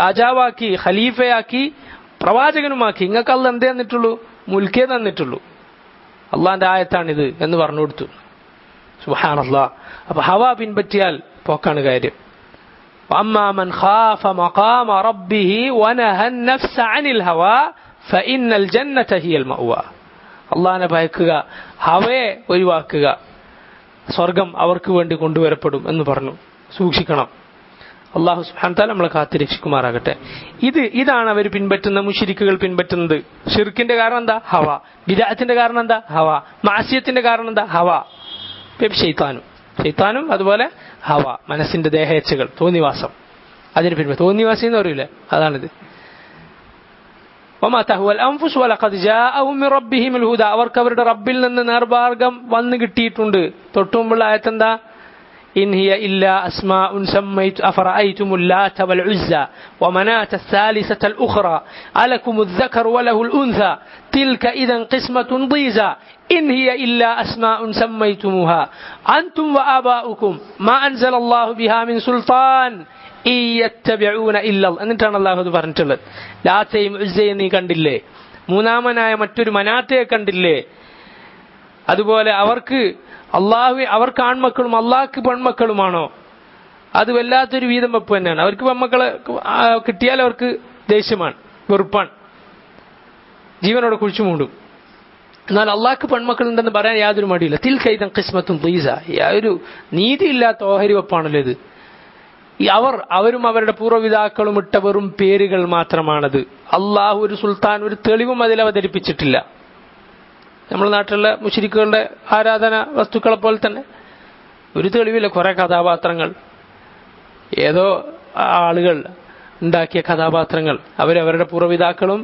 രാജാവാക്കി, ഖലീഫയാക്കി, പ്രവാചകനുമാക്കി. നിങ്ങൾക്ക് അല്ലാഹ് എന്തേ തന്നിട്ടുള്ളൂ? മുൽക്കേ തന്നിട്ടുള്ളൂ. അള്ളാന്റെ ആയത്താണിത് എന്ന് പറഞ്ഞു കൊടുത്തു. സുബ്ഹാനല്ലാഹ്. അപ്പൊ ഹവ പിൻപറ്റിയാൽ പോക്കാണ് കാര്യം. അമ്മാ മൻ ഖാഫ മഖാമ റബ്ബിഹി വനഹ നഫ്സ അനിൽ ഹവാ ഫഇന്നൽ ജന്നത ഹിയൽ മഅവാ. അള്ളാഹനെ ഭയക്കുക, ഹവയെ ഒഴിവാക്കുക, സ്വർഗം അവർക്ക് വേണ്ടി കൊണ്ടുവരപ്പെടും എന്ന് പറഞ്ഞു. സൂക്ഷിക്കണം. അള്ളാഹു സുബ്ഹാനഹു വതആല നമ്മളെ കാത്തുരക്ഷിക്കുമാറാകട്ടെ. ഇതാണ് അവർ പിൻപറ്റുന്ന, മുശ്രിക്കുകൾ പിൻപറ്റുന്നത്. ഷിർക്കിന്റെ കാരണം എന്താ? ഹവ. ബിദ്അത്തിന്റെ കാരണം എന്താ? ഹവ. മാസിയത്തിന്റെ കാരണം എന്താ? ഹവ. ശൈത്താനും അതുപോലെ ഹവ, മനസ്സിന്റെ ദേഹേച്ഛകൾ, തോന്നിവാസം. അതിന് പിൻപറ്റും. തോന്നിവാസി എന്ന് പറയൂലേ, അതാണിത്. വമാ തഹ്വൽ അൻഫുസ് വലഖദ് ജാഅഹും മിർ റബ്ബിഹിമുൽ ഹുദാ, അവർക്ക് അവരുടെ റബ്ബിൽ നിന്ന് നേർമാർഗം വന്നു കിട്ടിയിട്ടുണ്ട്. തൊട്ടുമുമ്പുള്ള ആയത്തെന്താ? إن هي إلا أسماء سميت أفرأيتم اللات والعزى ومناة الثالثة الأخرى ألكم الذكر وله الأنثى تلك إذا قسمة ضيزى إن هي إلا أسماء سميتموها أنتم وآباؤكم ما أنزل الله بها من سلطان إن يتبعون إلا الله. എന്നിട്ടാണ് അല്ലാഹു ഇത് പറഞ്ഞിട്ടുള്ളത്. ലാത്തയും ഉസ്സയും നീ കണ്ടില്ലേ? മൂന്നാമനായ മറ്റൊരു മനാത്തയെ കണ്ടില്ലേ? അതുപോലെ അവർക്ക് ആൺമക്കളും അള്ളാഹ്ക്ക് പെൺമക്കളുമാണോ? അത് വല്ലാത്തൊരു വീതം വെപ്പ് തന്നെയാണ്. അവർക്ക് പെൺമക്കളെ കിട്ടിയാൽ അവർക്ക് ദേഷ്യമാണ്, വെറുപ്പാണ്, ജീവനോടെ കുഴിച്ചു മൂടും. എന്നാൽ അള്ളാഹ്ക്ക് പെൺമക്കൾ ഉണ്ടെന്ന് പറയാൻ യാതൊരു മടിയില്ല. തിൽക്കൈതൻ ഖിസ്മത്തും ദീസ, ഒരു നീതിയില്ലാത്ത ഓഹരി വെപ്പാണല്ലോ ഇത്. അവരും അവരുടെ പൂർവ്വപിതാക്കളും ഇട്ട വെറും പേരുകൾ മാത്രമാണത്. അള്ളാഹു ഒരു സുൽത്താൻ, ഒരു തെളിവും അതിൽ അവതരിപ്പിച്ചിട്ടില്ല. നമ്മുടെ നാട്ടിലുള്ള മുശ്രിക്കുകളുടെ ആരാധന വസ്തുക്കളെ പോലെ തന്നെ. ഒരു തെളിവില്ല, കുറെ കഥാപാത്രങ്ങൾ, ഏതോ ആളുകൾ ഉണ്ടാക്കിയ കഥാപാത്രങ്ങൾ, അവരവരുടെ പൂർവ്വപിതാക്കളും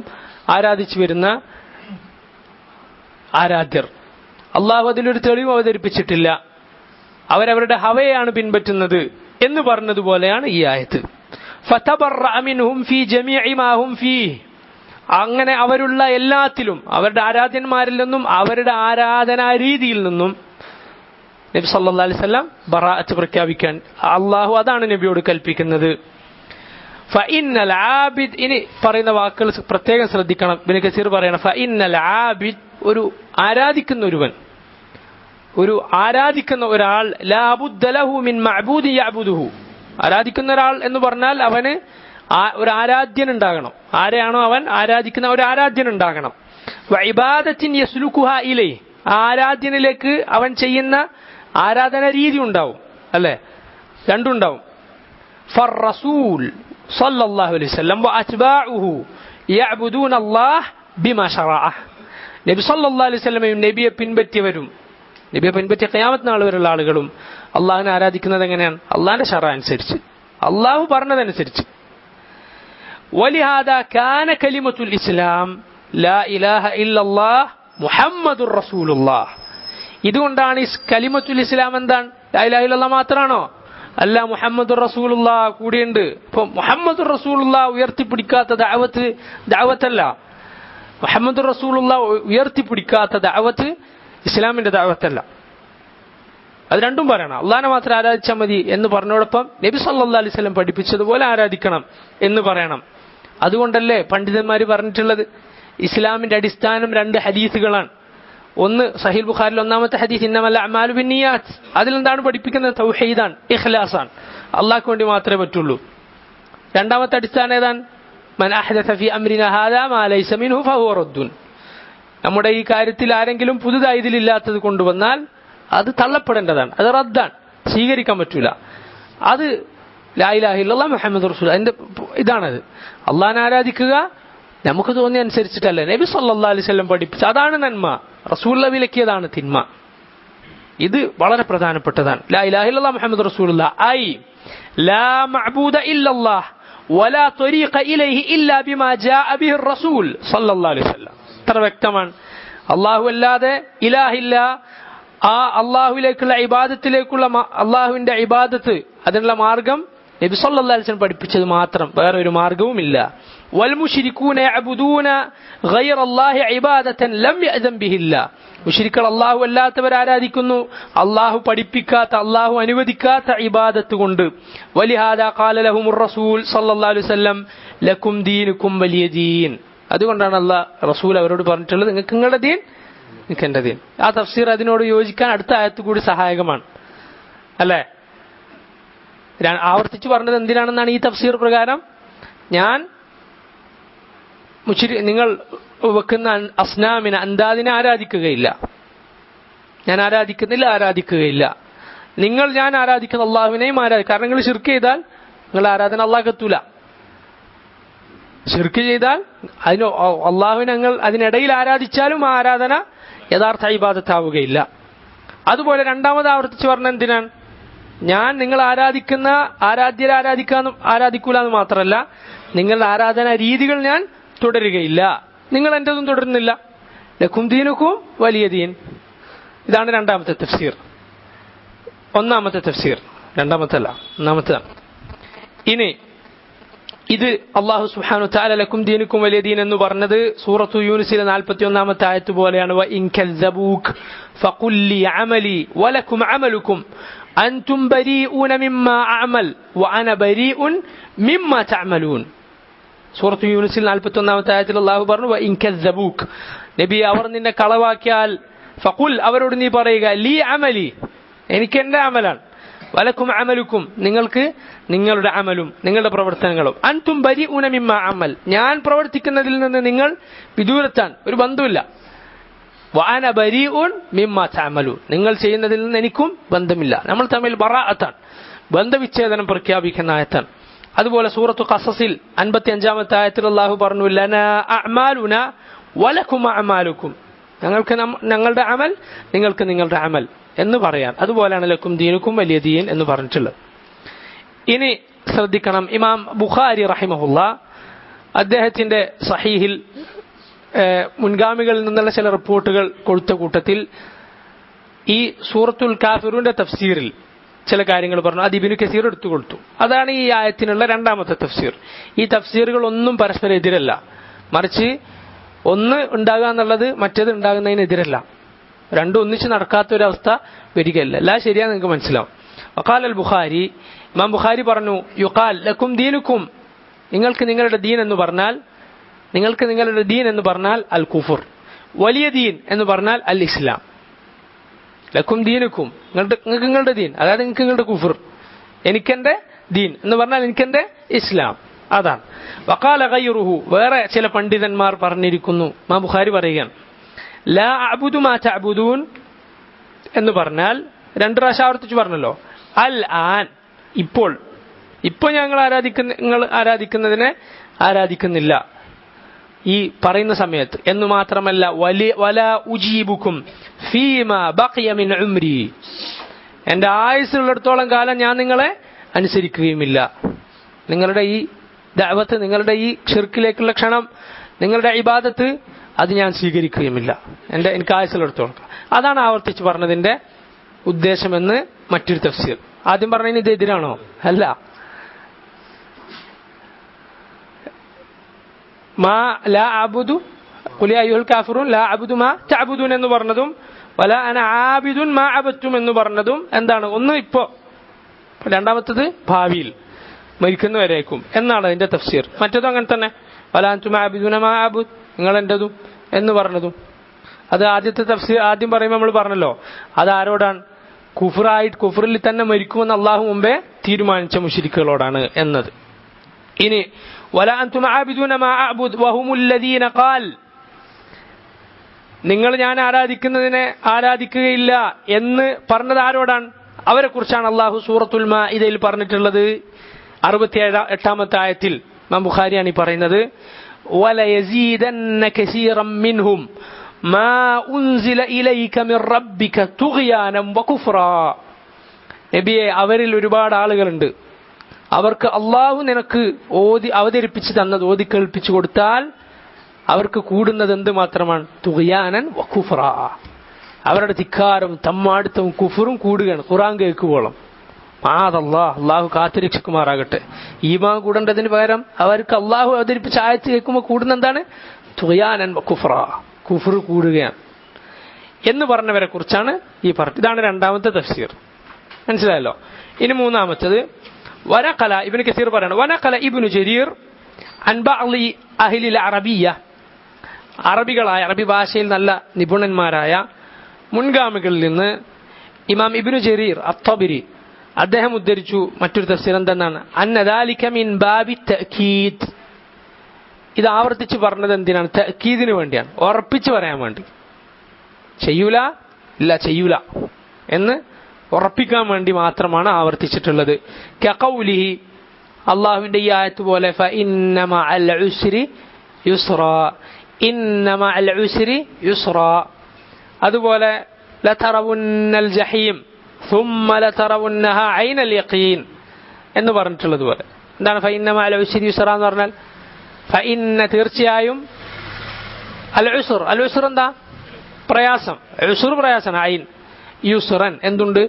ആരാധിച്ചു വരുന്ന ആരാധ്യർ. അള്ളാഹു അതിലൊരു തെളിവ് അവതരിപ്പിച്ചിട്ടില്ല, അവരവരുടെ ഹവയാണ് പിൻപറ്റുന്നത് എന്ന് പറഞ്ഞതുപോലെയാണ് ഈ ആയത്ത്. ഫതബറഅ മിൻഹും ഫീ ജമീഇ മാ ഹും ഫീഹ്, അങ്ങനെ അവരുള്ള എല്ലാത്തിലും, അവരുടെ ആരാധ്യന്മാരിൽ നിന്നും അവരുടെ ആരാധനാ രീതിയിൽ നിന്നും നബി സല്ലല്ലാഹു അലൈഹി വസല്ലം ബറാഅത്ത് പ്രഖ്യാപിക്കാൻ അള്ളാഹു അതാണ് നബിയോട് കൽപ്പിക്കുന്നത്. ഫഇന്നൽ ആബിദ്, ഇനി പറയുന്ന വാക്കുകൾ പ്രത്യേകം ശ്രദ്ധിക്കണം. ഇബ്നു കസീർ പറയണം, ഫഇന്നൽ ആബിദ്, ഒരു ആരാധിക്കുന്ന ഒരുവൻ, ഒരു ആരാധിക്കുന്ന ഒരാൾ, ലാ ബുദ്ദ ലഹു മിൻ മഅബൂദി യഅബുദുഹു, ആരാധിക്കുന്ന ഒരാൾ എന്ന് പറഞ്ഞാൽ അവന് ഒരു ആരാധ്യൻ ഉണ്ടാകണം. ആരെയാണോ അവൻ ആരാധിക്കുന്ന ഒരു ആരാധ്യൻ ഉണ്ടാകണം. വഇബാദത്തിൻ യസ്ലുകുഹാ ഇലൈഹി, ആരാധ്യനിലേക്ക് അവൻ ചെയ്യുന്ന ആരാധന രീതി ഉണ്ടാവും, അല്ലേ? രണ്ടുണ്ടാവും. ഫർറസൂൽ സല്ലല്ലാഹു അലൈഹി വസല്ലം വഅത്ബാഉഹു യഅബുദൂന അല്ലാഹ് ബിമാ ശറഅ, നബി സല്ലല്ലാഹു അലൈഹി വസല്ലമയും നബിയെ പിൻപറ്റിയവരും നബിയെ പിൻപറ്റിയ ഖിയാമത്ത് നാൾ വരെയുള്ള ആളുകളും അള്ളാഹുവിനെ ആരാധിക്കുന്നത് എങ്ങനെയാണ്? അള്ളാഹിന്റെ ശറഅ അനുസരിച്ച്, അള്ളാഹു പറഞ്ഞതനുസരിച്ച്. വലിഹാദാ കാന കലിമത്തുൽ ഇസ്ലാം ലാ ഇലാഹ ഇല്ലല്ലാഹ് മുഹമ്മദുർ റസൂലുള്ളാഹ്. ഇതുകൊണ്ടാണ് കലിമത്തുൽ ഇസ്ലാം എന്താണ്? ലാ ഇലാഹ ഇല്ലല്ലാഹ് മാത്രമാണോ? അല്ല, മുഹമ്മദുർ റസൂലുള്ളാഹ് കൂടിയുണ്ട്. ഇപ്പൊ മുഹമ്മദുർ റസൂലുള്ളാഹ് ഉയർത്തിപ്പിടിക്കാത്ത ദഅവത്തല്ല, മുഹമ്മദുർ റസൂലുള്ളാഹ് ഉയർത്തിപ്പിടിക്കാത്ത ദഅവത്ത് ഇസ്ലാമിന്റെ ദഅവത്തല്ല. അത് രണ്ടും പറയണം. അള്ളാഹിനെ മാത്രം ആരാധിച്ചാൽ മതി എന്ന് പറഞ്ഞോടൊപ്പം നബി സല്ലല്ലാഹു അലൈഹി വസല്ലം പഠിപ്പിച്ചതുപോലെ ആരാധിക്കണം എന്ന് പറയണം. അതുകൊണ്ടല്ലേ പണ്ഡിതന്മാർ പറഞ്ഞിട്ടുള്ളത് ഇസ്ലാമിന്റെ അടിസ്ഥാനം 2 ഹദീസുകളാണ്. ഒന്ന് സഹീഹ് ബുഖാരിൽ 1-ാമത്തെ ഹദീസ്, ഇന്നമൽ അഅ്മാലു ബിന്നിയാത്ത്, അതിലെന്താണ് പഠിപ്പിക്കുന്നത്? തൗഹീദാണ്, ഇഖ്ലാസാണ്, അള്ളാഹ്ക്ക് വേണ്ടി മാത്രമേ പറ്റുള്ളൂ. 2-ാമത്തെ അടിസ്ഥാനം ഏതാണ്? മൻ അഹ്ദസ ഫീ അംരിനാ ഹാദാ മാ ലൈസ മിൻഹു ഫഹുവ റദ്ദുൻ, നമ്മുടെ ഈ കാര്യത്തിൽ ആരെങ്കിലും പുതുതായി ഇതിലില്ലാത്തത് കൊണ്ടുവന്നാൽ അത് തള്ളപ്പെടേണ്ടതാണ്, അത് റദ്ദാണ്, സ്വീകരിക്കാൻ പറ്റൂല. അത് ലാ ഇലാഹ ഇല്ലല്ലാഹ് മുഹമ്മദുർ റസൂൽ, അതിന്റെ ഇതാണത്. അള്ളാഹിനെ ആരാധിക്കുക നമുക്ക് തോന്നിയ അനുസരിച്ചിട്ടല്ല, നബി സല്ലല്ലാഹു അലൈഹി വസല്ലം പഠിപ്പിച്ചു, അതാണ് നന്മ. റസൂൽ വിലക്കിയതാണ് തിന്മ. ഇത് വളരെ പ്രധാനപ്പെട്ടതാണ്. ലാ ഇലാഹ ഇല്ലല്ലാഹ് മുഹമ്മദുർ റസൂലുള്ളാഹ്, ഐ ലാ മഅബൂദ ഇല്ലല്ലാഹ് വലാ ത്വരീഖ ഇലൈഹി ഇല്ലാ ബിമാ ജാഅ ബിഹി റസൂൽ സല്ലല്ലാഹു അലൈഹി വസല്ലം. അത്ര വ്യക്തമാണ്. അല്ലാഹു അല്ലാതെ ഇലാഹില്ല, ആ അള്ളാഹുവിലേക്കുള്ള ഇബാദത്തിലേക്കുള്ള അള്ളാഹുവിന്റെ ഇബാദത്ത്, അതിനുള്ള മാർഗം നബി സല്ലല്ലാഹു അലൈഹി വസല്ലം പഠിപ്പിച്ചത് മാത്രം, വേറെ ഒരു മാർഗവുമില്ല. വൽ മുശ്രികൂന യഅബുദൂന ഗൈറല്ലാഹി ഇബാദതൻ ലം യഅ്ദൻ ബിഹില്ലാ, മുശ്രിക്കുകൾ അള്ളാഹു അല്ലാത്തവർ ആരാധിക്കുന്നു അള്ളാഹു പഠിപ്പിക്കാത്ത, അള്ളാഹു അനുവദിക്കാത്ത ഇബാദത്ത് കൊണ്ട്. വലിഹാദാ ഖാല ലഹുമുർ റസൂൽ സല്ലല്ലാഹു അലൈഹി വസല്ലം ലക്കും ദീനുക്കും വലിയ ദീൻ. അതുകൊണ്ടാണ് അള്ളാഹ് റസൂൽ അവരോട് പറഞ്ഞിട്ടുള്ളത്, നിങ്ങൾക്ക് നിങ്ങളുടെ ദീൻ, നിങ്ങൾക്ക് എന്റെ ദീൻ. ആ തഫ്സീർ അതിനോട് യോജിക്കാൻ അടുത്ത ആയത്ത് കൂടി സഹായകമാണ്, അല്ലേ? ആവർത്തിച്ച് പറഞ്ഞത് എന്തിനാണെന്നാണ് ഈ തഫ്സീർ പ്രകാരം? ഞാൻ നിങ്ങൾ വെക്കുന്ന അസ്നാമിനെ, അന്താദിനെ ആരാധിക്കുകയില്ല, ഞാൻ ആരാധിക്കുന്നില്ല, ആരാധിക്കുകയില്ല. ഞാൻ ആരാധിക്കുന്ന അള്ളാഹുവിനെയും ആരാധിക്കും. കാരണം നിങ്ങൾ ശിർക്ക് ചെയ്താൽ നിങ്ങളുടെ ആരാധന അള്ളാഹ്ക്ക് എത്തൂല. ശിർക്ക് ചെയ്താൽ അതിന് അള്ളാഹുവിനെ നിങ്ങൾ അതിനിടയിൽ ആരാധിച്ചാലും ആ ആരാധന യഥാർത്ഥ ഇബാദത്താവുകയില്ല. അതുപോലെ രണ്ടാമത് ആവർത്തിച്ച് പറഞ്ഞ എന്തിനാണ്? ഞാൻ നിങ്ങൾ ആരാധിക്കുന്ന ആരാധ്യരെ ആരാധിക്കൂല എന്ന് മാത്രമല്ല, നിങ്ങളുടെ ആരാധനാ രീതികൾ ഞാൻ തുടരുകയില്ല, നിങ്ങൾ എന്റേതും തുടരുന്നില്ല. ലക്കും ദീനുക്കും വലിയ ദീൻ. ഇതാണ് രണ്ടാമത്തെ തഫ്സീർ. ഒന്നാമത്തെ തഫ്സീർ, രണ്ടാമത്തല്ല, ഒന്നാമത്തേതാണ്. ഇനി ഇത് അല്ലാഹു സുബ്ഹാനഹു വ തആല ലക്കും ദീനുക്കും വലിയ ദീൻ എന്ന് പറഞ്ഞത് സൂറത്തു യൂനുസിലെ 41-ാമത്തെ ആയത്ത് പോലെയാണ്. വ ഇൻ കസ്സബൂക ഫഖുൽ ലി അമലി വലക്കും അമലുക്കും അൻതും ബരീഊന മിമ്മാ അഅമൽ വഅന ബരീഉൻ മിമ്മാ തഅമലൂൻ. സൂറത്തു യൂനുസിൽ 41-ാമത്തെ ആയത്തിൽ അല്ലാഹു പറഞ്ഞു, വ ഇൻ കസ്സബൂക, നബി അവർ നിന്നെ കളവാക്കിയാൽ, ഫഖുൽ അവരോട് നീ പറയുക, ലി അമലി, എനിക്ക് എന്റെ അമലാണ്, വലക്കും അമലുക്കും നിങ്ങൾക്ക് നിങ്ങളുടെ അമലും നിങ്ങളുടെ പ്രവർത്തനങ്ങളും, അൻതും ബരീഊന മിമ്മാ അമൽ, ഞാൻ പ്രവർത്തിക്കുന്നതിൽ നിന്ന് നിങ്ങൾ വിദൂരത്താണ്, ഒരു ബന്ധമില്ല. വഅന ബരീഉൻ മിമ്മാ തഅമലൂൻ, നിങ്ങൾ ചെയ്യുന്നതിൽ നിന്ന് എനിക്കും ബന്ധമില്ല. നമ്മൾ തമ്മിൽ ബറാഅത്താണ്, ബന്ധവിച്ഛേദനം പ്രഖ്യാപിക്കുന്ന ആയത്താണ്. അതുപോലെ സൂറത്തു ഖസസിൽ 55-ാമത്തെ ആയത്തിൽ അല്ലാഹു പറഞ്ഞു, ലനാ അഅമാലുനാ വലക്കും അഅമാലുക്കും, ഞങ്ങൾക്ക് ഞങ്ങളുടെ അമൽ, നിങ്ങൾക്ക് നിങ്ങളുടെ അമൽ എന്ന് പറയാൻ. അതുപോലെയാണ് ലക്കും ദീനുക്കും വലിയ ദീൻ എന്ന് പറഞ്ഞിട്ടുള്ളത്. ഇനി ശ്രദ്ധിക്കണം, ഇമാം ബുഖാരി റഹിമഹുല്ല അദ്ദേഹത്തിന്റെ സഹീഹിൽ മുൻഗാമികളിൽ നിന്നുള്ള ചില റിപ്പോർട്ടുകൾ കൊടുത്ത കൂട്ടത്തിൽ ഈ സൂറത്തുൽ കാഫിറൂന്റെ തഫ്സീറിൽ ചില കാര്യങ്ങൾ പറഞ്ഞു. അത് ഇബ്നു കസീർ എടുത്തു കൊടുത്തു. അതാണ് ഈ ആയത്തിനുള്ള രണ്ടാമത്തെ തഫ്സീർ. ഈ തഫ്സീറുകൾ ഒന്നും പരസ്പരം എതിരല്ല, മറിച്ച് ഒന്ന് ഉണ്ടാകുക എന്നുള്ളത് മറ്റേത് ഉണ്ടാകുന്നതിനെതിരല്ല. രണ്ടും ഒന്നിച്ച് നടക്കാത്തൊരവസ്ഥ വരികയല്ല. എല്ലാം ശരിയാ, നിങ്ങൾക്ക് മനസ്സിലാവും. വഖാൽ അൽ ബുഖാരി, ഇമാം ബുഖാരി പറഞ്ഞു, യുഖാൽ ലക്കും ദീനുക്കും, നിങ്ങൾക്ക് നിങ്ങളുടെ ദീൻ എന്ന് പറഞ്ഞാൽ, നിങ്ങൾക്ക് നിങ്ങളുടെ ദീൻ എന്ന് പറഞ്ഞാൽ അൽ കുഫർ, വലിയ ദീൻ എന്ന് പറഞ്ഞാൽ അൽ ഇസ്ലാം. ലക്കും ദീനുക്കും, നിങ്ങൾക്ക് നിങ്ങളുടെ ദീൻ, അതായത് നിങ്ങൾക്ക് നിങ്ങളുടെ കുഫർ, എനിക്കെന്റെ ദീൻ എന്ന് പറഞ്ഞാൽ എനിക്കെന്റെ ഇസ്ലാം, അതാണ്. വഖാല ഗൈറുഹു, വേറെ ചില പണ്ഡിതന്മാർ പറഞ്ഞിരിക്കുന്നു. ഇമാം ബുഖാരി പറയുകയാണ്, ലാ അഅ്ബുദു മാ തഅ്ബുദൂൻ എന്ന് പറഞ്ഞാൽ രണ്ട് പ്രാവശ്യം ആവർത്തിച്ച് പറഞ്ഞല്ലോ. അൽ ആൻ, ഇപ്പോൾ, ഇപ്പോൾ നിങ്ങൾ ആരാധിക്കുന്നതിനെ ആരാധിക്കുന്നില്ല ഈ പറയുന്ന സമയത്ത് എന്ന് മാത്രമല്ല, വലാ ഉജീബുക്കും ഫീമാ ബഖിയ മിൻ ഉംരി, എന്റെ ആയുസ്സുള്ളിടത്തോളം കാലം ഞാൻ നിങ്ങളെ അനുസരിക്കുകയുമില്ല. നിങ്ങളുടെ ഈ ദഅവത്ത്, നിങ്ങളുടെ ഈ ഷിർക്കിലേക്കുള്ള ക്ഷണം, നിങ്ങളുടെ ഇബാദത്ത്, അത് ഞാൻ സ്വീകരിക്കുകയുമില്ല എനിക്ക് ആയുസ്സുള്ളിടത്തോളം. അതാണ് ആവർത്തിച്ച് പറഞ്ഞതിന്റെ ഉദ്ദേശമെന്ന് മറ്റൊരു തഫ്സീർ. ആദ്യം പറഞ്ഞതിന് ഇത് എതിരാണോ? അല്ല. മാ ലാ അഅ്ബുദു ഖുൽ യാ അയ്യുഹൽ കാഫിറൂൻ ലാ അഅ്ബുദു മാ തഅ്ബുദൂൻ എന്ന് പറഞ്ഞതും വലാ അന ആബിദുൻ മാ അബദ്തും എന്ന് പറഞ്ഞതും എന്താണ്? ഒന്ന് ഇപ്പോ, രണ്ടാമത്തത് ഭാവിയിൽ മരിക്കുന്നവരേക്കും എന്നാണ് അതിന്റെ തഫ്സീർ. മറ്റതും അങ്ങനെ തന്നെ, വലാ അൻതും ആബിദൂന മാ അഅ്ബുദ്, നിങ്ങൾ എന്റേതും എന്ന് പറഞ്ഞതും. അത് ആദ്യത്തെ തഫ്സീർ ആദ്യം പറയുമ്പോൾ നമ്മൾ പറഞ്ഞല്ലോ, അത് ആരോടാണ്? കുഫറിൽ തന്നെ മരിക്കുമെന്ന് അള്ളാഹു മുമ്പേ തീരുമാനിച്ച മുശ്രിക്കുകളോടാണ് എന്നത്. ഇനി വലാ അൻതും ആബിദൂന മാ അഅ്ബുദ് വഹുമുൽ ലദീന ഖാൽ, നിങ്ങൾ ഞാൻ ആരാധിക്കുന്നതിനെ ആരാധിക്കുകയില്ല എന്ന് പറഞ്ഞത് ആരോടാണ്? അവരെ കുറിച്ചാണ് അള്ളാഹു സൂറത്തുൽ മാഇദയിൽ പറഞ്ഞിട്ടുള്ളത്. 68-ാമത്തെ ആയത്തിൽ ഇമാം ബുഖാരിയാണ് ഈ പറയുന്നത്, വലയസീദന്ന കസീറൻ മിൻഹും മാ ഉൻസില ഇലൈക മിർ റബ്ബിക തുഗ്യാനം വകുഫ്റാ. നബിയെ, അവരിൽ ഒരുപാട് ആളുകളുണ്ട്, അവർക്ക് അള്ളാഹു നിനക്ക് അവതരിപ്പിച്ച് തന്നത് ഓതി കേൾപ്പിച്ചു കൊടുത്താൽ അവർക്ക് കൂടുന്നത് എന്ത് മാത്രമാണ്? തുഗ്യാനൻ വകുഫ്റാ, അവരുടെ ധിക്കാരം, തമ്മാടിത്തവും കുഫറും കൂടുകയാണ് ഖുർആൻ കേൾക്കുവോളം. അള്ളാഹു കാത്തുരക്ഷിക്കുമാറാകട്ടെ. ഈമാൻ കൂടേണ്ടതിന് പകരം അവർക്ക് അള്ളാഹു അവതരിപ്പിച്ച ആയത്ത് കേൾക്കുമ്പോൾ കൂടുന്ന എന്താണ്? തുഗ്യാനൻ വകുഫ്റാ, കുഫർ കൂടുകയാണ് എന്ന് പറഞ്ഞവരെ കുറിച്ചാണ് ഈ പറഞ്ഞത്. ഇതാണ് രണ്ടാമത്തെ തഫ്സീർ, മനസ്സിലായല്ലോ. ഇനി മൂന്നാമത്തത്, വനഖല ഇബ്നു കസീർ പറയാണ്, വനഖല ഇബ്നു ജരീർ അൻ ബഅദി അഹ്ലിൽ അറബിയ്യ, അറബികളായ, അറബി ഭാഷയിൽ നല്ല നിപുണന്മാരായ മുൻഗാമികളിൽ നിന്ന് ഇമാം ഇബ്നു ജരീർ അത്തബരി അദ്ദേഹം ഉദ്ധരിച്ചു മറ്റൊരു തഫ്സീർ എന്തെന്നാണ്, അന്ന ദാലിക മിൻ ബാബി തഅക്കീദ്, ഇത് ആവർത്തിച്ച് പറഞ്ഞത് എന്തിനാണ്? തഅക്കീദിന് വേണ്ടിയാണ്, ഉറപ്പിച്ച് പറയാൻ വേണ്ടി. ചെയ്യൂല, ഇല്ല ചെയ്യൂല എന്ന് ഉറപ്പിക്കാൻ വേണ്ടി മാത്രമാണ് ആവർത്തിച്ചിട്ടുള്ളത്. കഖൗലിഹി, അള്ളാഹുവിന്റെ ഈ ആയത്ത് പോലെ, ഫഇന്ന മഅൽ ഉസ്രി യുസ്റാ, ഇന്ന മഅൽ ഉസ്രി യുസ്റാ. അതുപോലെ ലതറവുന്നൽ ജഹീം ثم لترونها عين اليقين എന്ന് പറഞ്ഞിട്ടുള്ളത് പോലെ. എന്താണ് ഫഇന്ന മഅൽ ഉസ്രി യുസ്റാ എന്ന് പറഞ്ഞാൽ? ഫഇന്ന, തീർച്ചയായും, അൽ ഉസ്ർ, അൽ ഉസ്ർ എന്താ? പ്രയാസം. ഉസ്ർ പ്രയാസം. ഐൻ, യുസ്റൻ എന്തുണ്ട്?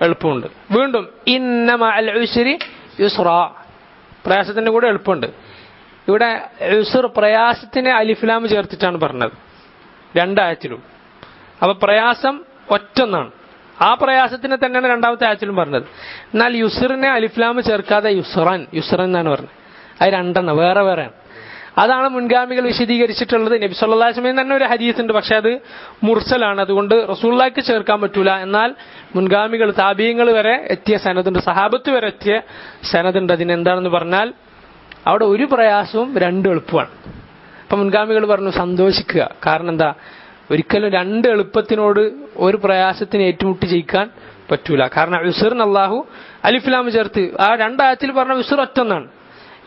എളുപ്പമുണ്ട്. വീണ്ടും ഇന്ന മഅൽ ഉസ്രി യുസ്റാ, പ്രയാസത്തിന്റെ കൂടെ എളുപ്പമുണ്ട്. ഇവിടെ ഉസ്ർ പ്രയാസത്തിന് അലിഫ് ലാം ചേർത്തിട്ടാണ് പറഞ്ഞത് രണ്ടായത്തിലും. അപ്പൊ പ്രയാസം ഒറ്റൊന്നാണ്, ആ പ്രയാസത്തിനെ തന്നെയാണ് രണ്ടാമത്തെ ആയത്തിലും പറഞ്ഞത്. എന്നാൽ യുസ്റിനെ അലിഫ് ലാം ചേർക്കാതെ യുസ്റൻ, യുസ്റൻ എന്നാണ് പറഞ്ഞത്. അത് രണ്ടെണ്ണം വേറെ വേറെയാണ്. അതാണ് മുൻഗാമികൾ വിശദീകരിച്ചിട്ടുള്ളത്. നബി സല്ലല്ലാഹു അലൈഹി വസല്ലം തന്നെ ഒരു ഹദീസ് ഉണ്ട്, പക്ഷെ അത് മുർസലാണ്, അതുകൊണ്ട് റസൂലുള്ളാഹിക്ക് ചേർക്കാൻ പറ്റൂല. എന്നാൽ മുൻഗാമികൾ, താബീങ്ങൾ വരെ എത്തിയ സനദുണ്ട്, സഹാബത്ത് വരെ എത്തിയ സനദുണ്ട്. അതിനെന്താണെന്ന് പറഞ്ഞാൽ, അവിടെ ഒരു പ്രയാസവും രണ്ട് എളുപ്പമാണ്. അപ്പൊ മുൻഗാമികൾ പറഞ്ഞു സന്തോഷിക്കുക. കാരണം എന്താ? ഒരിക്കലും രണ്ട് എളുപ്പത്തിനോട് ഒരു പ്രയാസത്തിന് ഏറ്റുമുട്ടി ജയിക്കാൻ പറ്റൂല. കാരണം യുസ്റിന് അള്ളാഹു അലിഫ് ലാം ചേർത്ത്, ആ രണ്ടായത്തിൽ പറഞ്ഞ യുസ്ർ ഒറ്റൊന്നാണ്,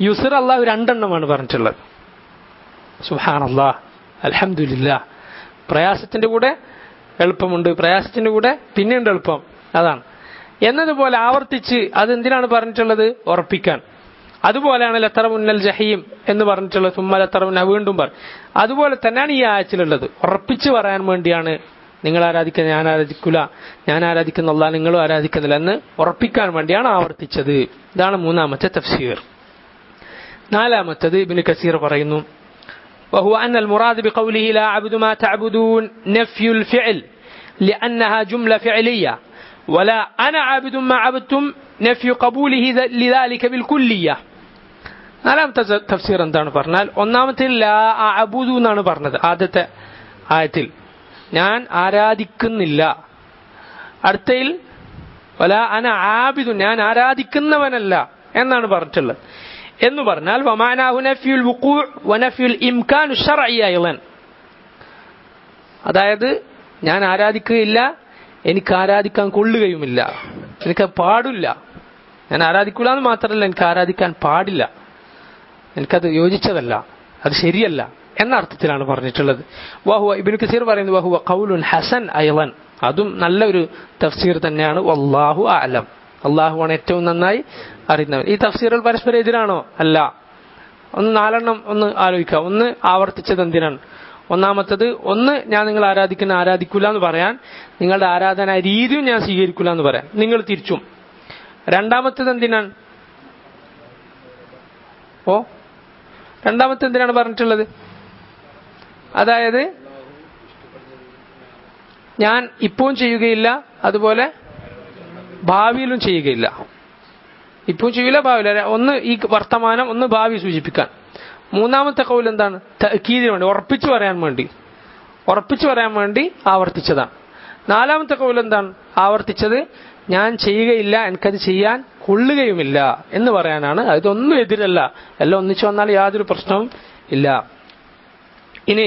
യുസ്ർ അള്ളാഹു രണ്ടെണ്ണമാണ് പറഞ്ഞിട്ടുള്ളത്. സുബ്ഹാനല്ലാഹ്, അൽഹംദുലില്ലാഹ്, പ്രയാസത്തിന്റെ കൂടെ എളുപ്പമുണ്ട്, പ്രയാസത്തിന്റെ കൂടെ പിന്നെയുണ്ട് എളുപ്പം. അതാണ് എന്നതുപോലെ ആവർത്തിച്ച് അതെന്തിനാണ് പറഞ്ഞിട്ടുള്ളത്? ഉറപ്പിക്കാൻ. അതുപോലെയാണ് ലത്തറമുന്നൽ ജഹീം എന്ന് പറഞ്ഞിട്ടുള്ളത്. സുമ്മ ലത്തറമുന്ന വീണ്ടും പറ. അതുപോലെ തന്നെയാണ് ഈ ആയത്തിലുള്ളത്. ഉറപ്പിച്ച് പറയാൻ വേണ്ടിയാണ് നിങ്ങൾ ആരാധിക്കുന്ന ഞാൻ ആരാധിക്കില്ല, ഞാൻ ആരാധിക്കുന്ന അല്ലാഹ് നിങ്ങളും ആരാധിക്കുന്നില്ല എന്ന് ഉറപ്പിക്കാൻ വേണ്ടിയാണ് ആവർത്തിച്ചത്. ഇതാണ് മൂന്നാമത്തെ തഫ്സീർ. നാലാമത്തത് ഇബ്നു കസീർ പറയുന്നു, وهو أن المراد بقوله لا أعبد ما تعبدون نفي الفعل لأنها جملة فعلية ولا أنا عابد ما عبدتم نفي قبوله لذلك بالكلية. നാലാമത്തെ തഫ്സീർ എന്താണ് പറഞ്ഞാൽ, ഒന്നാമത്തിൽ ലാ അഅബുദു എന്നാണ് പറഞ്ഞത് ആദ്യത്തെ ആയത്തിൽ, ഞാൻ ആരാധിക്കുന്നില്ല. അടുത്തയിൽ വലാ അന ആബിദു, ഞാൻ ആരാധിക്കുന്നവനല്ല എന്നാണ് പറഞ്ഞിട്ടുള്ളത്. എന്ന് പറഞ്ഞാൽ വമാനാഹു നഫ്യുൽ വുഖൂ' വനഫ്യുൽ ഇംകാനു ശർഇ അയ്ളൻ, അതായത് ഞാൻ ആരാധിക്കുകയില്ല, എനിക്ക് ആരാധിക്കാൻ കൊള്ളുകയുമില്ല, എനിക്ക് പാടില്ല. ഞാൻ ആരാധിക്കില്ല എന്ന് മാത്രമല്ല, എനിക്ക് ആരാധിക്കാൻ പാടില്ല, എനിക്കത് യോജിച്ചതല്ല, അത് ശരിയല്ല എന്ന അർത്ഥത്തിലാണ് പറഞ്ഞിട്ടുള്ളത്. വഹുവ ഇബ്നു കസീർ പറയുന്നു വഹുവ ഖൗലുൻ ഹസൻ അയ്ളൻ, അതും നല്ലൊരു തഫ്സീർ തന്നെയാണ്. വല്ലാഹു അഅലം, അള്ളാഹുവാണ് ഏറ്റവും നന്നായി അറിയുന്നവൻ. ഈ തഫ്സീറുകൾ പരസ്പരം എതിരാണോ? അല്ല. ഒന്ന് നാലെണ്ണം ഒന്ന് ആലോചിക്കുക. ഒന്ന് ആവർത്തിച്ചത് എന്തിനാണ്? ഒന്നാമത്തത്, ഒന്ന് ഞാൻ നിങ്ങൾ ആരാധിക്കില്ല എന്ന് പറയാൻ, നിങ്ങളുടെ ആരാധനാ രീതിയും ഞാൻ സ്വീകരിക്കില്ല എന്ന് പറയാൻ, നിങ്ങൾ തിരിച്ചും. രണ്ടാമത്തത് എന്തിനാണ്? രണ്ടാമത്തെ എന്തിനാണ് പറഞ്ഞിട്ടുള്ളത്? അതായത് ഞാൻ ഇപ്പോഴും ചെയ്യുകയില്ല, അതുപോലെ ഭാവിയിലും ചെയ്യുകയില്ല. ഇപ്പോൾ ചെയ്യില്ല, ഭാവിയില്ല. ഒന്ന് ഈ വർത്തമാനം, ഒന്ന് ഭാവി സൂചിപ്പിക്കാൻ. മൂന്നാമത്തെ കൗൽ എന്താണ്? തഅക്കീദിന് വേണ്ടി, ഉറപ്പിച്ചു പറയാൻ വേണ്ടി ആവർത്തിച്ചതാണ്. നാലാമത്തെ കൗൽ എന്താണ്? ആവർത്തിച്ചത് ഞാൻ ചെയ്യുകയില്ല, എനിക്കത് ചെയ്യാൻ കൊള്ളുകയുമില്ല എന്ന് പറയാനാണ്. അതൊന്നും എതിരല്ല, എല്ലാം ഒന്നിച്ചു വന്നാൽ യാതൊരു പ്രശ്നവും ഇല്ല. ഇനി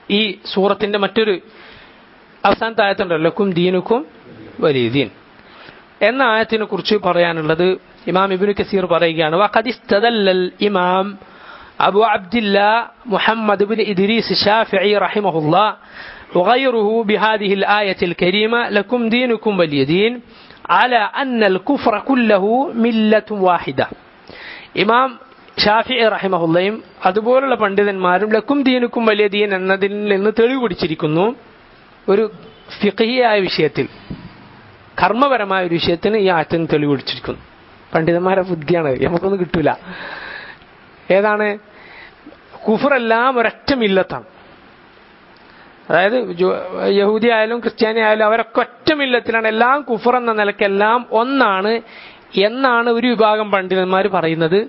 ഈ സൂറത്തിന്റെ മറ്റൊരു അവസാനത്തെ ആയത്തുണ്ടല്ലോ, ലക്കും ദീനുക്കും വലിയ ദീൻ എന്ന ആയത്തിനെ കുറിച്ച് പറയാനുള്ളത് ഇമാം ഇബ്നു കസീർ പറയുകയാണ്. വഖദ് ഇസ്തദല്ലൽ ഇമാം അബു അബ്ദില്ലാ മുഹമ്മദ് ഇബ്നു ഇദ്രീസ് ശാഫിഈ റഹിമഹുല്ലാഹ് وغيره بهذه الآية الكريمة لكم دينكم ولي دين على أن الكفر كله ملة واحدة. ഇമാം ഷാഫിഈ റഹിമഹുല്ലയും അതുപോലുള്ള പണ്ഡിതന്മാരും ലക്കും ദീനുക്കും വലിയ ദീൻ എന്നതിൽ നിന്ന് തെളിവ് പിടിച്ചിരിക്കുന്നു. ഒരു ഫിഖ്ഹിയായ വിഷയത്തിൽ, കർമ്മപരമായ ഒരു വിഷയത്തിന് ഈ ആയത്തിന് തെളിവ് പിടിച്ചിരിക്കുന്നു. പണ്ഡിതന്മാരെ ബുദ്ധിയാണ്, നമുക്കൊന്നും കിട്ടൂല. ഏതാണ്? കുഫറെല്ലാം ഒരൊറ്റ മില്ലത്താണ്. അതായത് യഹൂദി ആയാലും ക്രിസ്ത്യാനി ആയാലും അവരൊക്കെ ഒറ്റ മില്ലത്തിലാണ്. എല്ലാം കുഫർ എന്ന നിലക്കെല്ലാം ഒന്നാണ് എന്നാണ് ഒരു വിഭാഗം പണ്ഡിതന്മാർ പറയുന്നത്.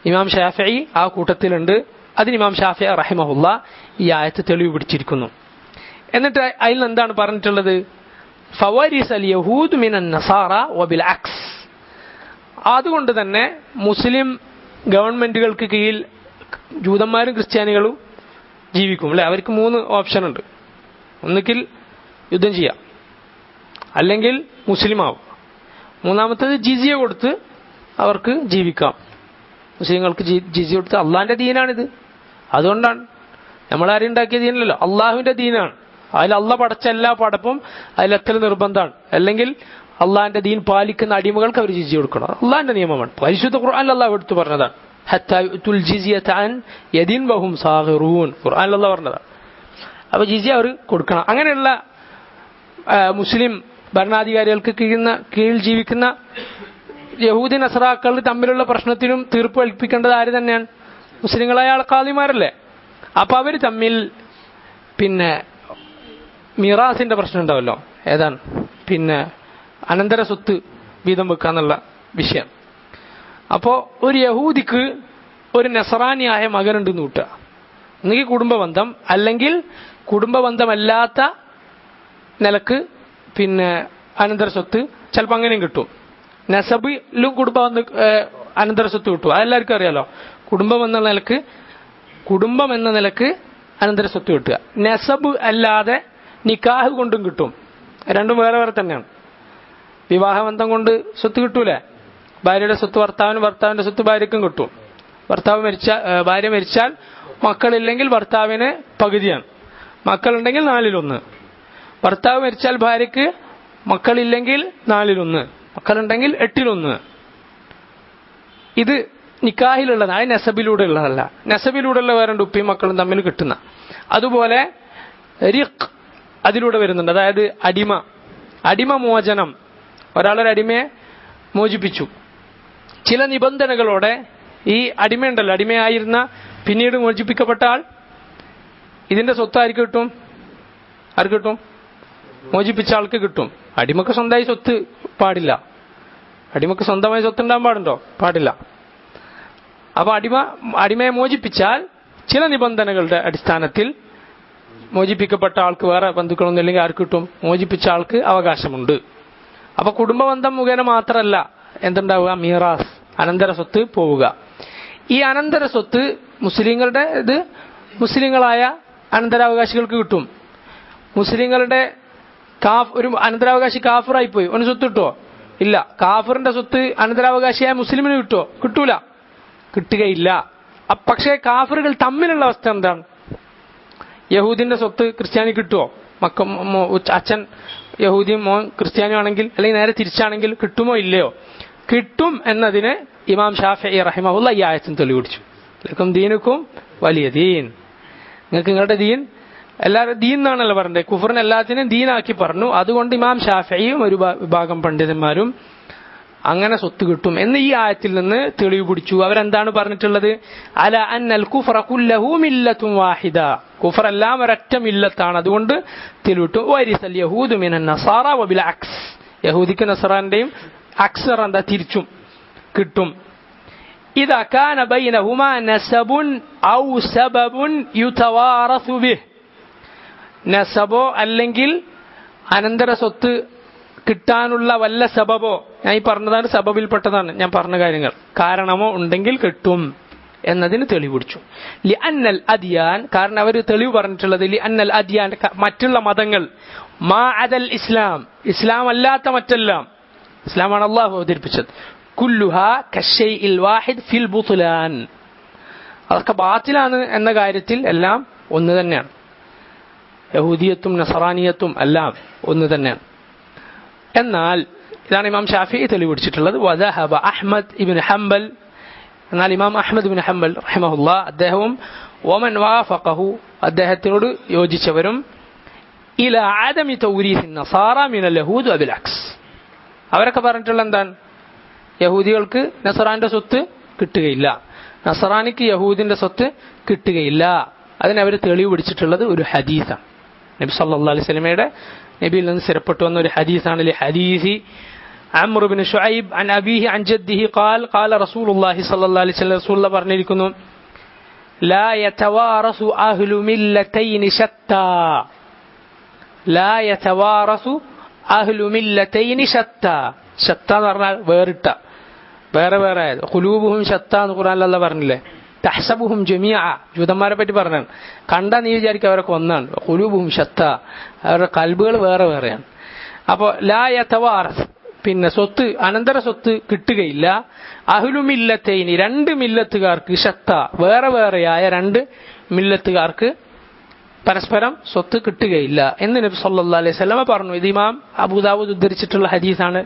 ഇമാം ഷാഫിഈ ആ കൂട്ടത്തിലുണ്ട്. അതിന് ഇമാം ഷാഫിഈ റഹിമഹുല്ലാഹ് ഈ ആയത്ത് തെളിവ് പിടിച്ചിരിക്കുന്നു. എന്നിട്ട് അതിൽ എന്താണ് പറഞ്ഞിട്ടുള്ളത്? ഫവരിസൽ യഹൂദ് മിനൻ നസാറ വബിൽ അക്സ്. അതുകൊണ്ട് തന്നെ മുസ്ലിം ഗവൺമെന്റുകൾക്ക് കീഴിൽ ജൂതന്മാരും ക്രിസ്ത്യാനികളും ജീവിക്കും അല്ലെ. അവർക്ക് 3 ഓപ്ഷൻ ഉണ്ട്. ഒന്നുകിൽ യുദ്ധം ചെയ്യാം, അല്ലെങ്കിൽ മുസ്ലിം ആവും, മൂന്നാമത്തേത് ജിസിയ കൊടുത്ത് അവർക്ക് ജീവിക്കാം. മുസ്ലിങ്ങൾക്ക് ജിസിയ കൊടുത്ത്, അള്ളാഹിന്റെ ദീനാണിത്. അതുകൊണ്ടാണ്, നമ്മളാരും ഉണ്ടാക്കിയ ദീനല്ലല്ലോ, അള്ളാഹുവിന്റെ ദീനാണ്. അതിൽ അള്ളാഹ് പടച്ച എല്ലാ പടപ്പും അതിലെത്തൽ നിർബന്ധമാണ്. അല്ലെങ്കിൽ അള്ളാഹിന്റെ ദീൻ പാലിക്കുന്ന അടിമകൾക്ക് അവർ ജിസിയ കൊടുക്കണം. അള്ളാഹിന്റെ നിയമമാണ്. പരിശുദ്ധ ഖുർആനിൽ അള്ളാഹ് എടുത്തു പറഞ്ഞതാണ്. ഹത്താ യുഅ്തുൽ ജിസിയത അൻ യദിൻ വഹും സാഗിറൂൻ. ഖുർആനിൽ അള്ളാഹ് പറഞ്ഞതാണ്. അപ്പോൾ ജിസിയ അവർ കൊടുക്കണം. അങ്ങനെയുള്ള മുസ്ലിം ഭരണാധികാരികൾക്ക് കീഴിൽ ജീവിക്കുന്ന യഹൂദി നസ്രാക്കൾ തമ്മിലുള്ള പ്രശ്നത്തിനും തീർപ്പ് കൽപ്പിക്കേണ്ടത് ആര് തന്നെയാണ്? മുസ്ലിങ്ങളായ ഖാദിമാരല്ലേ. അപ്പൊ അവർ തമ്മിൽ മിറാസിന്റെ പ്രശ്നം ഉണ്ടാവല്ലോ. ഏതാണ്? അനന്തര സ്വത്ത് വീതം വെക്കാന്നുള്ള വിഷയം. അപ്പോ ഒരു യഹൂദിക്ക് ഒരു നസറാനിയായ മകനുണ്ടെന്ന് കൂട്ടുക. ഒന്നുകിൽ കുടുംബബന്ധം, അല്ലെങ്കിൽ കുടുംബബന്ധമല്ലാത്ത നിലക്ക് അനന്തര സ്വത്ത് ചിലപ്പോൾ അങ്ങനെയും കിട്ടും. നസബിലും അനന്തര സ്വത്ത് കിട്ടും. അതെല്ലാവർക്കും അറിയാലോ. കുടുംബം എന്ന നിലക്ക് അനന്തര സ്വത്ത് കിട്ടുക. നസബ് അല്ലാതെ നിക്കാഹ് കൊണ്ടും കിട്ടും. രണ്ടും വേറെ വേറെ തന്നെയാണ്. വിവാഹബന്ധം കൊണ്ട് സ്വത്ത് കിട്ടൂലേ? ഭാര്യയുടെ സ്വത്ത് ഭർത്താവിനും, ഭർത്താവിന്റെ സ്വത്ത് ഭാര്യക്കും കിട്ടും. ഭാര്യ മരിച്ചാൽ മക്കളില്ലെങ്കിൽ ഭർത്താവിന് പകുതിയാണ്. മക്കളുണ്ടെങ്കിൽ 4/1. ഭർത്താവ് മരിച്ചാൽ ഭാര്യയ്ക്ക് മക്കളില്ലെങ്കിൽ 4/1, മക്കളുണ്ടെങ്കിൽ 8/1. ഇത് നിക്കാഹിലുള്ളതാണ്, അത് നെസബിലൂടെ ഉള്ളതല്ല. നെസബിലൂടെയുള്ള വേറെ ഉപ്പയും മക്കളും തമ്മിൽ കിട്ടുന്ന. അതുപോലെ റിഖ് അതിലൂടെ വരുന്നുണ്ട്, അതായത് അടിമ മോചനം. ഒരാളൊരു അടിമയെ മോചിപ്പിച്ചു, ചില നിബന്ധനകളോടെ ഈ അടിമയുണ്ടല്ലോ, അടിമയായിരുന്ന പിന്നീട് മോചിപ്പിക്കപ്പെട്ട ആൾ, ഇതിന്റെ സ്വത്ത് ആർക്ക് കിട്ടും? മോചിപ്പിച്ച ആൾക്ക് കിട്ടും. അടിമക്ക് സ്വന്തമായി സ്വത്ത് പാടില്ല. അടിമക്ക് സ്വന്തമായി സ്വത്ത് ഉണ്ടാകാൻ പാടുണ്ടോ? പാടില്ല. അപ്പൊ അടിമയെ മോചിപ്പിച്ചാൽ ചില നിബന്ധനകളുടെ അടിസ്ഥാനത്തിൽ മോചിപ്പിക്കപ്പെട്ട ആൾക്ക് വേറെ ബന്ധുക്കളൊന്നും ഇല്ലെങ്കിൽ ആർക്ക് കിട്ടും? മോചിപ്പിച്ച ആൾക്ക് അവകാശമുണ്ട്. അപ്പൊ കുടുംബബന്ധം മുഖേന മാത്രമല്ല എന്തുണ്ടാവുക? മീറാസ്, അനന്തര സ്വത്ത് പോവുക. ഈ അനന്തര സ്വത്ത് മുസ്ലിങ്ങളുടെ മുസ്ലിങ്ങളായ അനന്തരാവകാശികൾക്ക് കിട്ടും. മുസ്ലിങ്ങളുടെ ഒരു അനന്തരാവകാശി കാഫിറായിപ്പോയി, ഒന്ന് സ്വത്ത് കിട്ടുമോ? ഇല്ല. കാഫിറിന്റെ സ്വത്ത് അനന്തരാവകാശിയായ മുസ്ലിമിന് കിട്ടുമോ? കിട്ടൂല, കിട്ടുകയില്ല. പക്ഷേ കാഫിറുകൾ തമ്മിലുള്ള അവസ്ഥ എന്താണ്? യഹൂദിന്റെ സ്വത്ത് ക്രിസ്ത്യാനി കിട്ടുമോ? അച്ഛൻ യഹൂദിയും മോൻ ക്രിസ്ത്യാനിയും ആണെങ്കിൽ, അല്ലെങ്കിൽ നേരെ തിരിച്ചാണെങ്കിൽ കിട്ടുമോ ഇല്ലയോ? കിട്ടും എന്നതിന് ഇമാം ഷാഫിഈ റഹിമഹുല്ല ഈ ആയത്തിന് തെളിവിടിച്ചു. ലക്കും ദീനുക്കും വലിയ ദീൻ, നിങ്ങൾക്ക് നിങ്ങളുടെ ദീൻ, എല്ലാവരും ദീൻ എന്നാണല്ലോ പറഞ്ഞത്. കുഫറിന് എല്ലാത്തിനും ദീനാക്കി പറഞ്ഞു. അതുകൊണ്ട് ഇമാം ഷാഫിഈയും ഒരു വിഭാഗം പണ്ഡിതന്മാരും അങ്ങനെ സ്വത്ത് കിട്ടും എന്ന് ഈ ആയത്തിൽ നിന്ന് തെളിവ് പിടിച്ചു. അവരെന്താണ് പറഞ്ഞിട്ടുള്ളത്? അല അന്നൽ കുഫ്റ കുല്ലഹു മില്ലത്തുൻ വാഹിദ, കുഫർ എല്ലാം ഒരൊറ്റ മില്ലത്താണ്. അതുകൊണ്ട് തെളിവിട്ടു. വരിസൽ യഹൂദു മിനൻ നസാറ വബിൽ അക്സ്, യഹൂദിക്ക് നസറാന്റെയും അക്സർ എന്താ തിരിച്ചും കിട്ടും. ഇദാ കാന ബൈനഹുമാ നസബുൻ ഔ സബബുൻ യുതവാറസു ബിഹ്, നസബോ അല്ലെങ്കിൽ അനന്തര സ്വത്ത് കിട്ടാനുള്ള വല്ല സബബോ, ഞാൻ ഈ പറഞ്ഞതാണ് സബബിൽപ്പെട്ടതാണ് ഞാൻ പറഞ്ഞ കാര്യങ്ങൾ, കാരണമോ ഉണ്ടെങ്കിൽ കിട്ടും എന്നതിന് തെളിവ് പിടിച്ചു. ലി അന്നൽ അദിയാൻ, കാരണം അവർ തെളിവ് പറഞ്ഞിട്ടുള്ളത് ലി അന്നൽ അദിയാൻ, മറ്റുള്ള മതങ്ങൾ, മാ അദൽ ഇസ്ലാം, ഇസ്ലാം അല്ലാത്ത മറ്റെല്ലാം, ഇസ്ലാമാണ് അള്ളാഹു അവതരിപ്പിച്ചത്, കുല്ലുഹാ കശൈഇൽ വാഹിദ് ഫിൽ ബുത്ലാൻ, അതൊക്കെ ബാത്തിലാണ് എന്ന കാര്യത്തിൽ എല്ലാം ഒന്ന് തന്നെയാണ്. യഹൂദിയത്തും നസറാനിയത്തും എല്ലാം ഒന്ന് തന്നെയാണ്. എന്നാൽ ഇതാണ് ഇമാം ഷാഫിഈ തെളിവിടിച്ചിട്ടുള്ളത്. വദഹബ അഹ്മദ് ഇബ്നു ഹംബൽ, എന്നാൽ ഇമാം അഹ്മദ് ഇബ്നു ഹംബൽ റഹിമഹുല്ലാ അദ്ദേഹവും വമൻ വാഫഖഹു, അദ്ദേഹത്തിനോട് യോജിച്ചവരും, ഇലാ അദമി തൗരീസിൻ നസാറ മിനൽ യഹൂദ് വബിൽ അക്സ്, അവരൊക്കെ പറഞ്ഞിട്ടുള്ള എന്താണ്? യഹൂദികൾക്ക് നസറാന്റെ സ്വത്ത് കിട്ടുകയില്ല, നസറാനിക്ക് യഹൂദിന്റെ സ്വത്ത് കിട്ടുകയില്ല. അതിനവർ തെളിവ് പിടിച്ചിട്ടുള്ളത് ഒരു ഹദീസാണ്. നബി സല്ലല്ലാഹു അലൈഹി വസല്ലമയുടെ നബിയിൽ നിന്ന് സ്ഥിരപ്പെട്ടു വന്ന ഒരു ഹദീസാണ്. ഹദീസി അംർ ഇബ്നു ശുഐബ് അൻ അബീഹി അൻ ജദ്ദിഹി ഖാൽ ഖാല റസൂലുള്ളാഹി സ്വല്ലല്ലാഹു അലൈഹി വസല്ലം, റസൂലുള്ളാഹി പറഞ്ഞിരിക്കുന്നു, ലാ യതവാറസു അഹ്ലു മില്ലതൈനി ശത്താ, ലാ യതവാറസു അഹ്ലു മില്ലതൈനി ശത്താ, ശത്താ എന്ന് പറഞ്ഞാൽ വേറിട്ട, വേറെ വേറെ. ഖുലൂബുഹും ശത്താ എന്ന് ഖുർആനിൽ അല്ലാഹ് പറഞ്ഞില്ലേ, തഹ്സബുഹും ജമീഅ, ജൂതന്മാരെ പറ്റി പറഞ്ഞാണ്. കണ്ടാ നീ വിചാരിക്കും അവരൊക്കെ ഒന്നാണ്. ഖുലൂബുഹും ശത്താ, അവരുടെ കൽബുകൾ വേറെ വേറെയാണ്. അപ്പോൾ ലാ യതവാറസ്, പിന്നെ സ്വത്ത്, അനന്തര സ്വത്ത് കിട്ടുകയില്ല. അഹ്ലു മില്ലത്തൈനി, രണ്ട് മില്ലത്തുകാർക്ക്, ശത്താ വേറെ വേറെയായ രണ്ട് മില്ലത്തുകാർക്ക് പരസ്പരം സ്വത്ത് കിട്ടുകയില്ല എന്ന് നബി സല്ലല്ലാഹു അലൈഹി വസല്ലം പറഞ്ഞു. ഇത് ഇമാം അബൂദാവൂദ് ഉദ്ധരിച്ചിട്ടുള്ള ഹദീസാണ്.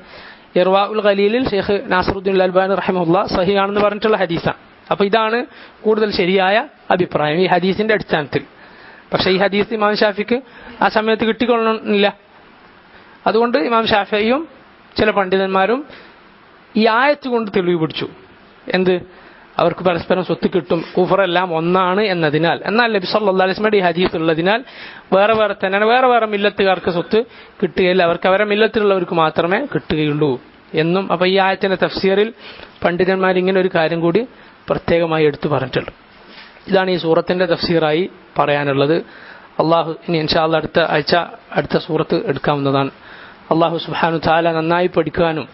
ഇർവാഉൽ ഖലീലിൽ ഷെയ്ഖ് നാസിറുദ്ദീൻ അൽബാനി റഹിമഹുല്ലാഹ് സഹിഹാണെന്ന് പറഞ്ഞിട്ടുള്ള ഹദീസാണ്. അപ്പൊ ഇതാണ് കൂടുതൽ ശരിയായ അഭിപ്രായം ഈ ഹദീസിന്റെ അടിസ്ഥാനത്തിൽ. പക്ഷെ ഈ ഹദീസ് ഇമാം ഷാഫിക്ക് ആ സമയത്ത് കിട്ടിക്കൊള്ളണമെന്നില്ല. അതുകൊണ്ട് ഇമാം ഷാഫിയും ചില പണ്ഡിതന്മാരും ഈ ആയത്ത് കൊണ്ട് തെളിവ് പിടിച്ചു. എന്ത്? അവർക്ക് പരസ്പരം സ്വത്ത് കിട്ടും, കുഫറെല്ലാം ഒന്നാണ് എന്നതിനാൽ. എന്നാൽ നബി സല്ലല്ലാഹു അലൈഹി വസല്ലം ഈ ഹദീസ് ഉള്ളതിനാൽ വേറെ വേറെ തന്നെയാണ്, വേറെ വേറെ മില്ലത്തുകാർക്ക് സ്വത്ത് കിട്ടുകയില്ല, അവർക്ക് അവരുടെ മില്ലത്തിലുള്ളവർക്ക് മാത്രമേ കിട്ടുകയുള്ളൂ എന്നും. അപ്പൊ ഈ ആയത്തിന്റെ തഫ്സീറിൽ പണ്ഡിതന്മാർ ഇങ്ങനെ ഒരു കാര്യം കൂടി പ്രത്യേകമായി എടുത്തു പറഞ്ഞിട്ടുണ്ട്. ഇതാണ് ഈ സൂറത്തിന്റെ തഫ്സീറായി പറയാനുള്ളത്. അള്ളാഹു ഇനി ഇൻഷാ അല്ലാഹ് അടുത്ത ആഴ്ച അടുത്ത സൂറത്ത് എടുക്കാവുന്നതാണ്. അള്ളാഹു സുബ്ഹാനഹു തആല നന്നായി പഠിക്കാനും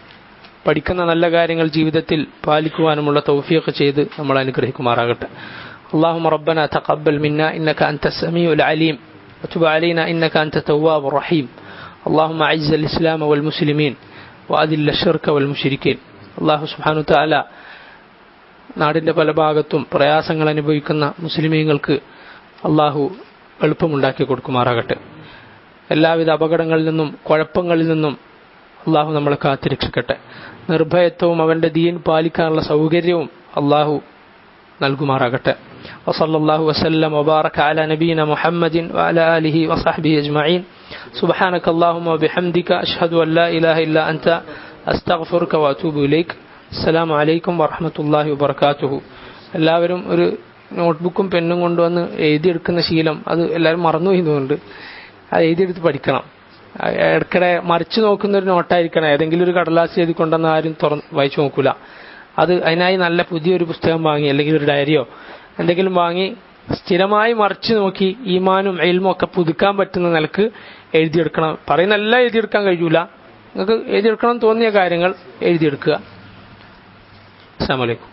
പഠിക്കുന്ന നല്ല കാര്യങ്ങൾ ജീവിതത്തിൽ പാലിക്കുവാനുമുള്ള തൗഫീഖ് ചെയ്ത് നമ്മൾ അനുഗ്രഹിക്കുമാറാകട്ടെ. اللهم ربنا تقبل منا إنك أنت السميع العليم وتب علينا إنك أنت التواب الرحيم. اللهم أعز الإسلام والمسلمين وأذل الشرك والمشركين. അല്ലാഹു സുബ്ഹാനഹു തആല നാടിന്റെ പല ഭാഗത്തും പ്രയാസങ്ങൾ അനുഭവിക്കുന്ന മുസ്ലിമീങ്ങൾക്ക് അല്ലാഹു എളുപ്പമുണ്ടാക്കി കൊടുക്കുമാറാകട്ടെ. എല്ലാവിധ അപകടങ്ങളിൽ നിന്നും കുഴപ്പങ്ങളിൽ നിന്നും അള്ളാഹു നമ്മളെ കാത്തിരക്ഷിക്കട്ടെ. നിർഭയത്വവും അവന്റെ ദീൻ പാലിക്കാനുള്ള സൗകര്യവും അള്ളാഹു നൽകുമാറാകട്ടെ. വസല്ലല്ലാഹു വസല്ലം വബാറക അലാ നബീന മുഹമ്മദിൻ വഅലാ ആലിഹി വസഹ്ബിഹി അജ്മഈൻ. സുബ്ഹാനക അല്ലാഹുമ്മ വബിഹംദിക അഷ്ഹദു അൻ ലാ ഇലാഹ ഇല്ലാ അൻത അസ്തഗ്ഫിറുക വഅതൂബു ഇലൈക്. അസ്സലാമു അലൈക്കും വറഹ്മത്തുള്ളാഹി വബറകാതുഹു. എല്ലാവരും ഒരു നോട്ട്ബുക്കും പെന്നും കൊണ്ടുവന്ന് എഴുതിയെടുക്കുന്ന ശീലം അത് എല്ലാവരും മറന്നുപോയതുകൊണ്ട് അത് എഴുതിയെടുത്ത് പഠിക്കണം. ഇടയ്ക്കിടെ മറിച്ചു നോക്കുന്ന ഒരു നോട്ടായിരിക്കണം. ഏതെങ്കിലും ഒരു കടലാസ് എഴുതി കൊണ്ടുവന്ന് ആരും വായിച്ചു നോക്കൂല. അതിനായി നല്ല പുതിയൊരു പുസ്തകം വാങ്ങി അല്ലെങ്കിൽ ഒരു ഡയറിയോ എന്തെങ്കിലും വാങ്ങി സ്ഥിരമായി മറിച്ചു നോക്കി ഈമാനും ഇൽമും ഒക്കെ പുതുക്കാൻ പറ്റുന്ന നിലക്ക് എഴുതിയെടുക്കണം. പറയുന്ന എല്ലാം എഴുതിയെടുക്കാൻ കഴിയൂല. നിങ്ങൾക്ക് എഴുതിയെടുക്കണം തോന്നിയ കാര്യങ്ങൾ എഴുതിയെടുക്കുക. അസ്സലാമു അലൈക്കും.